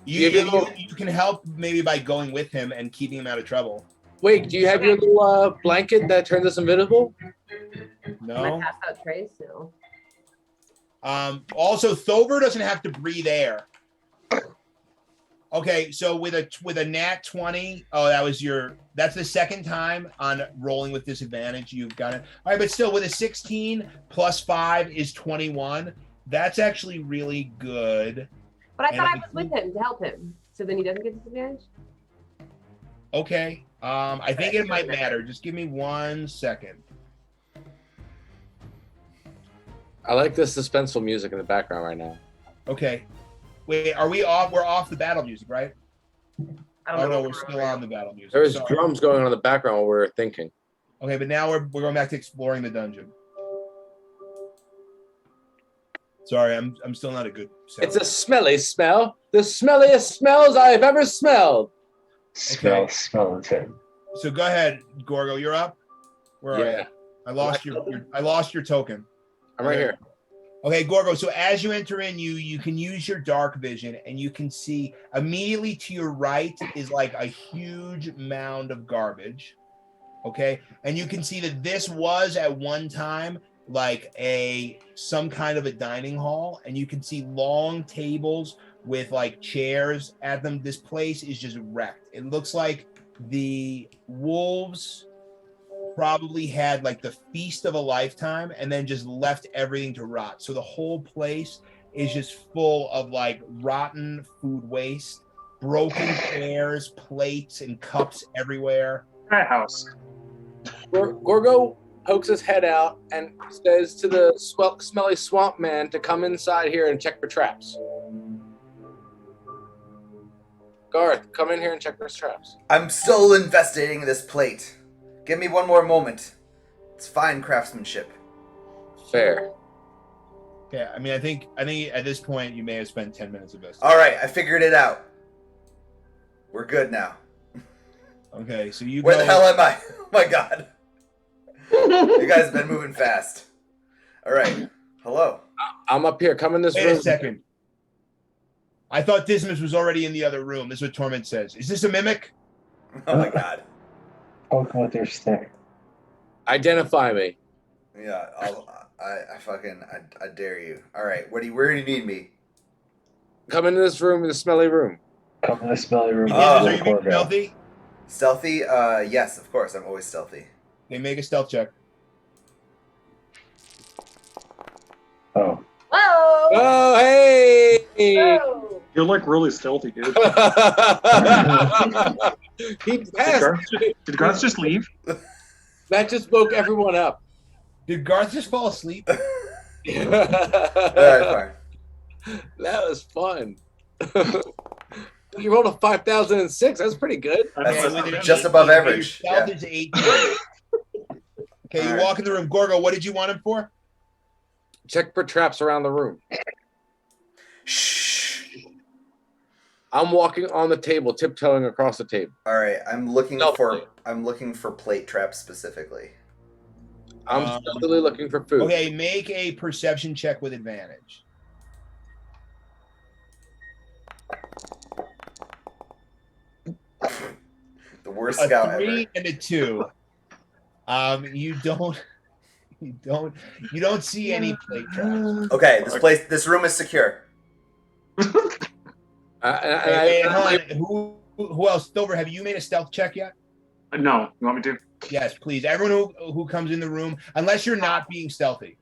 You can help maybe by going with him and keeping him out of trouble. Wait, do you have your little blanket that turns us invisible? No. Am I pass out trace? No. Also, Thovur doesn't have to breathe air. Okay, so with a nat 20, that's the second time on rolling with disadvantage you've got it. All right, but still with a 16 plus 5 is 21. That's actually really good. But I thought I was with him to help him. So then he doesn't get disadvantage? Okay. I think it might matter. Just give me 1 second. I like this suspenseful music in the background right now. Okay. Wait, are we off? We're off the battle music, right? I don't know. No, we're still on the battle music. There's Sorry. drums going on in the background while we're thinking. Okay, but now we're going back to exploring the dungeon. Sorry, I'm still not a good seller. It's a smelly smell. The smelliest smells I've ever smelled. Smell it. So go ahead, Gorgo. You're up. Where are you? I lost your token. I'm right here. Okay, Gorgo. So as you enter in, you can use your dark vision, and you can see immediately to your right is like a huge mound of garbage. Okay, and you can see that this was at one time like some kind of a dining hall, and you can see long tables with like chairs at them. This place is just wrecked. It looks like the wolves probably had like the feast of a lifetime and then just left everything to rot. So the whole place is just full of like rotten food waste, broken chairs, plates, and cups everywhere. That house. Gorgo pokes his head out and says to the smelly swamp man to come inside here and check for traps. Garth, come in here and check for traps. I'm still investigating this plate. Give me one more moment. It's fine craftsmanship. Fair. Yeah, I mean, I think at this point you may have spent 10 minutes of this. All right, I figured it out. We're good now. Okay, so you Where the hell am I? Oh my god. You guys have been moving fast. All right. Hello. I'm up here. Come in this room. Wait a second. I thought Dismas was already in the other room. This is what Torment says. Is this a mimic? Oh my god. Poke with your stick. Identify me. Yeah, I dare you. All right, where do you need me? Come into this room, the smelly room. Come in the smelly room. Are you being stealthy? Stealthy? Yes, of course. I'm always stealthy. Okay, make a stealth check. Oh. Whoa! Oh, hey! Whoa! You're like really stealthy, dude. He passed. Did Garth just leave? That just woke everyone up. Did Garth just fall asleep? All right, fine. That was fun. You rolled a 5,006. That's pretty good. That's just above average. Your stealth is 18. Okay, you walk in the room. Gorgo, what did you want him for? Check for traps around the room. Shh. I'm walking on the table, tiptoeing across the table. All right, I'm looking for plate traps specifically. I'm stealthily looking for food. Okay, make a perception check with advantage. The worst scout A 3 ever. and a 2. You don't see any plate traps. Okay, this room is secure. Who else? Thovur, have you made a stealth check yet? No. You want me to? Yes, please. Everyone who comes in the room, unless you're not being stealthy.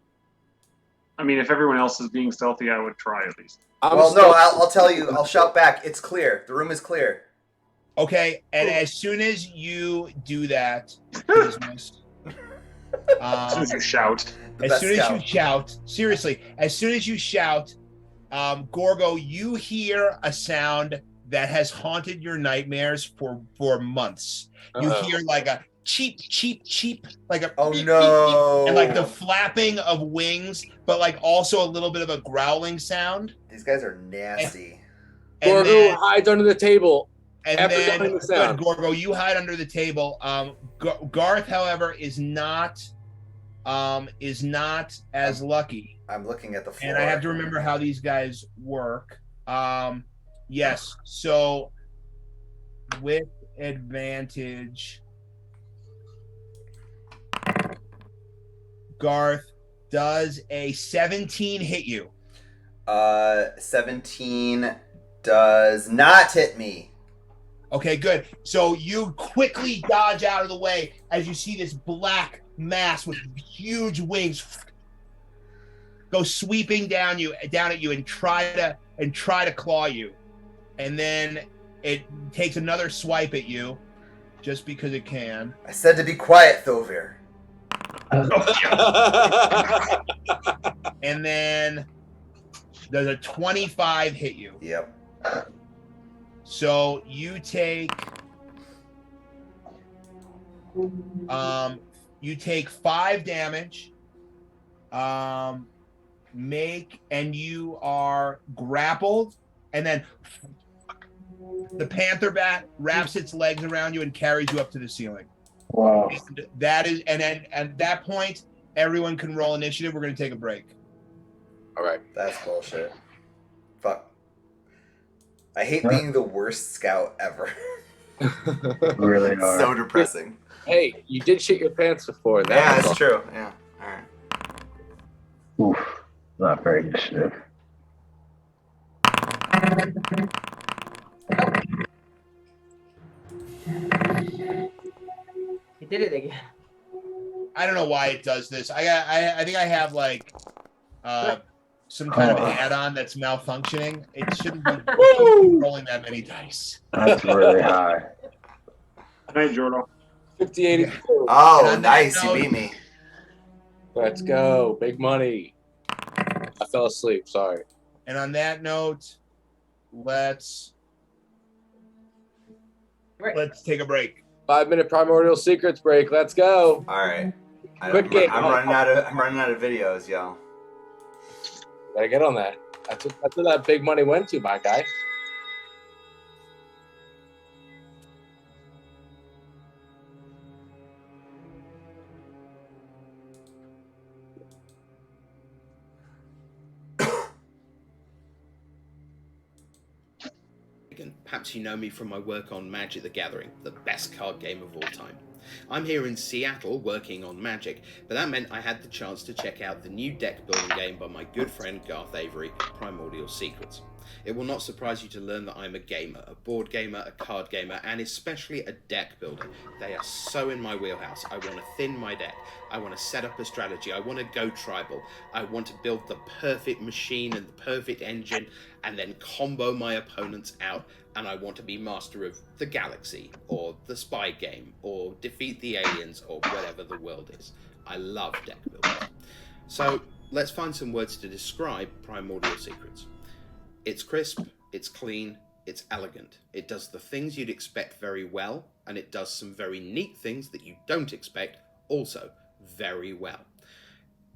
I mean, if everyone else is being stealthy, I would try at least. Well, no, I'll tell you. I'll shout back. It's clear. The room is clear. Okay, and as soon as you do that, business, As soon as you shout. as soon as you shout, seriously, as soon as you shout, Gorgo, you hear a sound that has haunted your nightmares for months. You hear like a cheep, cheep, cheep, like a Oh beep, no, beep, beep, and like the flapping of wings, but like also a little bit of a growling sound. These guys are nasty. Gorgo hides under the table. And after then, telling the good, sound. Gorgo, you hide under the table. Garth, however, is not as lucky. I'm looking at the floor. And I have to remember how these guys work. Yes, so with advantage, Garth, does a 17 hit you? 17 does not hit me. Okay, good. So you quickly dodge out of the way as you see this black mass with huge wings go sweeping down at you and try to claw you. And then it takes another swipe at you just because it can. I said to be quiet, Thovur. And then does a 25 hit you? Yep. So you take 5 damage. And you are grappled, and then the panther bat wraps its legs around you and carries you up to the ceiling. Wow. And that is, and then at that point, everyone can roll initiative. We're going to take a break. All right. That's bullshit. Fuck. I hate being the worst scout ever. Really It's are. so depressing. Hey, you did shit your pants before. Yeah, that's true. Yeah. All right. Oof. Not very initiative. You did it again. I don't know why it does this. I think I have like some kind of add-on that's malfunctioning. It shouldn't be rolling that many dice. That's really high. Hey, Jordo. 50-82. Oh, nice. You beat me. Let's go. Big money. I fell asleep. Sorry. And on that note, let's take a break. 5-minute primordial secrets break. Let's go. All right. Quick game. I'm running out of videos, yo. Gotta get on that. That's what that big money went to, my guy. Perhaps you know me from my work on Magic the Gathering, the best card game of all time. I'm here in Seattle working on Magic, but that meant I had the chance to check out the new deck building game by my good friend Garth Avery, Primordial Secrets. It will not surprise you to learn that I'm a gamer, a board gamer, a card gamer, and especially a deck builder. They are so in my wheelhouse. I want to thin my deck. I want to set up a strategy. I want to go tribal. I want to build the perfect machine and the perfect engine and then combo my opponents out. And I want to be master of the galaxy or the spy game or defeat the aliens or whatever the world is. I love deck building. So let's find some words to describe Primordial Secrets. It's crisp, it's clean, it's elegant. It does the things you'd expect very well, and it does some very neat things that you don't expect also very well.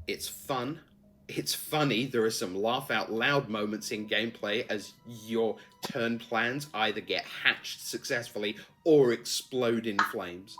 It's fun, it's funny, there are some laugh out loud moments in gameplay as your turn plans either get hatched successfully or explode in flames.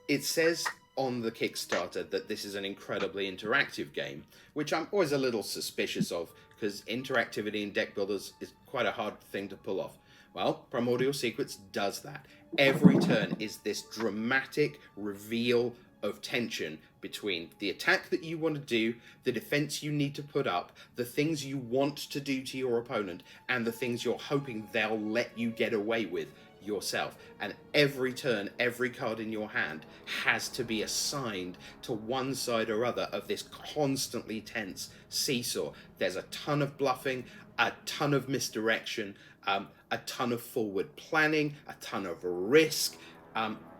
It says on the Kickstarter that this is an incredibly interactive game, which I'm always a little suspicious of, because interactivity in deck builders is quite a hard thing to pull off. Well, Primordial Secrets does that. Every turn is this dramatic reveal of tension between the attack that you want to do, the defense you need to put up, the things you want to do to your opponent, and the things you're hoping they'll let you get away with yourself. And every turn, every card in your hand has to be assigned to one side or other of this constantly tense seesaw. There's a ton of bluffing, a ton of misdirection, a ton of forward planning, a ton of risk.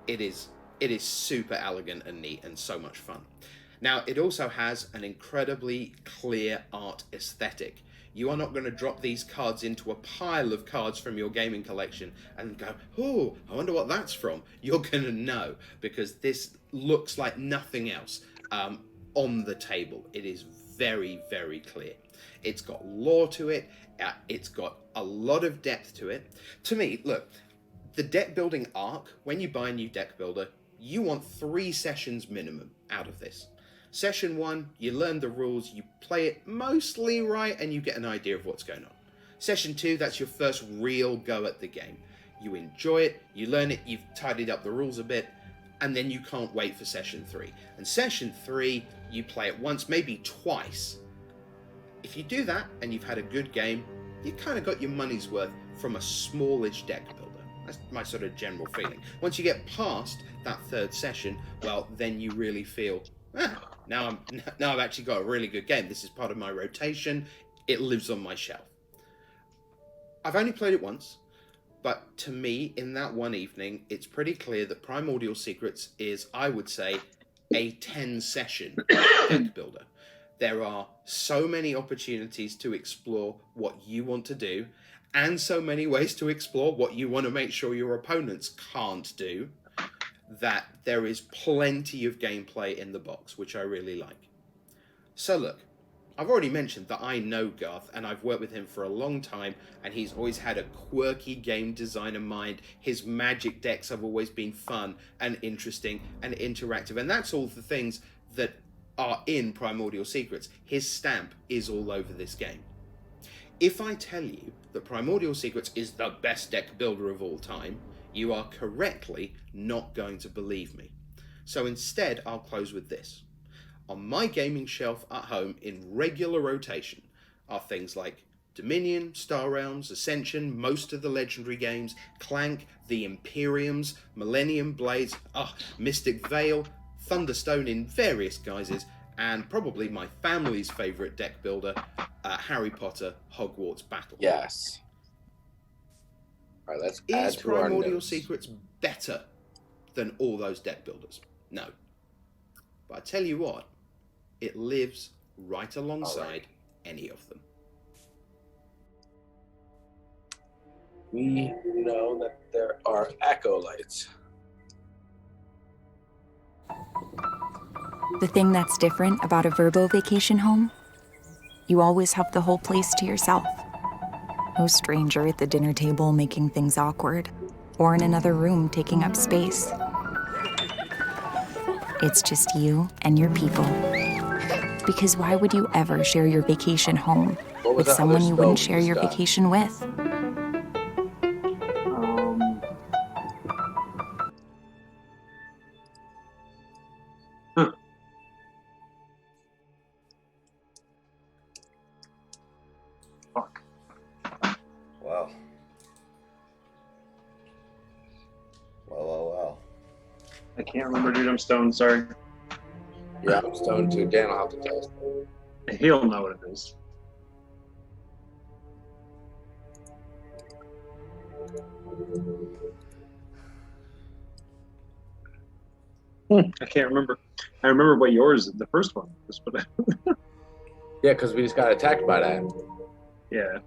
It is super elegant and neat and so much fun. Now, it also has an incredibly clear art aesthetic. You are not going to drop these cards into a pile of cards from your gaming collection and go, oh, I wonder what that's from. You're going to know, because this looks like nothing else on the table. It is very, very clear. It's got lore to it. It's got a lot of depth to it. To me, look, the deck building arc, when you buy a new deck builder, you want 3 sessions minimum out of this. Session 1, you learn the rules, you play it mostly right, and you get an idea of what's going on. Session 2, that's your first real go at the game. You enjoy it, you learn it, you've tidied up the rules a bit, and then you can't wait for Session 3. And Session 3, you play it once, maybe twice. If you do that, and you've had a good game, you kind of got your money's worth from a smallish deck builder. That's my sort of general feeling. Once you get past that 3rd session, well, then you really feel, now I've actually got a really good game. This is part of my rotation. It lives on my shelf. I've only played it once, but to me, in that one evening, it's pretty clear that Primordial Secrets is, I would say, a 10-session deck builder. There are so many opportunities to explore what you want to do, and so many ways to explore what you want to make sure your opponents can't do, that there is plenty of gameplay in the box, which I really like. So look, I've already mentioned that I know Garth, and I've worked with him for a long time, and he's always had a quirky game designer mind. His Magic decks have always been fun and interesting and interactive, and that's all the things that are in Primordial Secrets. His stamp is all over this game. If I tell you that Primordial Secrets is the best deck builder of all time, you are correctly not going to believe me. So instead, I'll close with this. On my gaming shelf at home in regular rotation are things like Dominion, Star Realms, Ascension, most of the legendary games, Clank, the Imperiums, Millennium Blades, Mystic Veil, Thunderstone in various guises, and probably my family's favourite deck builder, Harry Potter Hogwarts Battle. Yes. All right, let's add Is to our Primordial notes. Secrets better than all those deck builders? No. But I tell you what, it lives right alongside any of them. We know that there are acolytes. The thing that's different about a Verbo vacation home, you always have the whole place to yourself. No stranger at the dinner table making things awkward, or in another room taking up space. It's just you and your people. Because why would you ever share your vacation home with someone you wouldn't share your vacation with? Fuck. Wow. Well. I can't remember, dude. I'm stoned. Sorry. Yeah, I'm stoned too. Dan, I'll have to tell us. He'll know what it is. I can't remember. I remember what yours, the first one was, but Yeah, because we just got attacked by that. yeah.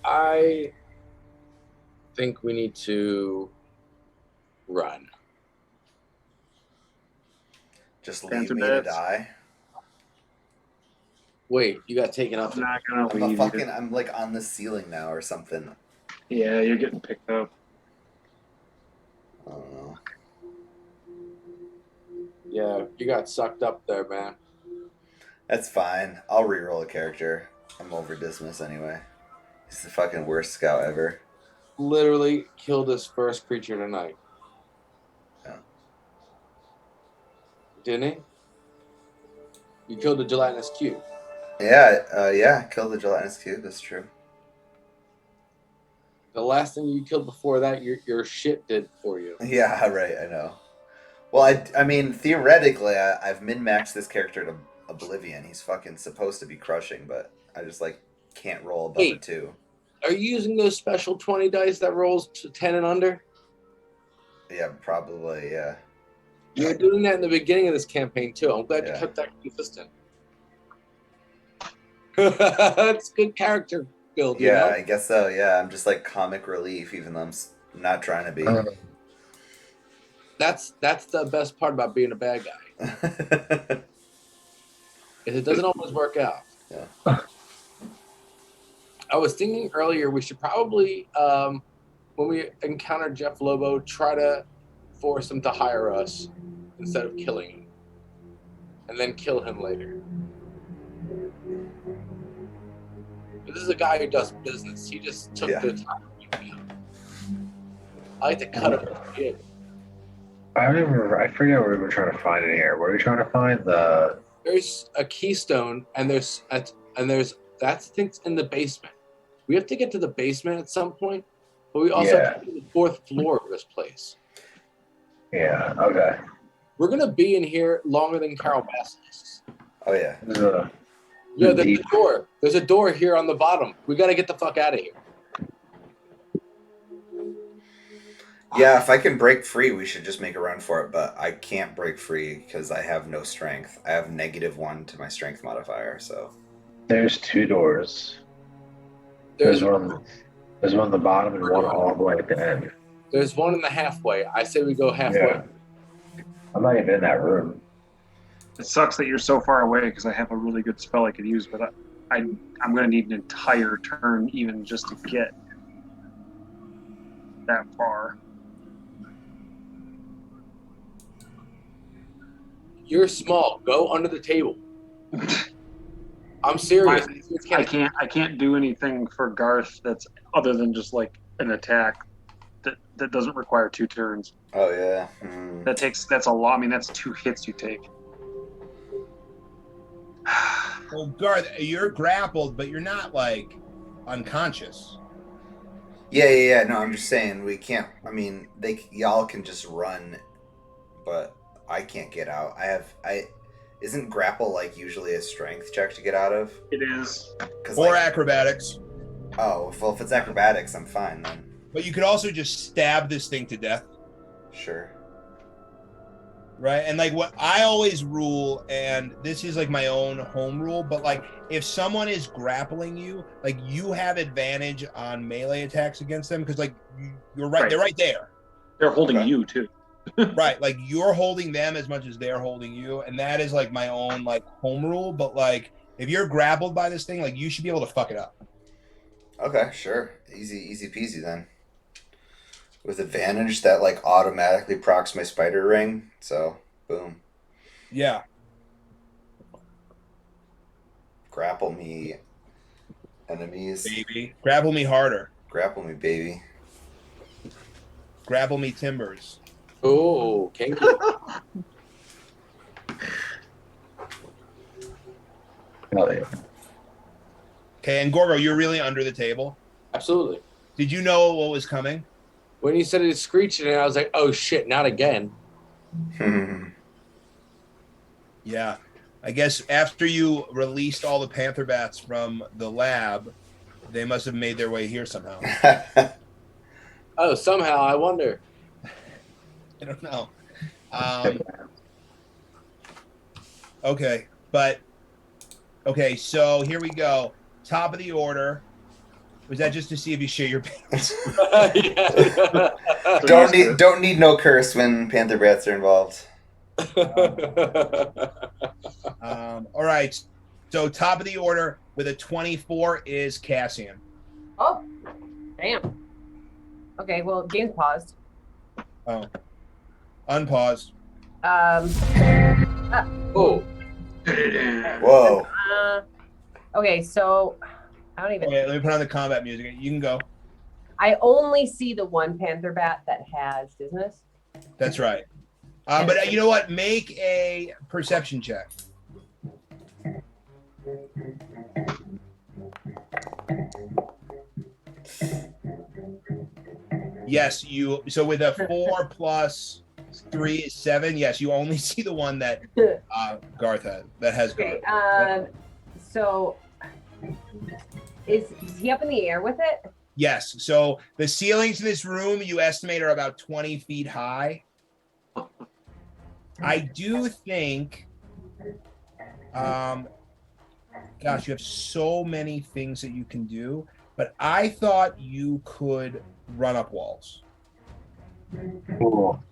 I think we need to run. Just Down leave to me to beds. die. Wait, you got taken up. I'm not gonna I'm a leave fucking. you. I'm like on the ceiling now or something. Yeah, you're getting picked up. I don't know. Yeah, you got sucked up there, man. That's fine. I'll reroll a character. I'm over Dismas anyway. He's the fucking worst scout ever. Literally killed his first creature tonight. Yeah. Didn't he? You killed a gelatinous cube. Yeah, kill the gelatinous cube. That's true. The last thing you killed before that, your shit did for you. Yeah, right. I know. Well, I mean, theoretically, I've min-maxed this character to oblivion. He's fucking supposed to be crushing, but I just like can't roll above a 2. Are you using those special 20 dice that rolls to 10 and under? Yeah, probably. Yeah. You were doing that in the beginning of this campaign too. I'm glad you kept that consistent. That's good character build. Yeah, you know? I guess so. Yeah, I'm just like comic relief, even though I'm not trying to be. That's the best part about being a bad guy. Is it doesn't always work out. Yeah. I was thinking earlier we should probably, when we encounter Jeff Lobo, try to force him to hire us instead of killing him, and then kill him later. But this is a guy who does business. He just took the time to beat me up. I like to cut him a bit. I forget what we were trying to find in here. What are we trying to find? There's a keystone, and there's that's things in the basement. We have to get to the basement at some point, but we also have to get to the 4th floor of this place. Yeah. Okay. We're gonna be in here longer than Carol Bastos. Oh yeah. Yeah, there's a door. There's a door here on the bottom. We got to get the fuck out of here. Yeah, if I can break free, we should just make a run for it. But I can't break free because I have no strength. I have -1 to my strength modifier. So there's 2 doors. There's one on the bottom and one all the way at the end. There's one in the halfway. I say we go halfway. Yeah. I'm not even in that room. It sucks that you're so far away because I have a really good spell I could use, but I'm going to need an entire turn even just to get that far. You're small. Go under the table. I'm serious. I can't do anything for Garth that's other than just like an attack that doesn't require 2 turns. Oh yeah. That's a lot. I mean, that's 2 hits you take. Well, Garth, you're grappled, but you're not like unconscious. Yeah. No, I'm just saying we can't. I mean, y'all can just run, but I can't get out. Isn't grapple like usually a strength check to get out of? It is. Or acrobatics. Oh, well, if it's acrobatics, I'm fine then. But you could also just stab this thing to death. Sure. Right? And like what I always rule, and this is like my own home rule, but like if someone is grappling you, like you have advantage on melee attacks against them because like you're right, they're right there. They're holding you too. Right, like you're holding them as much as they're holding you, and that is like my own like home rule. But like if you're grappled by this thing, like you should be able to fuck it up. Okay, sure, easy peasy then. With advantage, that like automatically procs my spider ring, so boom. Yeah. Grapple me, enemies. Baby, grapple me harder. Grapple me, baby. Grapple me, timbers. Oh, kinky. Okay, and Gorgo, you're really under the table? Absolutely. Did you know what was coming? When you said it's screeching, I was like, oh shit, not again. Yeah. I guess after you released all the panther bats from the lab, they must have made their way here somehow. Oh, somehow, I wonder. I don't know. Okay, so here we go. Top of the order. Was that just to see if you shit your pants? Don't need no curse when panther bats are involved. All right. So top of the order with a 24 is Cassian. Oh, damn. Okay, well, game's paused. Oh. Unpaused. Oh. Whoa. Okay, so I don't even. Okay, let me put on the combat music. You can go. I only see the one panther bat that has business. That's right. But you know what? Make a perception check. Yes, you. So with a 4 plus 3 is 7. Yes, you only see the one that Garth has. That has Okay. Garth. So is he up in the air with it? Yes. So the ceilings in this room you estimate are about 20 feet high. I do think. Gosh, you have so many things that you can do, but I thought you could run up walls. Cool.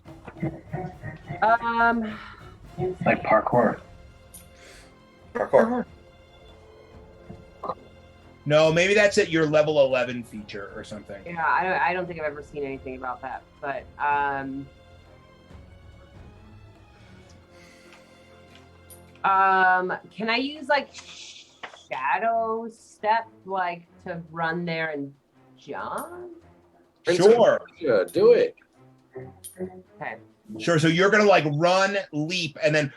Like parkour. Parkour. No, maybe that's at your level 11 feature or something. Yeah, I don't think I've ever seen anything about that. But can I use like shadow step like to run there and jump? Sure. Yeah, do it. Okay. Sure. So you're gonna like run, leap, and then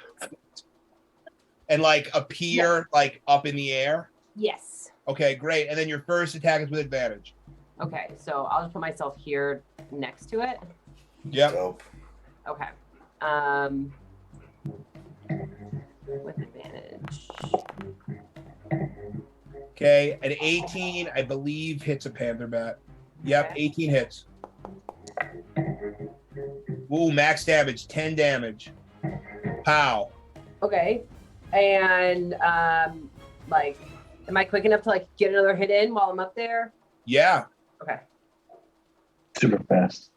like appear like up in the air. Yes. Okay, great. And then your first attack is with advantage. Okay, so I'll just put myself here next to it. Yep. Dope. Okay. With advantage. Okay, an 18, I believe, hits a panther bat. Yep, Okay. 18 hits. Ooh, max damage, 10 damage. Pow. Okay. And like, am I quick enough to like get another hit in while I'm up there? Yeah. Okay. Super fast.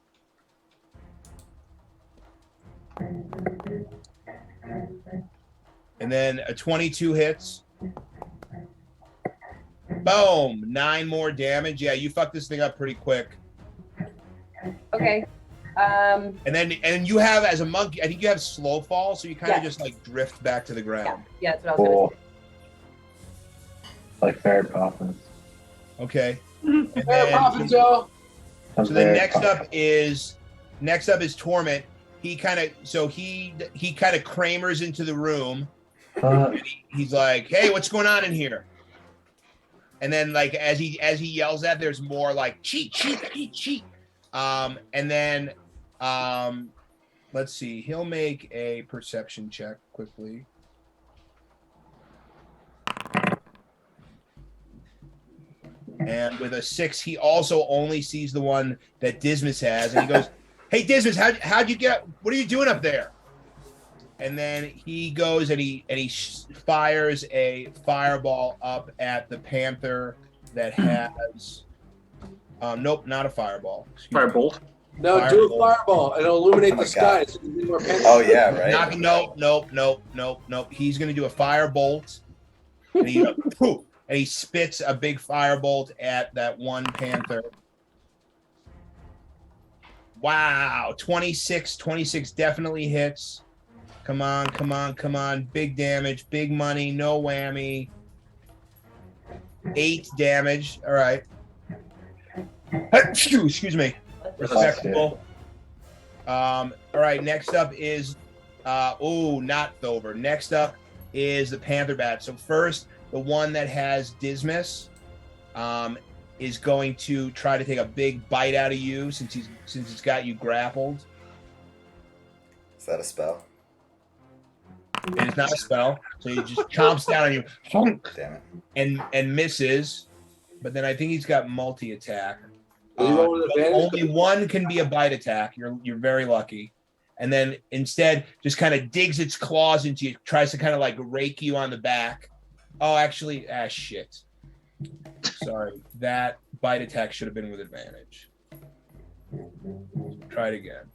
And then a 22 hits. Boom, 9 more damage. Yeah, you fucked this thing up pretty quick. Okay. And you have, as a monkey, I think you have slow fall, so you kind of Yeah. just like drift back to the ground. Yeah, that's what I was gonna Cool. Like Fairy Poppins. Okay. say. And Hey, then, Poppins, y'all. so then next up is Torment. He kind of Kramers into the room. He's like, "Hey, what's going on in here?" And then like as he yells that, there's more like cheat. And then let's see, he'll make a perception check quickly. And with a 6, he also only sees the one that Dismas has, and he goes, "Hey Dismas, how'd you get? What are you doing up there?" And then he goes and he fires a fireball up at the panther that has. Nope, not a fireball. Excuse me. Firebolt. No, Firebolt. do a fireball and it'll illuminate Oh my the sky. God. So you can more panther. Oh yeah, right. Nope. He's gonna do a firebolt, and he spits a big firebolt at that one panther. Wow, 26 definitely hits. Come on. Big damage, big money, no whammy. 8 damage. All right. Excuse me. Respectable. All right, next up is not Thovur. Next up is the panther bat. So first, the one that has Dismas is going to try to take a big bite out of you since it's got you grappled. Is that a spell? It is not a spell, so he just chomps down on you, Damn it. and misses. But then I think he's got multi-attack. Will you roll with advantage? Only one can be a bite attack. You're very lucky. And then instead, just kind of digs its claws into you, tries to kind of like rake you on the back. Oh, actually, shit. Sorry, that bite attack should have been with advantage. Try it again.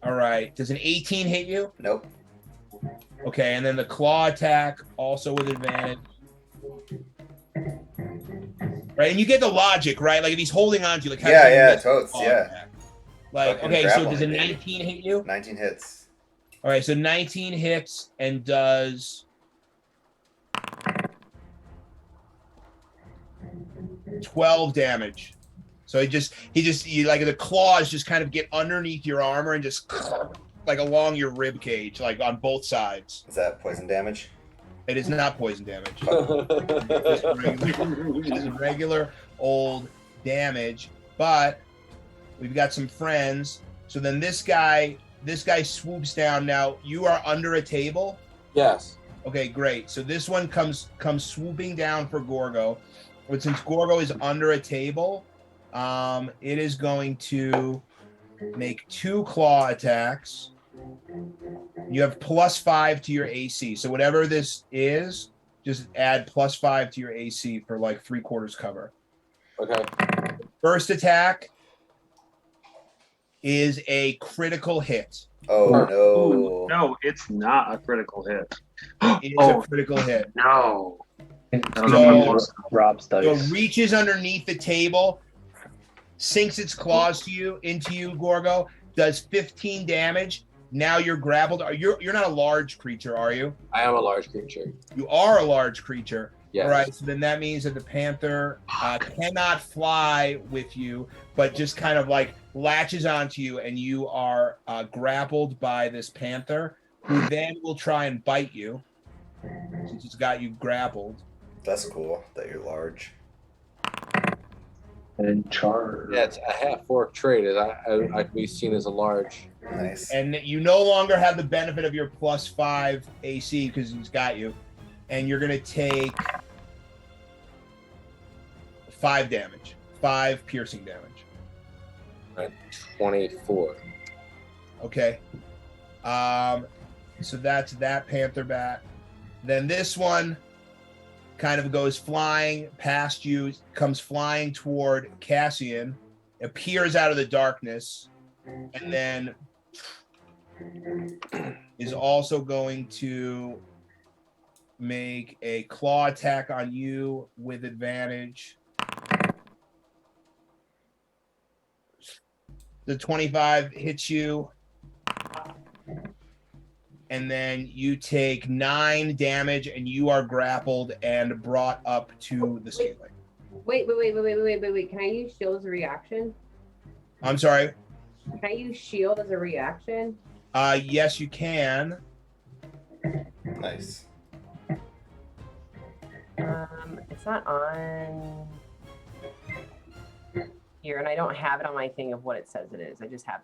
All right. Does an 18 hit you? Nope. Okay, and then the claw attack also with advantage. Right, and you get the logic, right? Like if he's holding on to you, like how Yeah, can you totes, claw yeah. attack? Like, Fucking okay, so grapple does a me, baby. 19 hit you? 19 hits. All right, so 19 hits and does 12 damage. So you like the claws just kind of get underneath your armor and just like along your rib cage, like on both sides. Is that poison damage? It is not poison damage. It's regular old damage, but we've got some friends. So then this guy swoops down. Now you are under a table. Yes. Okay, great. So this one comes swooping down for Gorgo. But since Gorgo is under a table, it is going to make 2 claw attacks. You have +5 to your AC. So whatever this is, just add +5 to your AC for like 3/4 cover. Okay. First attack is a critical hit. Oh Ooh, no. no, it's not a critical hit. It is a critical hit. No. I don't So- know if I'm close. Rob's So dice. it reaches underneath the table, sinks its claws into you, Gorgo, does 15 damage. Now you're grappled. You're not a large creature, are you? I am a large creature. You are a large creature. Yes. All right. So then that means that the panther cannot fly with you, but just kind of like latches onto you, and you are grappled by this panther, who then will try and bite you since it's got you grappled. That's cool that you're large. And charge. Yeah, it's a half-orc trait. I can be seen as a large. Nice. And you no longer have the benefit of your +5 AC because he's got you, and you're gonna take 5 damage, 5 piercing damage. Right. 24. Okay. So that's that panther bat. Then this one kind of goes flying past you, comes flying toward Cassian, appears out of the darkness, and then is also going to make a claw attack on you with advantage. The 25 hits you, and then you take 9 damage, and you are grappled and brought up to the ceiling. Wait. Can I use shield as a reaction? I'm sorry. Can I use shield as a reaction? Yes, you can. Nice. It's not on here, and I don't have it on my thing of what it says it is. I just have.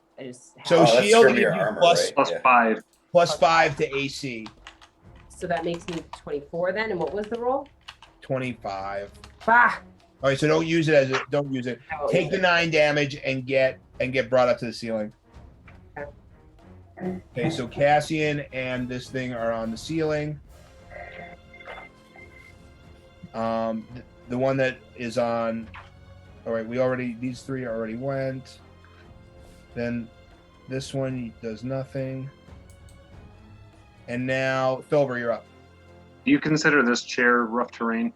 So Oh, that's shield from gives your you armor, plus, right? Plus Yeah. 5. +5 to AC. So that makes me 24 then. And what was the roll? 25. Bah! All right, so don't use it. Take the 9 damage and get brought up to the ceiling. Okay, so Cassian and this thing are on the ceiling. The one that is on. All right, these 3 already went. Then this one does nothing. And now Thovur, you're up. Do you consider this chair rough terrain?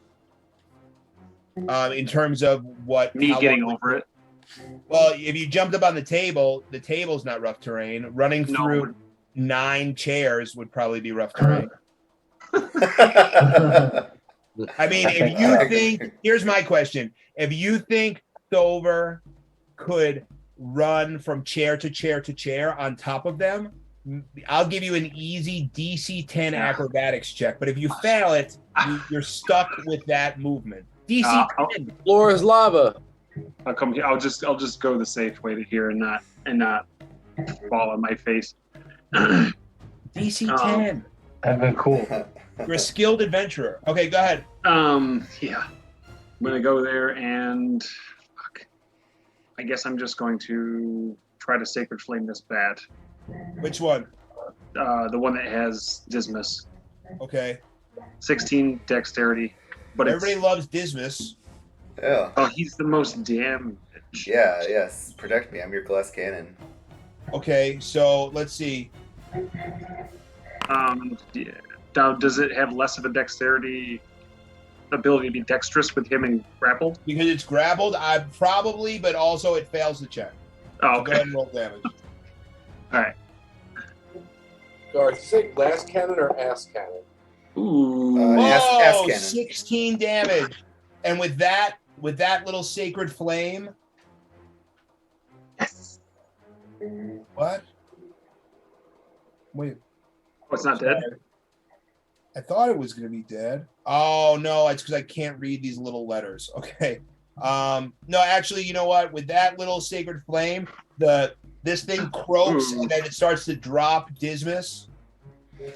In terms of what? Me how getting long- over it? Well, if you jumped up on the table's not rough terrain. Running No. through 9 chairs would probably be rough terrain. I mean, if you think, here's my question. If you think Thovur could run from chair to chair to chair on top of them, I'll give you an easy DC 10 acrobatics check. But if you fail it, you're stuck with that movement. DC 10. Floor is lava. I'll come here. I'll just go the safe way to here and not fall on my face. DC 10. That'd been cool. You're a skilled adventurer. Okay, go ahead. Yeah. I'm gonna go there and fuck. I guess I'm just going to try to sacred flame this bat. Which one? The one that has Dismas. Okay. 16 dexterity. But Everybody it's, loves Dismas. Yeah. oh, he's the most damage. Yeah, yes. Protect me. I'm your glass cannon. Okay, so let's see. Yeah. Now, does it have less of a dexterity ability to be dexterous with him and grappled? Because it's grappled, I probably, but also it fails the check. Oh, So go okay. ahead and roll damage. All right. Garth, say glass cannon or ass cannon? Ooh. Ass Whoa, cannon. 16 damage. And with that little sacred flame. Yes. What? Wait. Oh, it's not dead? I thought it was going to be dead. Oh, no, it's because I can't read these little letters. Okay. No, actually, you know what? With that little sacred flame, this thing croaks and then it starts to drop Dismas.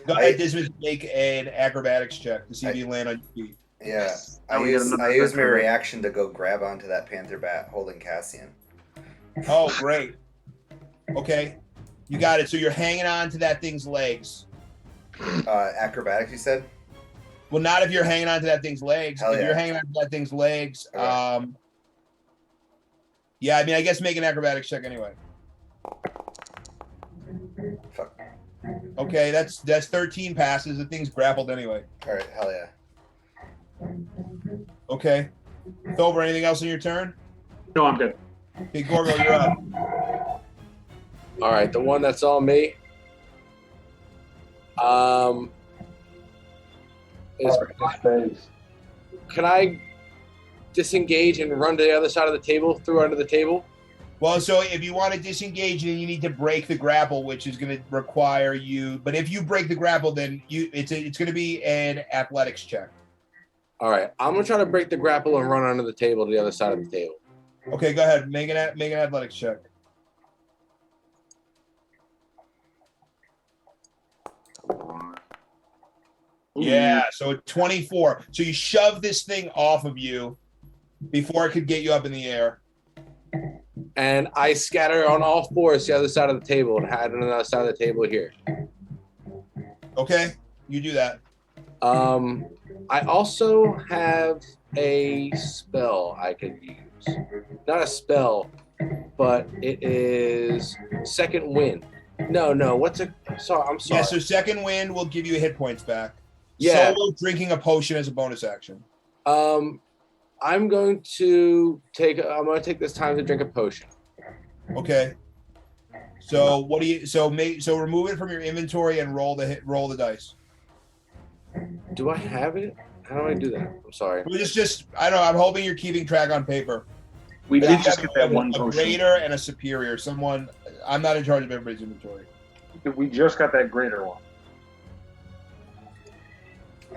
Go ahead, Dismas, make an acrobatics check to see if you land on your feet. Yeah. Now I we get use another my adventure. reaction to go grab onto that panther bat holding Cassian. Oh, great. Okay. You got it. So you're hanging on to that thing's legs. Acrobatics, you said? Well, not if you're hanging on to that thing's legs. Hell If yeah. you're hanging on to that thing's legs, Okay. yeah, I mean, I guess make an acrobatics check anyway. Fuck. Okay, that's 13 passes. The thing's grappled anyway. All right, hell yeah. Okay. Thovur, anything else in your turn? No, I'm good. Big Gorgo, you're up. All right, the one that's on me. Can I disengage and run to the other side of the table, through under the table? Well, so if you want to disengage, then you need to break the grapple, which is going to require you. But if you break the grapple, then it's going to be an athletics check. All right, I'm gonna try to break the grapple and run under the table to the other side of the table. Okay, go ahead. Make an athletics check. Yeah, so a 24. So you shove this thing off of you before it could get you up in the air. And I scatter on all fours to the other side of the table and hide on the other side of the table here. Okay, you do that. I also have a spell I could use. Not a spell, but it is second wind. No, what's a sorry, I'm sorry. Yeah, so second wind will give you hit points back. Yeah. Solo drinking a potion as a bonus action. I'm going to take this time to drink a potion. Okay. So what do you so remove it from your inventory and roll the dice. Do I have it? How do I do that? I'm sorry. Well, just I don't know, I'm hoping you're keeping track on paper. We But did you just have get that one a potion. greater and a superior. Someone I'm not in charge of everybody's inventory. We just got that greater one.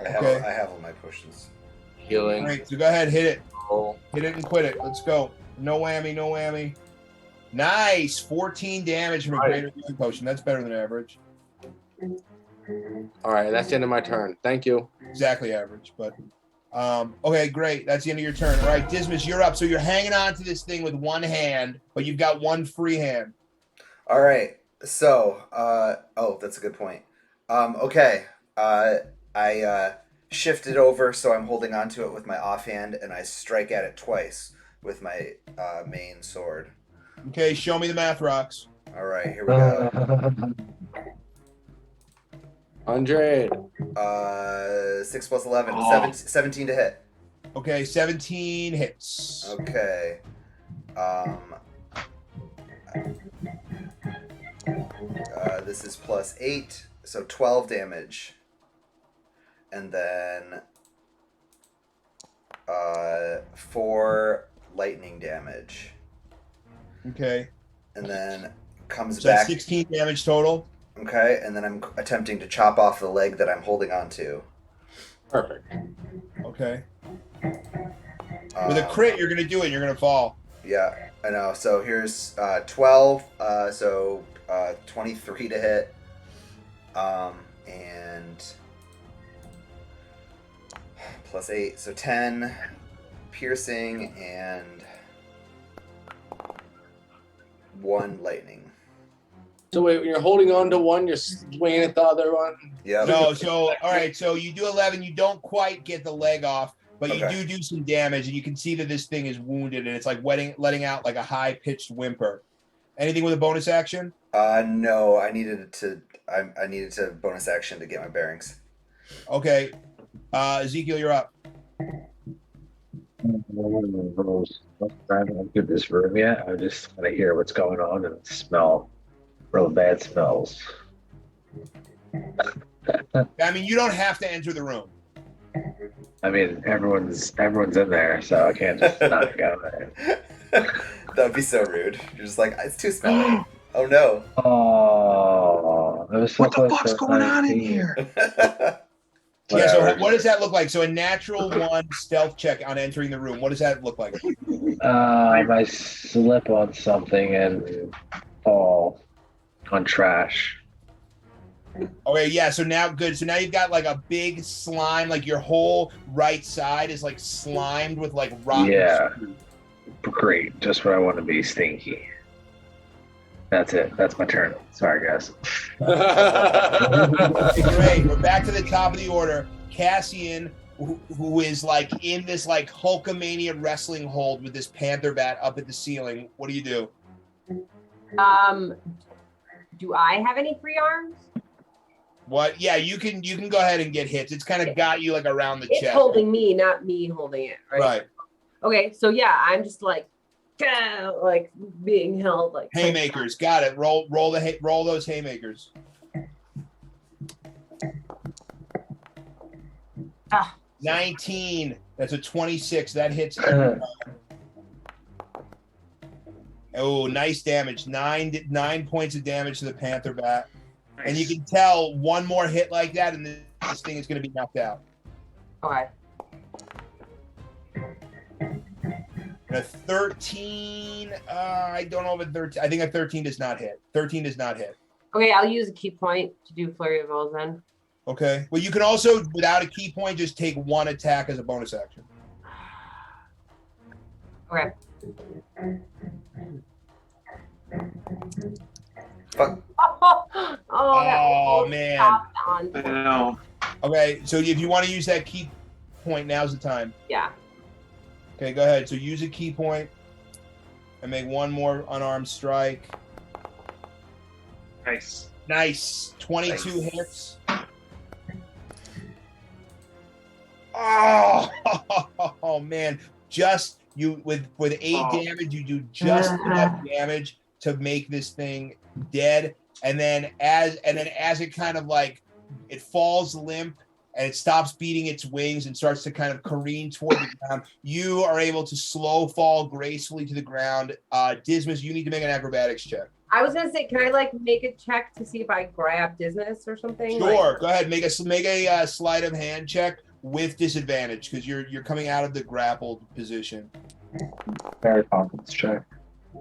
I have all my potions. Healing. All right, so go ahead, hit it. Roll. Hit it and quit it. Let's go. No whammy, no whammy. Nice. 14 damage from a greater healing potion. That's better than average. All right, that's the end of my turn. Thank you. Exactly average, but okay, great. That's the end of your turn. All right, Dismas, you're up. So you're hanging on to this thing with one hand, but you've got one free hand. All right. So, that's a good point. Okay. I shift it over so I'm holding onto it with my offhand, and I strike at it twice with my main sword. Okay, show me the math rocks. All right, here we go. 100. 6 plus 11, 17 to hit. Okay, 17 hits. Okay. This is plus 8, so 12 damage. And then 4 lightning damage. Okay. And then comes So back. that's 16 damage total. Okay, and then I'm attempting to chop off the leg that I'm holding on to. Perfect. Okay. With a crit, you're going to do it. You're going to fall. Yeah, I know. So here's 12, so 23 to hit. And plus 8, so 10 piercing and 1 lightning. So wait, when you're holding on to one, you're swinging at the other one? Yeah. No, so, all right, so you do 11. You don't quite get the leg off, but you Okay. do some damage, and you can see that this thing is wounded, and it's like letting out like a high-pitched whimper. Anything with a bonus action? No, I needed to bonus action to get my bearings. Okay. Ezekiel, you're up. I haven't looked at this room yet. I just want to hear what's going on and smell real bad smells. I mean, you don't have to enter the room. I mean, everyone's in there, so I can't just not go there. That would be so rude. You're just like, it's too smelly. Oh no. Oh, it was so What the close fuck's to going on in 19. here? Yeah, so Whatever. what does that look like? So a natural 1 stealth check on entering the room. What does that look like? I slip on something and fall on trash. Okay, yeah, so now good. So now you've got like a big slime, like your whole right side is like slimed with like rotten. Yeah. food. Great. Just what I want to be, stinky. That's it. That's my turn. Sorry, guys. Okay, great. We're back to the top of the order. Cassian, who is like in this like Hulkamania wrestling hold with this panther bat up at the ceiling. What do you do? Do I have any free arms? What? Yeah, you can go ahead and get hits. It's kind of got you like around the It's chest. holding me, not me holding it, right? Right. Okay, so yeah, I'm just like being held like Haymakers, got it. Roll those haymakers. Ah. 19. That's a 26. That hits. Oh, nice damage. 9 points of damage to the panther bat. Nice. And you can tell one more hit like that, and this thing is going to be knocked out. Okay. A 13. I don't know if a 13. I think a 13 does not hit. 13 does not hit. Okay, I'll use a key point to do flurry of blows then. Okay. Well, you can also, without a key point, just take 1 attack as a bonus action. Okay. Fuck. Oh, man. On. I know. Okay, so if you want to use that key point, now's the time. Yeah. Okay, go ahead. So use a key point and make 1 more unarmed strike. Nice. Nice. 22 Nice. hits. Oh, man. Just you with 8 damage, you do just enough damage to make this thing dead. And then as it kind of like it falls limp and it stops beating its wings and starts to kind of careen toward the ground, you are able to slow fall gracefully to the ground. Dismas, you need to make an acrobatics check. I was gonna say, can I like make a check to see if I grab Dismas or something? Sure, Like, go ahead. Make a sleight of hand check with disadvantage because you're coming out of the grappled position. Very confidence check.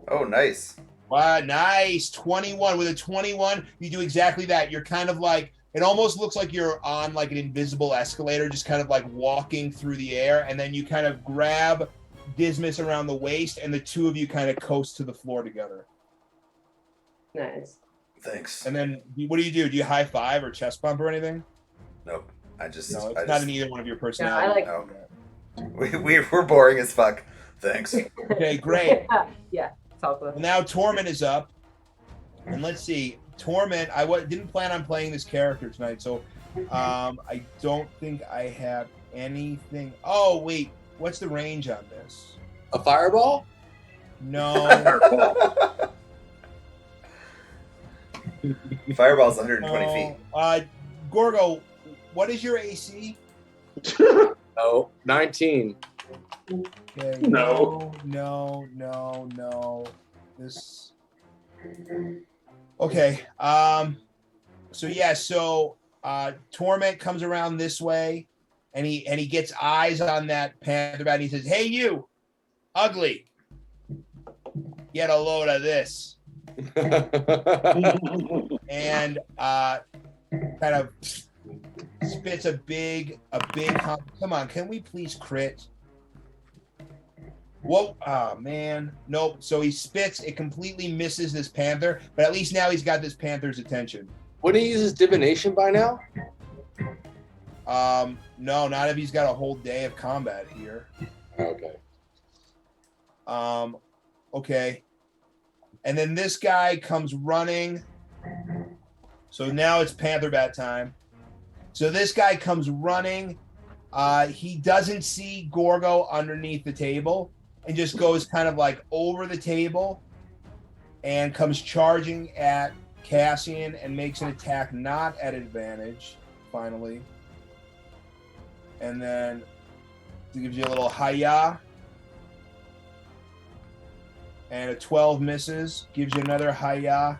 Oh, nice. Wow, nice. 21. With a 21, you do exactly that. You're kind of like, it almost looks like you're on like an invisible escalator, just kind of like walking through the air, and then you kind of grab Dismas around the waist, and the two of you kind of coast to the floor together. Nice. Thanks. And then what do? Do you high five or chest bump or anything? Nope. I just. No, it's I not just, in either one of your Yeah, personalities. I like. No. We're boring as fuck. Thanks. Okay, great. Yeah, it's all good. Well, now Torment is up, and let's see. Torment. I didn't plan on playing this character tonight, so I don't think I have anything. Oh wait, what's the range on this? A fireball? No. Fireball's 120 feet. Gorgo, what is your AC? No, 19. Okay. No. No. This. Okay. So Torment comes around this way, and he gets eyes on that panther bat. And he says, "Hey, you, ugly, get a load of this." And kind of spits a big hump. Come on, can we please crit? Whoa, oh man, nope. So he spits, it completely misses this panther, but at least now he's got this panther's attention. Wouldn't he use his divination by now? No, not if he's got a whole day of combat here. Okay. Okay. And then this guy comes running. So now it's panther bat time. So this guy comes running. He doesn't see Gorgo underneath the table and just goes kind of like over the table and comes charging at Cassian and makes an attack not at advantage, finally. And then it gives you a little hi-ya. And a 12 misses, gives you another hi-ya.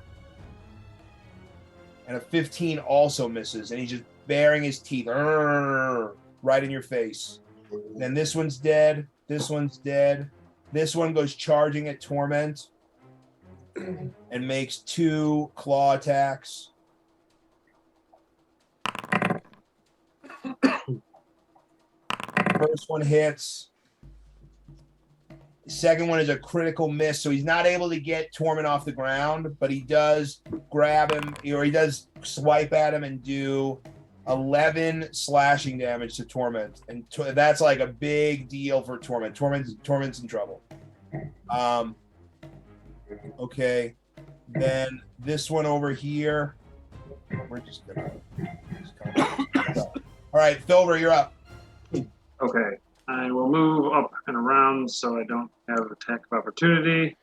And a 15 also misses, and he just baring his teeth. Right in your face. Then this one's dead. This one's dead. This one goes charging at Torment and makes 2 claw attacks. First one hits. The second one is a critical miss, so he's not able to get Torment off the ground, but he does grab him, or he does swipe at him and do 11 slashing damage to Torment, and that's like a big deal for Torment. Torment's in trouble. Okay, then this one over here. We're just gonna. All right, Thovur, you're up. Okay, I will move up and around so I don't have attack of opportunity.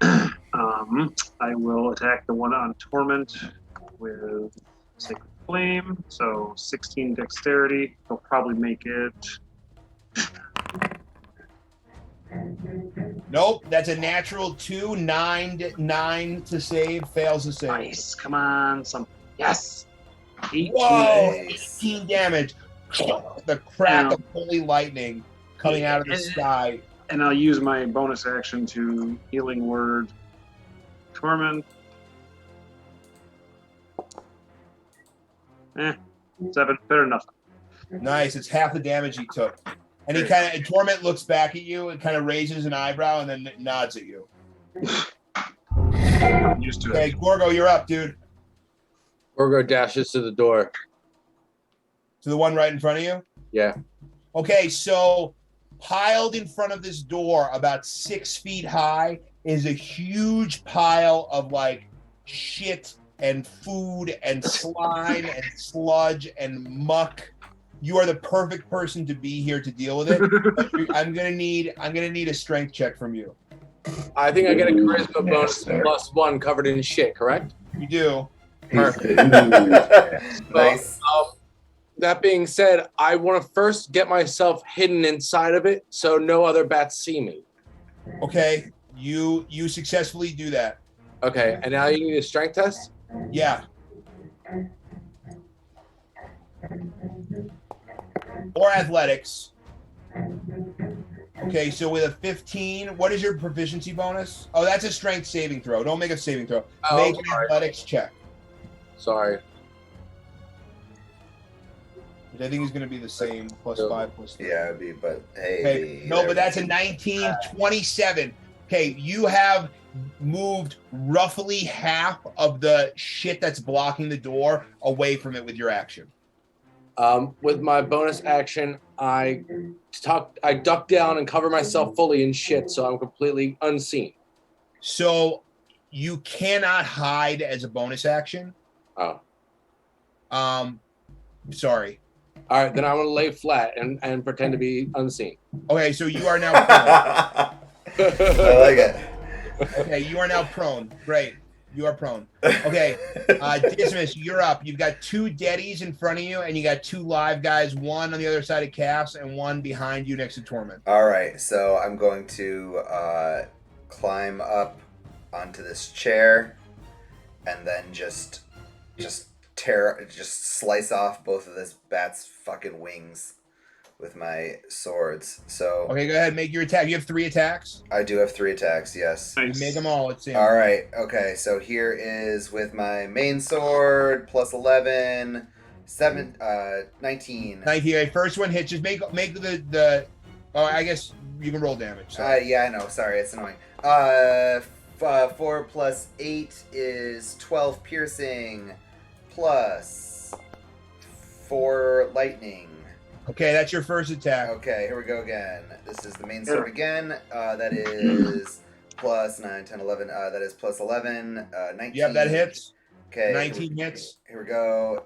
I will attack the one on Torment with Sacred Flame, so 16 dexterity. He'll probably make it. Nope, that's a natural 2, 9 to save, fails to save. Nice, come on, yes. 18. Whoa, Nice. 18 damage. The crack of holy lightning coming out of the sky. And I'll use my bonus action to Healing Word Torment. 7, better than nothing. Nice, it's half the damage he took. And he Torment looks back at you and kind of raises an eyebrow and then nods at you. I'm used to Okay, it. Gorgo, you're up, dude. Gorgo dashes to the door. To the one right in front of you? Yeah. Okay, so piled in front of this door, about 6 feet high, is a huge pile of like shit and food and slime and sludge and muck. You are the perfect person to be here to deal with it. But I'm gonna need a strength check from you. I think I get a charisma Yes, bonus sir. +1 covered in shit, correct? You do. Nice. That being said, I want to first get myself hidden inside of it so no other bats see me. Okay, you successfully do that. Okay, and now you need a strength test? Yeah. Or athletics. Okay, so with a 15, what is your proficiency bonus? Oh, that's a strength saving throw. Don't make a saving throw. Oh, Make an sorry. athletics check. Sorry. Which I think is going to be the same, +5, +3. Yeah, it'd be, but hey. Okay, no, but that's a 19, 27. Okay, you have moved roughly half of the shit that's blocking the door away from it with your action. With my bonus action, I duck down and cover myself fully in shit so I'm completely unseen. So you cannot hide as a bonus action. Oh. Sorry. All right, then I'm going to lay flat and pretend to be unseen. Okay, so you are now prone. I like it. Okay, you are now prone. Great. You are prone. Okay, Dismas, you're up. You've got 2 deadies in front of you, and you got 2 live guys, one on the other side of Cass and one behind you next to Torment. All right, so I'm going to climb up onto this chair, and then just slice off both of this bat's fucking wings with my swords. So Okay, go ahead. Make your attack. You have 3 attacks. I do have 3 attacks. Yes. You make them all. Let's see. All right. Okay. So here is with my main sword +11, 19. 19. Okay, first one hits. Just make the. Oh, I guess you can roll damage. So. Yeah, I know. Sorry, it's annoying. 4 + 8 is 12 piercing, plus 4 lightning. Okay, that's your first attack. Okay, here we go again. This is the main sword again. That is +9, 10, 11. That is +11, 19. Yep, that hits. Okay. 19 hits. Here we go.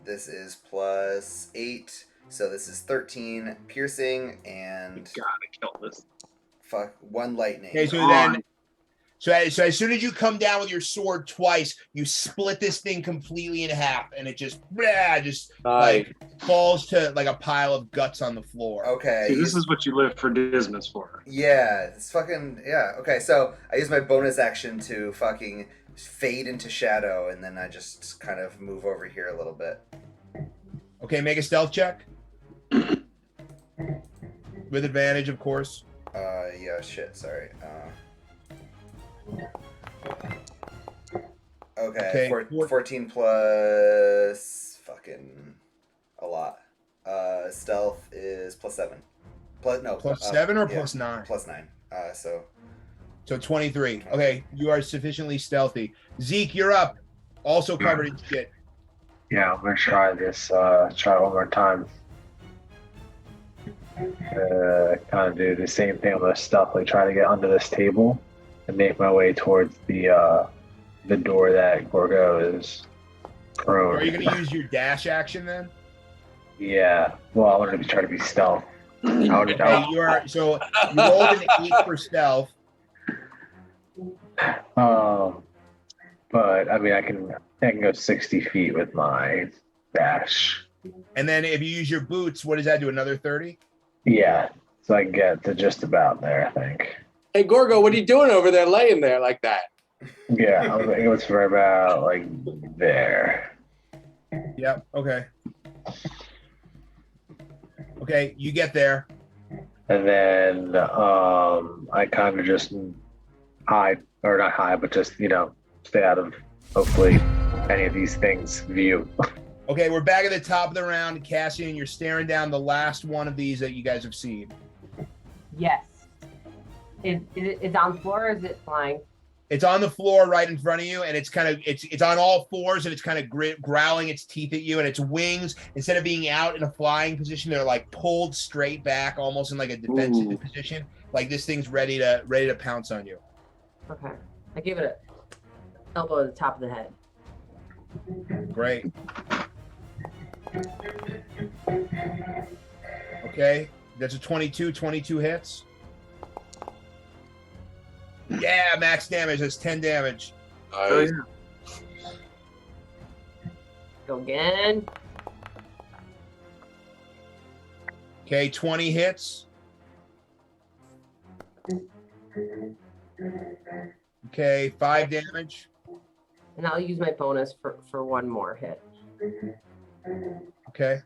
This is +8. So this is 13 piercing and You gotta kill this. 1 lightning. Okay, so then. So as soon as you come down with your sword twice, you split this thing completely in half, and it just like falls to like a pile of guts on the floor. Okay. See, this is what you live for Dismas for. Yeah, it's fucking yeah. Okay, so I use my bonus action to fucking fade into shadow, and then I just kind of move over here a little bit. Okay, make a stealth check. With advantage, of course. Yeah, shit, sorry. Okay, 14 plus fucking a lot. Stealth is +7. Plus 7 or plus 9? Plus 9. So 23. Okay, you are sufficiently stealthy. Zeke, you're up. Also covered in shit. Yeah, I'm gonna try this. Try one more time. Kind of do the same thing with stuff. Like try to get under this table and make my way towards the door that Gorgo is prone. Are you gonna use your dash action then? Yeah. Well, I wanted to try to be stealth. Okay, you rolled an 8 for stealth. But I mean, I can go 60 feet with my dash. And then if you use your boots, what does that do? Another 30? Yeah, so I can get to just about there, I think. Hey, Gorgo, what are you doing over there laying there like that? Yeah, I was thinking it's for about like there. Yep, okay. Okay, you get there. And then I kind of just hide, or not hide, but just, stay out of, hopefully, any of these things' view. Okay, we're back at the top of the round. Cassian, you're staring down the last one of these that you guys have seen. Yes. Is it on the floor or is it flying? It's on the floor right in front of you, and it's kind of it's on all fours, and it's kind of growling its teeth at you, and its wings, instead of being out in a flying position, they're like pulled straight back, almost in like a defensive position. Like this thing's ready to pounce on you. Okay. I give it a elbow at the top of the head. Great. Okay, that's a 22. 22 hits. Yeah, max damage. That's 10 damage. Nice. Go again. Okay, 20 hits. Okay, 5 damage. And I'll use my bonus for one more hit. Okay.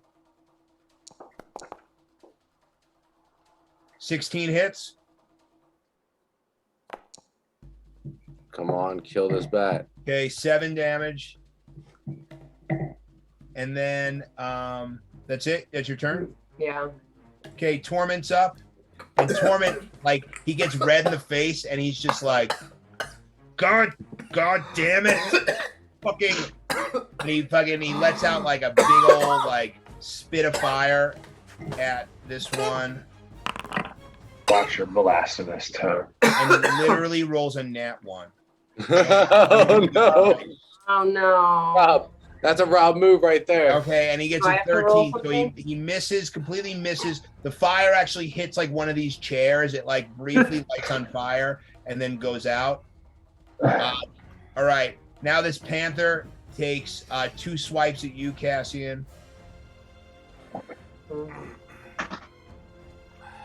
16 hits. Come on, kill this bat. Okay, 7 damage. And then that's it. That's your turn. Yeah. Okay, Torment's up. And Torment, like, he gets red in the face and he's just like, God damn it. And he lets out like a big old like spit of fire at this one. Watch your blasphemous tone. And literally rolls a nat 1. Oh no. Oh no. Rob, that's a Rob move right there. Okay, and he gets a 13, so he misses, completely misses. The fire actually hits like one of these chairs. It like briefly lights on fire and then goes out. All right, now this panther takes 2 swipes at you, Cassian.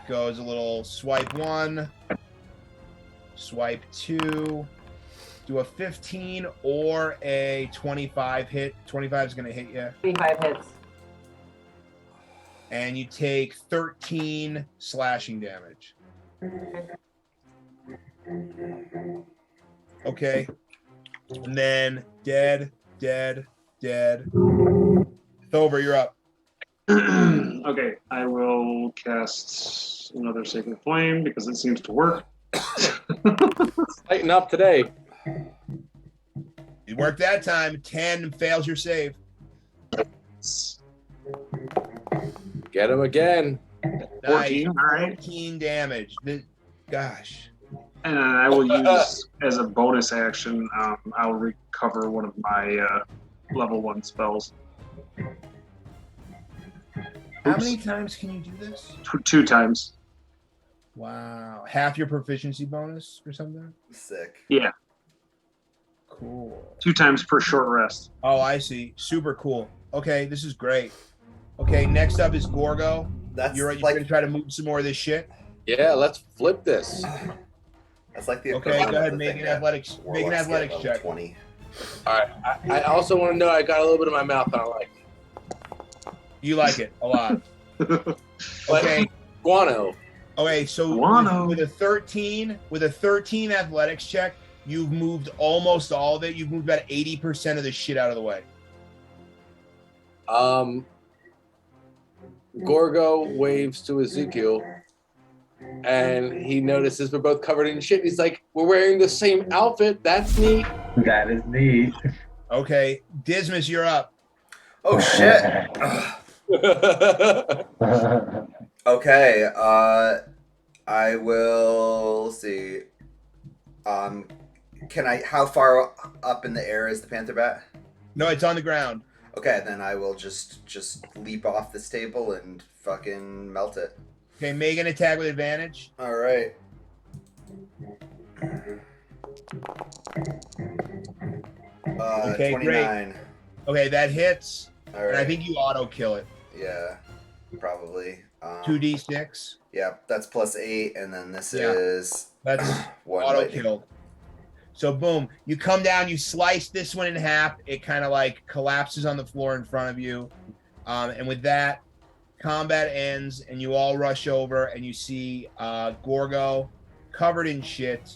Goes a little swipe 1, swipe 2. Do a 15 or a 25 hit. 25 is going to hit you. 25 hits. And you take 13 slashing damage. Okay. And then dead. Thovur, you're up. Okay, I will cast another Sacred Flame because it seems to work. Lighten up today. It worked that time. 10 fails your save. Get him again. 14, Nice. all right. 14 damage. Gosh. And I will use, as a bonus action, I'll recover one of my level 1 spells. How many times can you do this? 2 times. Wow. Half your proficiency bonus or something? Sick. Yeah. Cool. 2 times per short rest. Oh, I see. Super cool. Okay, this is great. Okay, next up is Gorgo. You're like, gonna try to move some more of this shit? Yeah, let's flip this. That's like the Okay, go ahead, make an athletics check. 20. All right. I also want to know, I got a little bit of my mouth on like. You like it a lot. Okay. Guano. Okay, so Guano. with a 13 athletics check, you've moved almost all of it. You've moved about 80% of the shit out of the way. Gorgo waves to Ezekiel, and he notices we're both covered in shit. He's like, "We're wearing the same outfit. That's neat." That is neat. Okay, Dismas, you're up. Oh shit. Okay. I will see. Can I? How far up in the air is the panther bat? No, it's on the ground. Okay, then I will just leap off this table and fucking melt it. Okay, make an attack with advantage. All right. Okay, 29. great. Okay, that hits. All right. And I think you auto kill it. Yeah, probably. 2d6. Yeah, that's +8, and then this Yeah. is That's one auto lightning. killed. So boom, you come down, you slice this one in half. It kind of like collapses on the floor in front of you. And with that, combat ends, and you all rush over, and you see Gorgo covered in shit,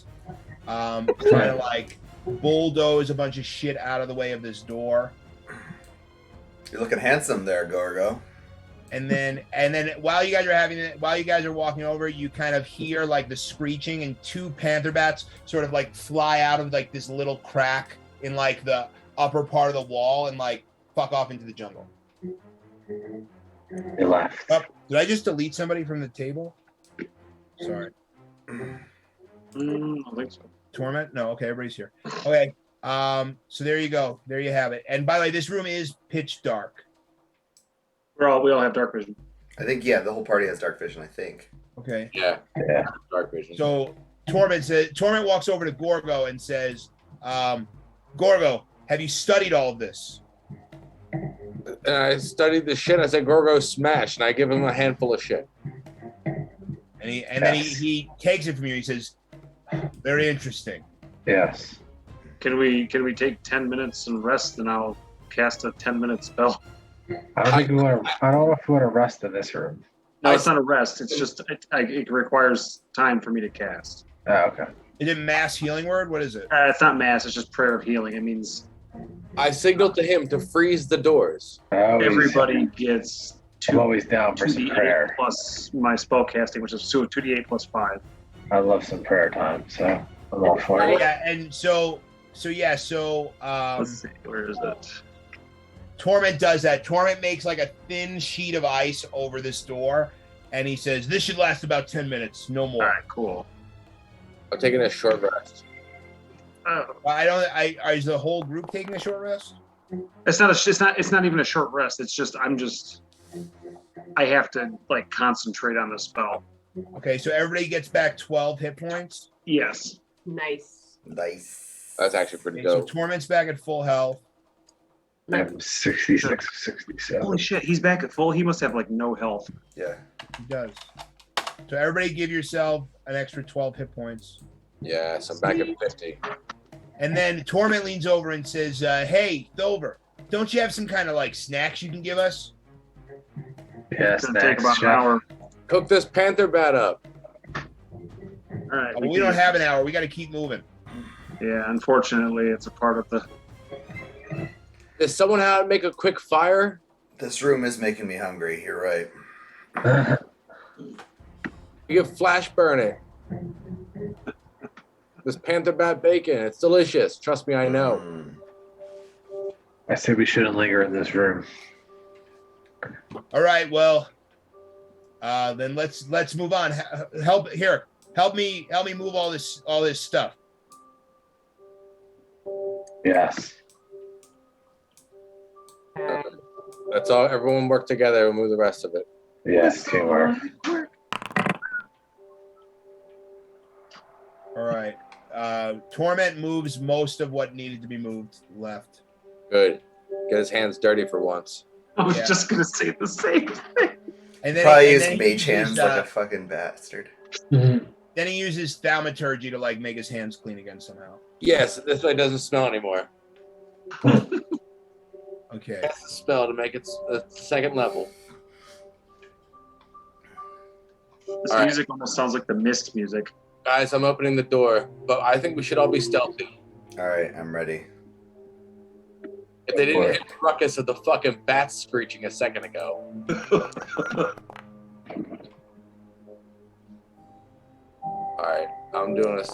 trying to like bulldoze a bunch of shit out of the way of this door. You're looking handsome there, Gorgo. And then while you guys are walking over, you kind of hear like the screeching, and two panther bats sort of like fly out of like this little crack in like the upper part of the wall and like fuck off into the jungle. They left. Oh, did I just delete somebody from the table? Sorry. I don't think so. Torment? No, okay, everybody's here. Okay. So there you go. There you have it. And by the way, this room is pitch dark. We all have dark vision. I think the whole party has dark vision. I think. Okay. Yeah. Dark vision. So Torment walks over to Gorgo and says, Gorgo, have you studied all of this? And I studied the shit. I said, "Gorgo, smash!" And I give him a handful of shit. And then he takes it from you. He says, very interesting. Yes. Can we take 10 minutes and rest, and I'll cast a 10-minute spell? I don't know if we want to rest in this room. No, it's not a rest. It's just it requires time for me to cast. Oh, okay. Is it mass healing word? What is it? It's not mass. It's just prayer of healing. It means I signaled to him to freeze the doors. everybody gets I'm always down for some 2d8 prayer. plus my spell casting, which is 2d8 plus 5. I love some prayer time, so I'm all for it. Yeah, and so Let's see, where is it? Torment does that. Torment makes like a thin sheet of ice over this door, and he says, "This should last about 10 minutes, no more." All right, cool. I'm taking a short rest. Is the whole group taking a short rest? It's not even a short rest. It's just I have to like concentrate on the spell. Okay, so everybody gets back 12 hit points. Yes. Nice. That's actually pretty Okay, so dope. Torment's back at full health. I'm 66, 67. Holy shit, he's back at full. He must have like no health. Yeah. He does. So everybody give yourself an extra 12 hit points. Yeah, so I'm back at 50. And then Torment leans over and says, hey, Thovur, don't you have some kind of like snacks you can give us? Yeah, It's gonna take about snacks, an hour. Cook this panther bat up. All right. We don't have an hour. We got to keep moving. Yeah, unfortunately, it's a part of the. Does someone have to make a quick fire? This room is making me hungry. You're right. chef. You can flash burn it. This panther bat bacon, it's delicious. Trust me, I know. I say we shouldn't linger in this room. All right, well, then let's move on. Help me move all this stuff. Yes. That's all. Everyone work together. We'll move the rest of it. Yes, teamwork. All right. Torment moves most of what needed to be moved left. Good. Get his hands dirty for once. I was just gonna say the same thing. And then Probably and use then he mage hands uses, like a fucking bastard. Then he uses thaumaturgy to like make his hands clean again somehow. Yes, this way it doesn't smell anymore. Okay. Cast a spell to make it a second level. This All right. music almost sounds like the Mist music. Guys, I'm opening the door, but I think we should all be stealthy. All right, I'm ready. If they didn't hit the ruckus of the fucking bats screeching a second ago. All right, I'm doing a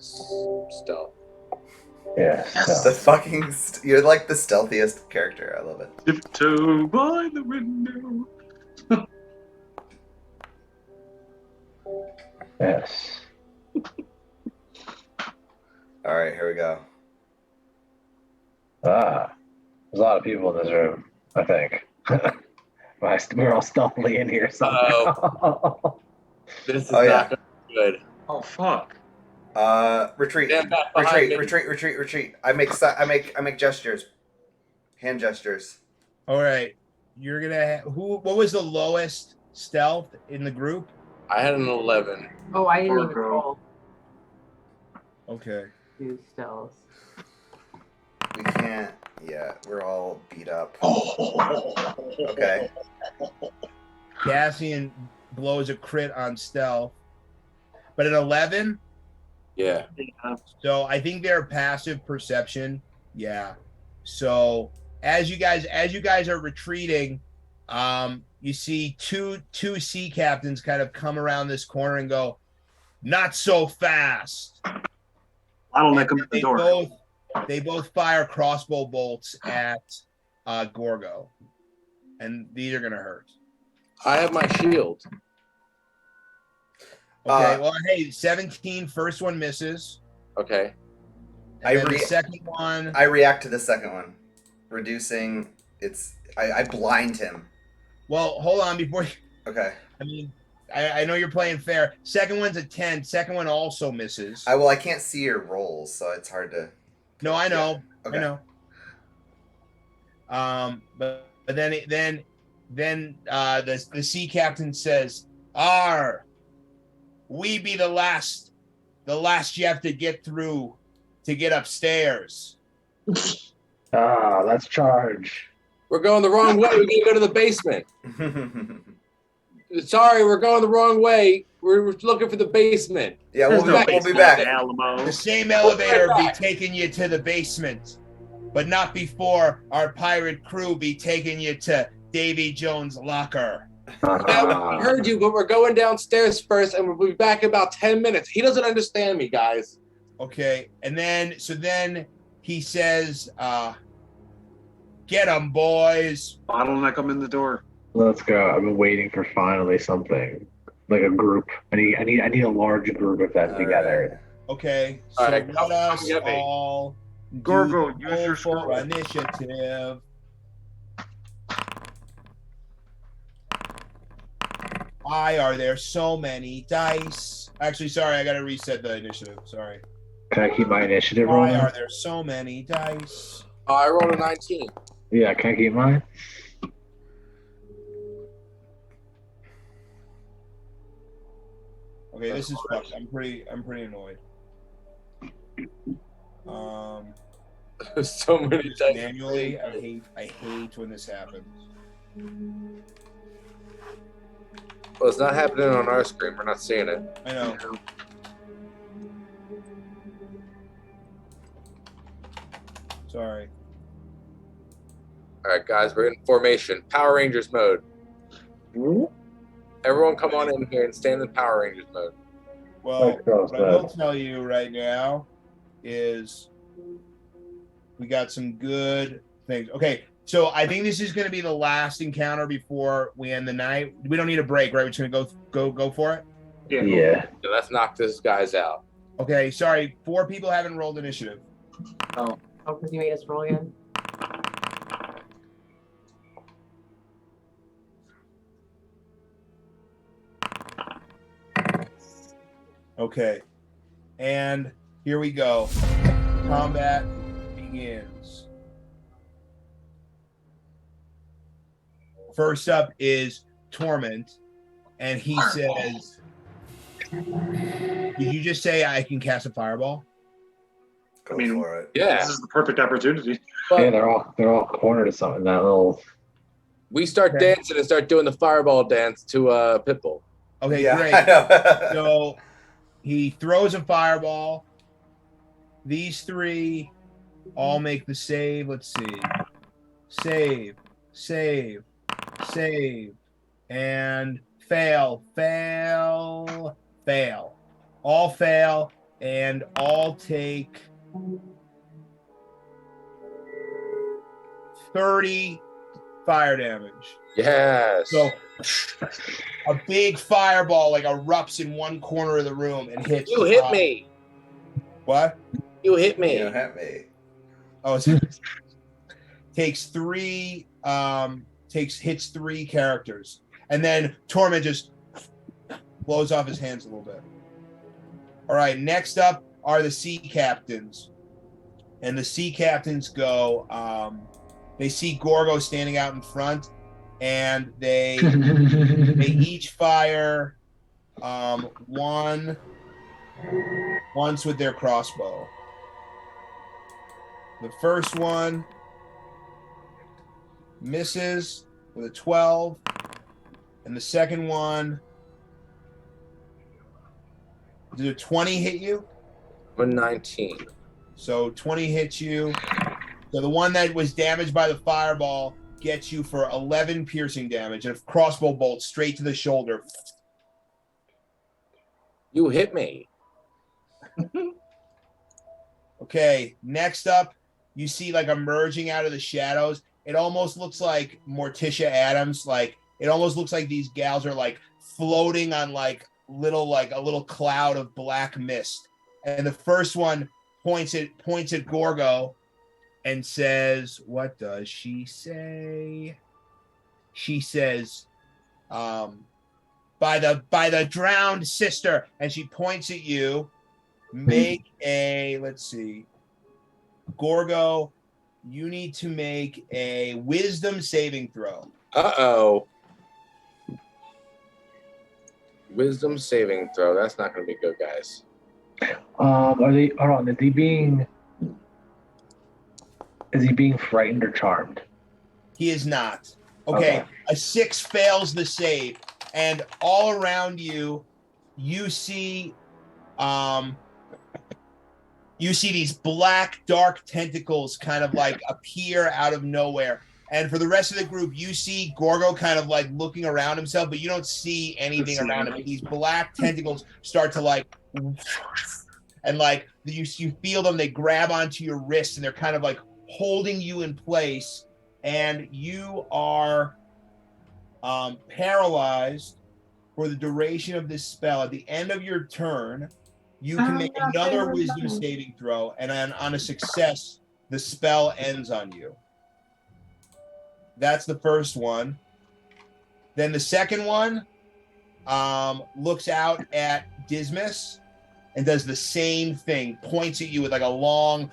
stealth. Yeah. The fucking you're like the stealthiest character. I love it. Tiptoe by the window. Yes. All right, here we go. There's a lot of people in this room, I think. We're all stealthily in here somehow. This is Oh, yeah. not gonna be good. Oh fuck. Retreat. Stand back behind me. Retreat. I make gestures. Hand gestures. All right. You're gonna what was the lowest stealth in the group? I had an 11. Oh, I didn't even roll. Okay. Do stealth. We can't. Yeah, we're all beat up. Okay. Cassian blows a crit on stealth, but at 11. Yeah. So I think they're passive perception. Yeah. So as you guys are retreating, you see two sea captains kind of come around this corner and go, "Not so fast." Bottleneck them at the door. They both fire crossbow bolts at Gorgo, and these are gonna hurt. I have my shield. Okay, well, hey, 17, first one misses. Okay. And then the second one. I react to the second one, reducing its. I blind him. Well, hold on before. Okay. I mean, I know you're playing fair. Second one's a 10. Second one also misses. I can't see your rolls, so it's hard to. No, I know. Yeah. Okay. I know. But then the sea captain says, "R, we be the last you have to get through to get upstairs." Let's charge. We're going the wrong way. We gotta go to the basement. Sorry, we're going the wrong way. We're looking for the basement. Yeah, we'll be back. The same elevator be taking you to the basement, but not before our pirate crew be taking you to Davy Jones' locker. I heard you, but we're going downstairs first, and we'll be back in about 10 minutes. He doesn't understand me, guys. Okay, and then he says, "Get 'em, boys." Bottleneck them in the door. Let's go. I've been waiting for finally something like a group. I need a large group of them together. Okay, All so right, let us all Gorgo, do use your for scroll. initiative. Why are there so many dice? Actually, sorry, I gotta reset the initiative. Sorry. Can I keep my initiative Why rolling? are there so many dice? I rolled a 19. Yeah, can I keep mine? Okay, this is fucked. I'm pretty annoyed. There's so many dice. Manually, I hate when this happens. Well, it's not happening on our screen. We're not seeing it. I know. Sorry. All right, guys, we're in formation. Power Rangers mode. Everyone come on in here and stand in Power Rangers mode. Well, what I will tell you right now is we got some good things. Okay, so I think this is going to be the last encounter before we end the night. We don't need a break, right? We're just going to go for it? Yeah. So let's knock this guys out. Okay, sorry. 4 people haven't rolled initiative. Oh, because you made us roll again? Okay, and here we go. Combat begins. First up is Torment, and he says, "Did you just say I can cast a fireball?" Go I mean, for it. Yeah. This is the perfect opportunity. Yeah, they're all cornered or something. That little. We start Okay. dancing and start doing the fireball dance to Pitbull. Okay, Yeah, great. I know. So he throws a fireball. These three all make the save. Let's see. Save, save, save, and fail, fail, fail. All fail, and all take 30 fire damage. Yes. So a big fireball like erupts in one corner of the room and hits. You hit me. What? You hit me. You hit me. Oh, takes three. Hits three characters, and then Torment just blows off his hands a little bit. All right, next up are the sea captains, and the sea captains go. They see Gorgo standing out in front, and they each fire once with their crossbow. The first one misses with a 12, and the second one, did a 20 hit you? A 19. So 20 hits you. So the one that was damaged by the fireball gets you for 11 piercing damage, and a crossbow bolt straight to the shoulder. You hit me. Okay, next up, you see like emerging out of the shadows. It almost looks like Morticia Adams. Like it almost looks like these gals are like floating on like a little cloud of black mist. And the first one points at Gorgo and says, what does she say? She says, by the drowned sister, and she points at you. Make a, let's see, Gorgo, you need to make a wisdom saving throw. Uh-oh. Wisdom saving throw. That's not going to be good, guys. Are they? Hold on. Is he being frightened or charmed? He is not. Okay. A 6 fails the save, and all around you, you see these black, dark tentacles kind of like appear out of nowhere. And for the rest of the group, you see Gorgo kind of like looking around himself, but you don't see anything around him. These black tentacles start to like, and like you feel them, they grab onto your wrists and they're kind of like holding you in place. And you are paralyzed for the duration of this spell. At the end of your turn, you can make another wisdom saving throw, and then on a success, the spell ends on you. That's the first one. Then the second one looks out at Dismas and does the same thing, points at you with like a long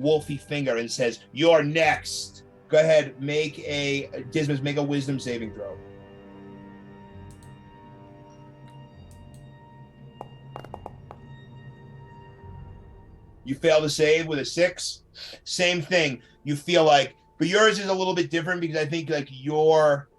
wolfy finger and says, "You're next." Go ahead, Dismas, make a wisdom saving throw. You fail to save with a 6. Same thing. You feel like, but yours is a little bit different because I think like your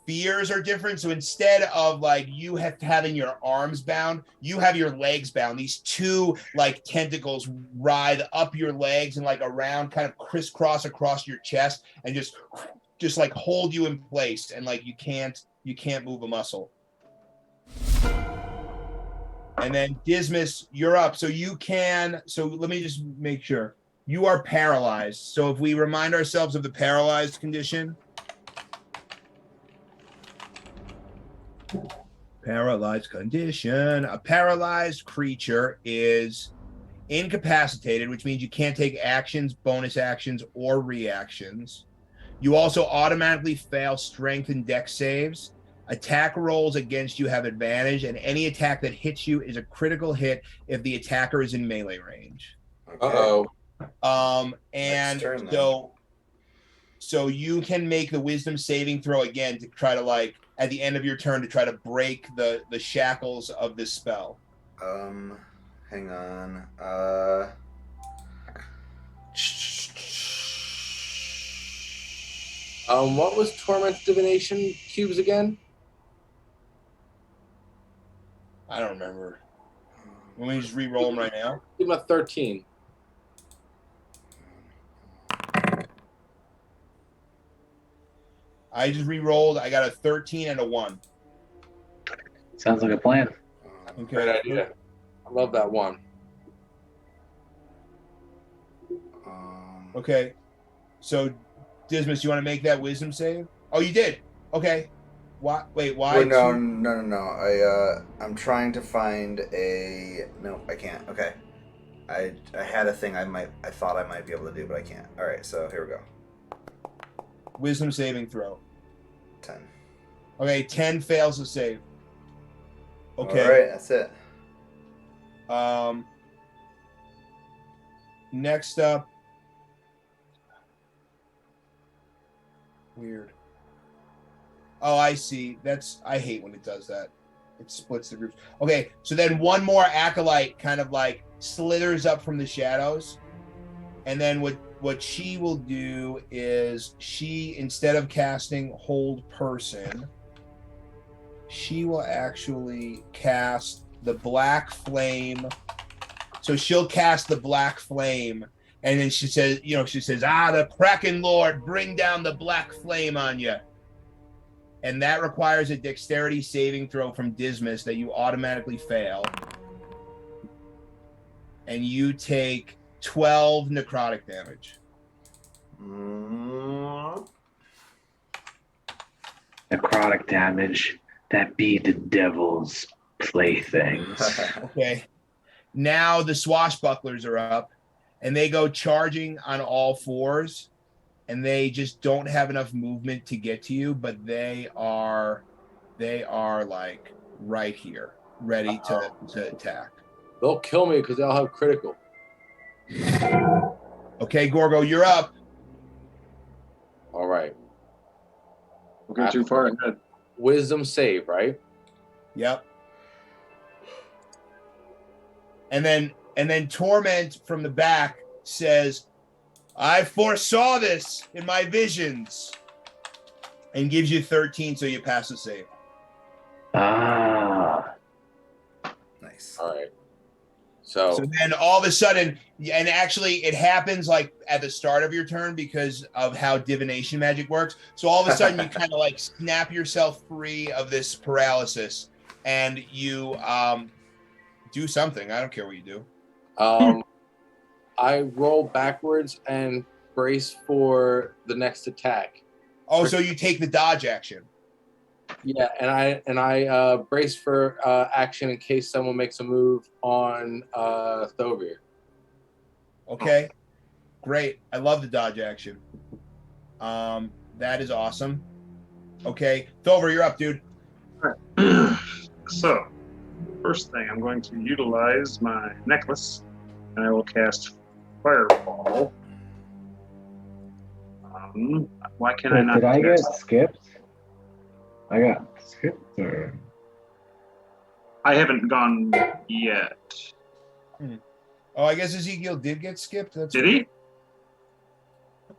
fears are different. So instead of like you having your arms bound, you have your legs bound. These two like tentacles writhe up your legs and like around, kind of crisscross across your chest, and just like hold you in place, and like you can't move a muscle. And then Dismas, you're up. So let me just make sure. You are paralyzed. So if we remind ourselves of the paralyzed condition. Paralyzed condition. A paralyzed creature is incapacitated, which means you can't take actions, bonus actions, or reactions. You also automatically fail strength and dex saves. Attack rolls against you have advantage, and any attack that hits you is a critical hit if the attacker is in melee range. Uh-oh. And turn, so you can make the wisdom saving throw again to try to like at the end of your turn to try to break the shackles of this spell. Hang on. What was Torment Divination cubes again? I don't remember. Let me just re-roll them right now. Give him a 13. I just re-rolled. I got a 13 and a 1. Sounds like a plan. Okay. Great idea. I love that one. Okay. So, Dismas, you want to make that wisdom save? Oh, you did. Okay. Why? Wait. Why? Well, no. I'm trying to find a. No, I can't. Okay. I had a thing I thought I might be able to do, but I can't. All right, so here we go. Wisdom saving throw. 10. Okay, 10 fails to save. Okay. All right, that's it. Next up. Weird. Oh, I see. I hate when it does that. It splits the groups. Okay, so then one more acolyte kind of like slithers up from the shadows. And then what she will do is she, instead of casting Hold Person, she will actually cast the Black Flame. So she'll cast the Black Flame, and then she says, the Kraken Lord, bring down the Black Flame on you. And that requires a dexterity saving throw from Dismas that you automatically fail. And you take 12 necrotic damage. Necrotic damage, that be the devil's playthings. Okay. Now the swashbucklers are up, and they go charging on all fours, and they just don't have enough movement to get to you, but they are like right here, ready to attack. They'll kill me because they'll have critical. Okay, Gorgo, you're up. All right. Don't get too far ahead. Wisdom save, right? Yep. And then Torment from the back says, I foresaw this in my visions, and gives you 13, so you pass the save. Ah. Nice. All right. So then all of a sudden, and actually it happens like at the start of your turn because of how divination magic works. So all of a sudden you kind of like snap yourself free of this paralysis, and you do something. I don't care what you do. I roll backwards and brace for the next attack. Oh, so you take the dodge action. Yeah, and I brace for action in case someone makes a move on Thovur. Okay, great. I love the dodge action. That is awesome. Okay, Thovur, you're up, dude. All right. So, first thing, I'm going to utilize my necklace, and I will cast Fireball. Why can I not? Did I get skipped? I got skipped, or I haven't gone yet. Oh, I guess Ezekiel did get skipped. Did he?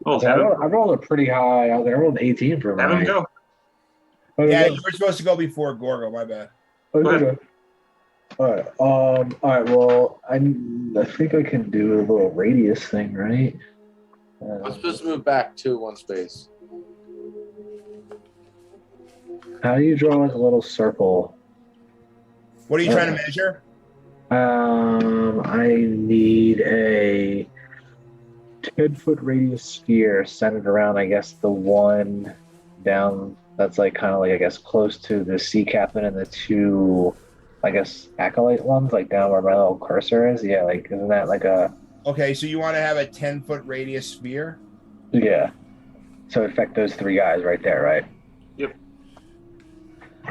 Oh, I rolled a pretty high. I rolled 18 for have him go. Yeah, you were supposed to go before Gorgo. My bad. Okay. All right. All right. Well, I think I can do a little radius thing, right? I'm supposed to move back one space. How do you draw like a little circle? What are you trying to measure? I need a 10-foot radius sphere centered around, I guess, the one down that's like kind of like, I guess, close to the sea captain and the two, I guess, acolyte ones, like down where my little cursor is. Yeah, like, isn't that like a... Okay, so you want to have a 10-foot radius sphere? Yeah. So affect those three guys right there, right? Yep.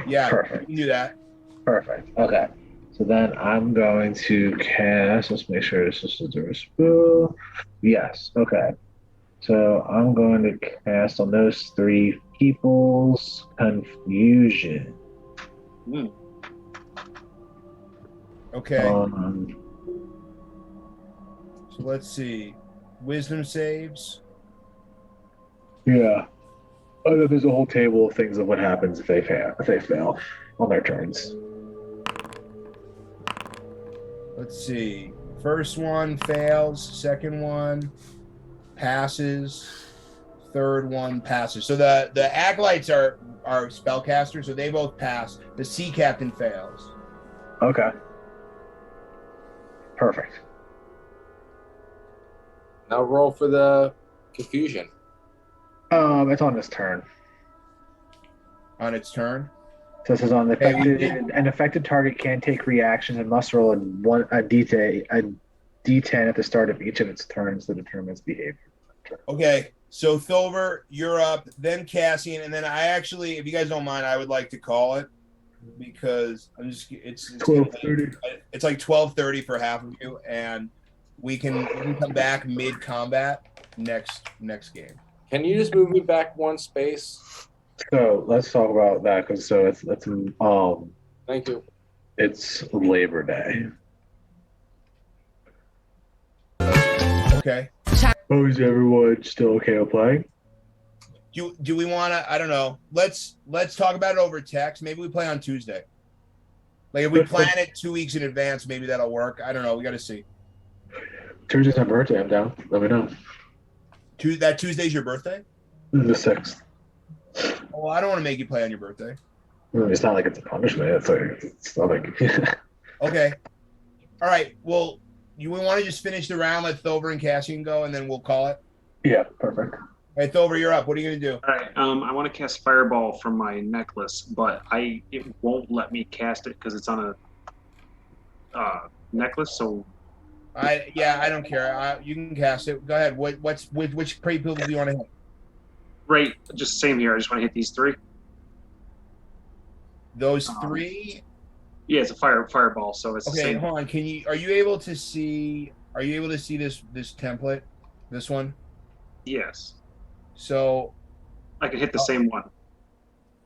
Yeah, perfect. You can do that. Perfect. Okay. So then I'm going to cast, let's make sure this is a spell. Yes. Okay. So I'm going to cast on those three people's confusion. Okay. So let's see. Wisdom saves. Yeah. Oh, then there's a whole table of things of what happens if they fail on their turns. Let's see. First one fails. Second one passes. Third one passes. So the acolytes are spellcasters, so they both pass. The sea captain fails. Okay. Perfect. Now roll for the confusion. It's on this turn. On its turn. So this is on the Okay, we affected. did- An affected target can take reactions and must roll a D10 at the start of each of its turns to determine its behavior. Okay, so Thovur, you're up. Then Cassian, and then I actually, if you guys don't mind, I would like to call it because I'm just it's 12:30. It's like 12:30 for half of you, and we can come back mid combat next game. Can you just move me back one space? So let's talk about that because Thank you. it's Labor Day. Okay. Oh, is everyone still okay with playing? Do we want to? I don't know. Let's talk about it over text. Maybe we play on Tuesday. Like if we plan it 2 weeks in advance, maybe that'll work. I don't know. We got to see. Tuesday's my birthday. I'm down. Let me know. That Tuesday's your birthday? The 6th. Well, I don't want to make you play on your birthday. It's not like it's a punishment. It's not like. Okay. All right. Well, we want to just finish the round, let Thovur and Cassian go, and then we'll call it. Yeah, perfect. All right, Thovur, you're up. What are you gonna do? All right. I want to cast Fireball from my necklace, but it won't let me cast it because it's on a necklace. So I don't care. You can cast it. Go ahead. Which people do you want to hit? right, just same here. I just want to hit these three. Those three. Yeah, it's a fireball. So it's the Okay, same. hold on. Are you able to see this template? This one? Yes, So I can hit the same one.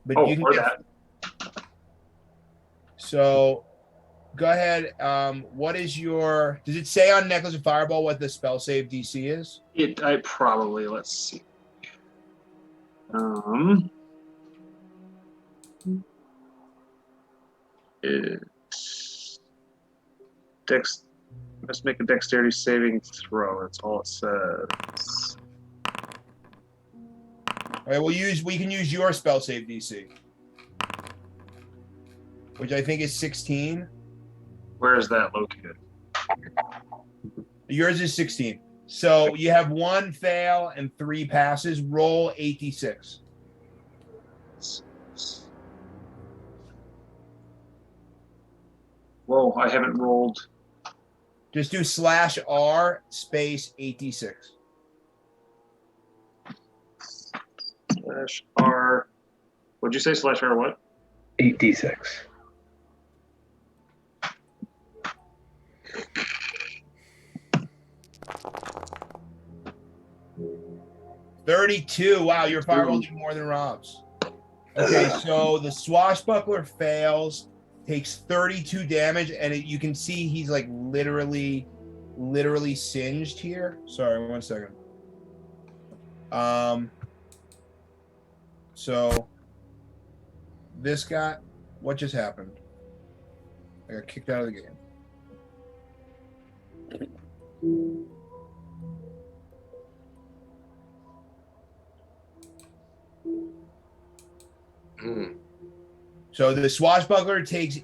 but you can or get, that. so go ahead. What is your does it say on Necklace of Fireball what the spell save DC is? I probably let's see. It's Let's make a dexterity saving throw. That's all it says. All right, we can use your spell save DC, which I think is 16. Where is that located? Yours is 16. So you have 1 fail and 3 passes. Roll 8d6. Whoa, I haven't rolled. Just do /R space 8d6. /R. What'd you say? /R what? 8d6. $32. Wow, your fireball did more than Rob's. Okay, so the swashbuckler fails, takes 32 damage, and you can see he's like literally singed here. Sorry, 1 second. So this guy, what just happened? I got kicked out of the game. So the swashbuckler takes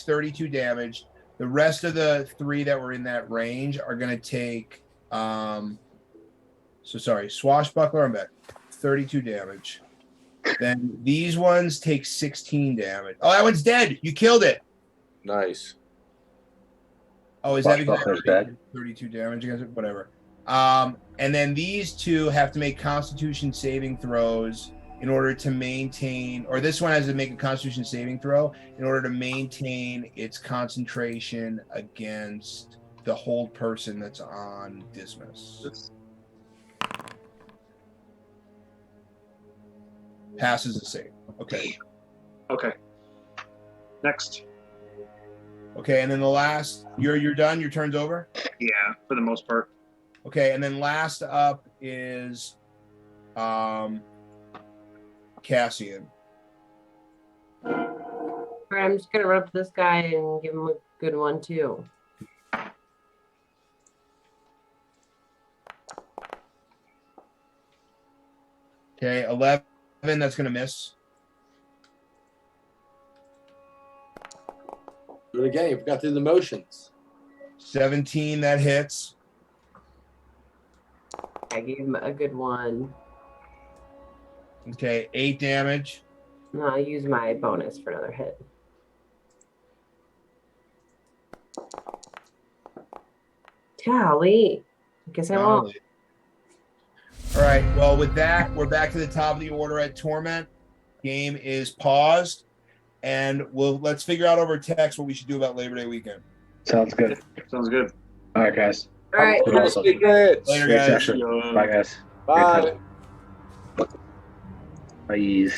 32 damage. The rest of the 3 that were in that range are going to take swashbuckler, I'm back. 32 damage. Then these ones take 16 damage. Oh, that one's dead. You killed it. Nice. Oh, is that because Swashbuckler's dead? 32 damage against it? Whatever. And then these 2 have to make Constitution saving throws in order to maintain, or this one has to make a Constitution saving throw in order to maintain its concentration against the hold person that's on dismiss. Passes the save. Okay. Okay. Next. Okay, and then the last, you're done. Your turn's over. Yeah, for the most part. Okay, and then last up is Cassian. All right, I'm just gonna run up to this guy and give him a good one too. Okay, 11. That's gonna miss. Do it again. You forgot to do the motions. 17. That hits. I gave him a good one. Okay, 8 damage. No, I'll use my bonus for another hit. Golly. I guess I won't. All right. Well, with that, we're back to the top of the order at Torment. Game is paused, and let's figure out over text what we should do about Labor Day weekend. Sounds good. Sounds good. All right, guys. All right. Later, Great guys. session. Bye, guys. Bye. Bye.